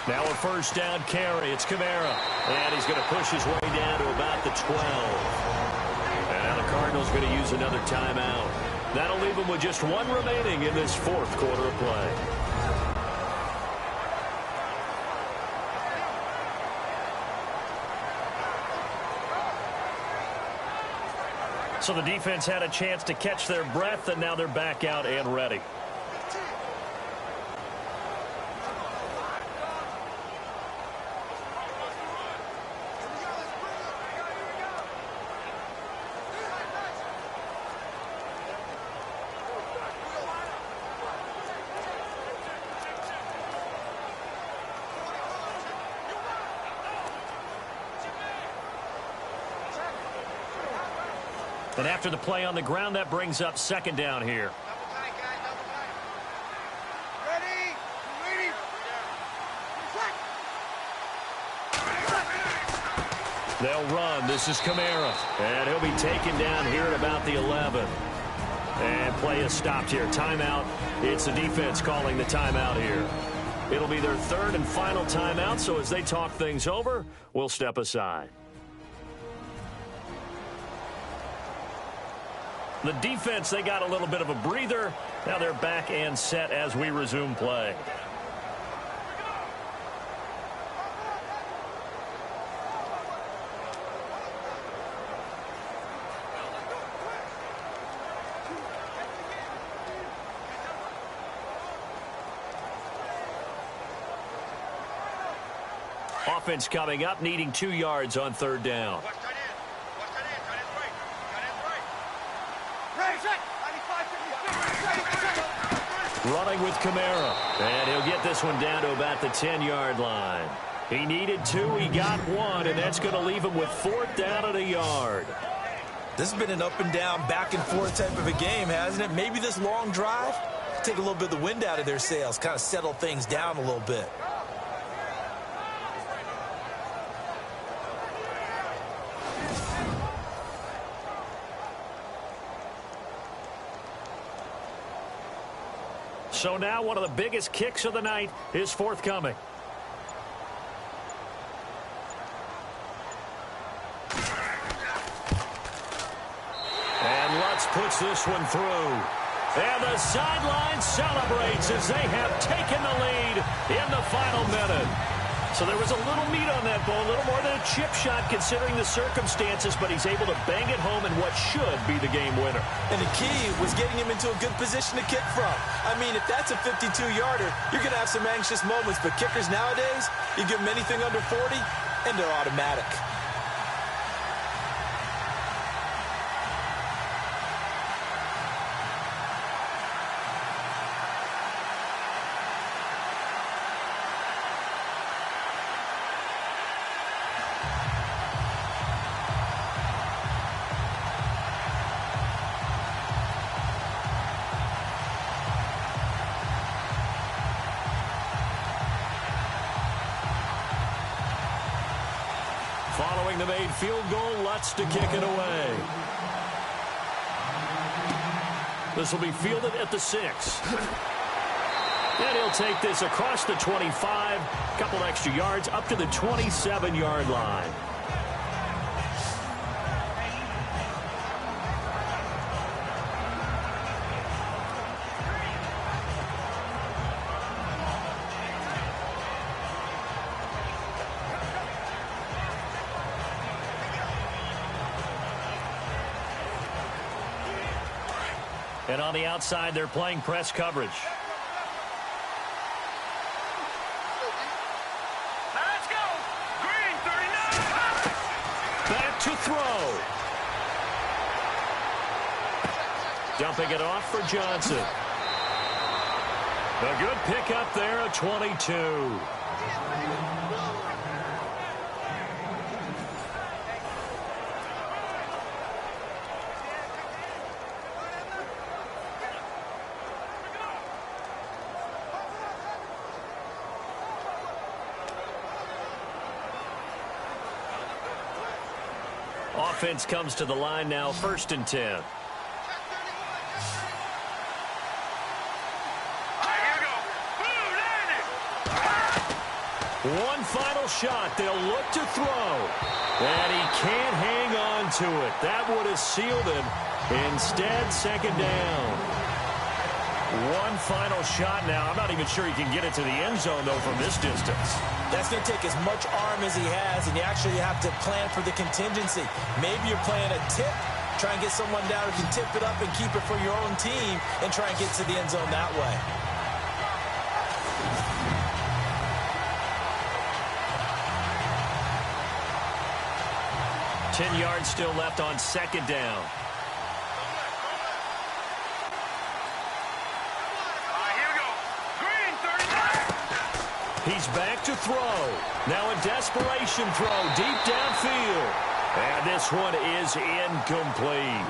Now a 1st down carry. It's Kamara. And he's going to push his way down to about the 12. And now the Cardinals going to use another timeout. That'll leave them with just one remaining in this 4th quarter of play. So the defense had a chance to catch their breath, and now they're back out and ready. And after the play on the ground, that brings up 2nd down here. They'll run. This is Kamara. And he'll be taken down here at about the 11. And play is stopped here. Timeout. It's the defense calling the timeout here. It'll be their 3rd and final timeout, so as they talk things over, we'll step aside. The defense, they got a little bit of a breather. Now they're back and set as we resume play. Offense coming up, needing 2 yards on 3rd down. running with Kamara. And he'll get this one down to about the 10-yard line. He needed 2, he got 1, and that's going to leave him with 4th down and a yard. This has been an up and down, back and forth type of a game, hasn't it? Maybe this long drive, take a little bit of the wind out of their sails, kind of settle things down a little bit. So now one of the biggest kicks of the night is forthcoming. And Lutz puts this one through. And the sideline celebrates as they have taken the lead in the final minute. So there was a little meat on that ball, a little more than a chip shot considering the circumstances, but he's able to bang it home in what should be the game winner. And the key was getting him into a good position to kick from. I mean, if that's a 52-yarder, you're going to have some anxious moments, but kickers nowadays, you give them anything under 40, and they're automatic. Following the made field goal, Lutz to kick it away. This will be fielded at the 6. And he'll take this across the 25, couple extra yards up to the 27-yard line. And on the outside, they're playing press coverage. Let's go. Green 39. Back to throw. Dumping it off for Johnson. A good pickup there at 22. Offense comes to the line now, 1st and 10. All right, here we go. Blue, landing. One final shot. They'll look to throw. And he can't hang on to it. That would have sealed him. Instead, 2nd down. One final shot now. I'm not even sure he can get it to the end zone, though, from this distance. That's going to take as much arm as he has, and you actually have to plan for the contingency. Maybe you're playing a tip, try and get someone down who can tip it up and keep it for your own team and try and get to the end zone that way. Ten yards still left on 2nd down. He's back to throw. Now a desperation throw deep downfield. And this one is incomplete.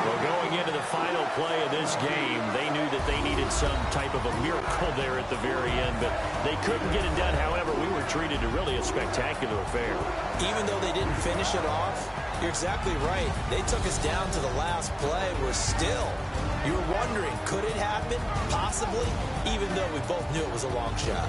Well, going into the final play of this game, they knew that they needed some type of a miracle there at the very end, but they couldn't get it done. However, we were treated to really a spectacular affair. Even though they didn't finish it off, you're exactly right. They took us down to the last play. We're still, you were wondering, could it happen? Possibly, even though we both knew it was a long shot.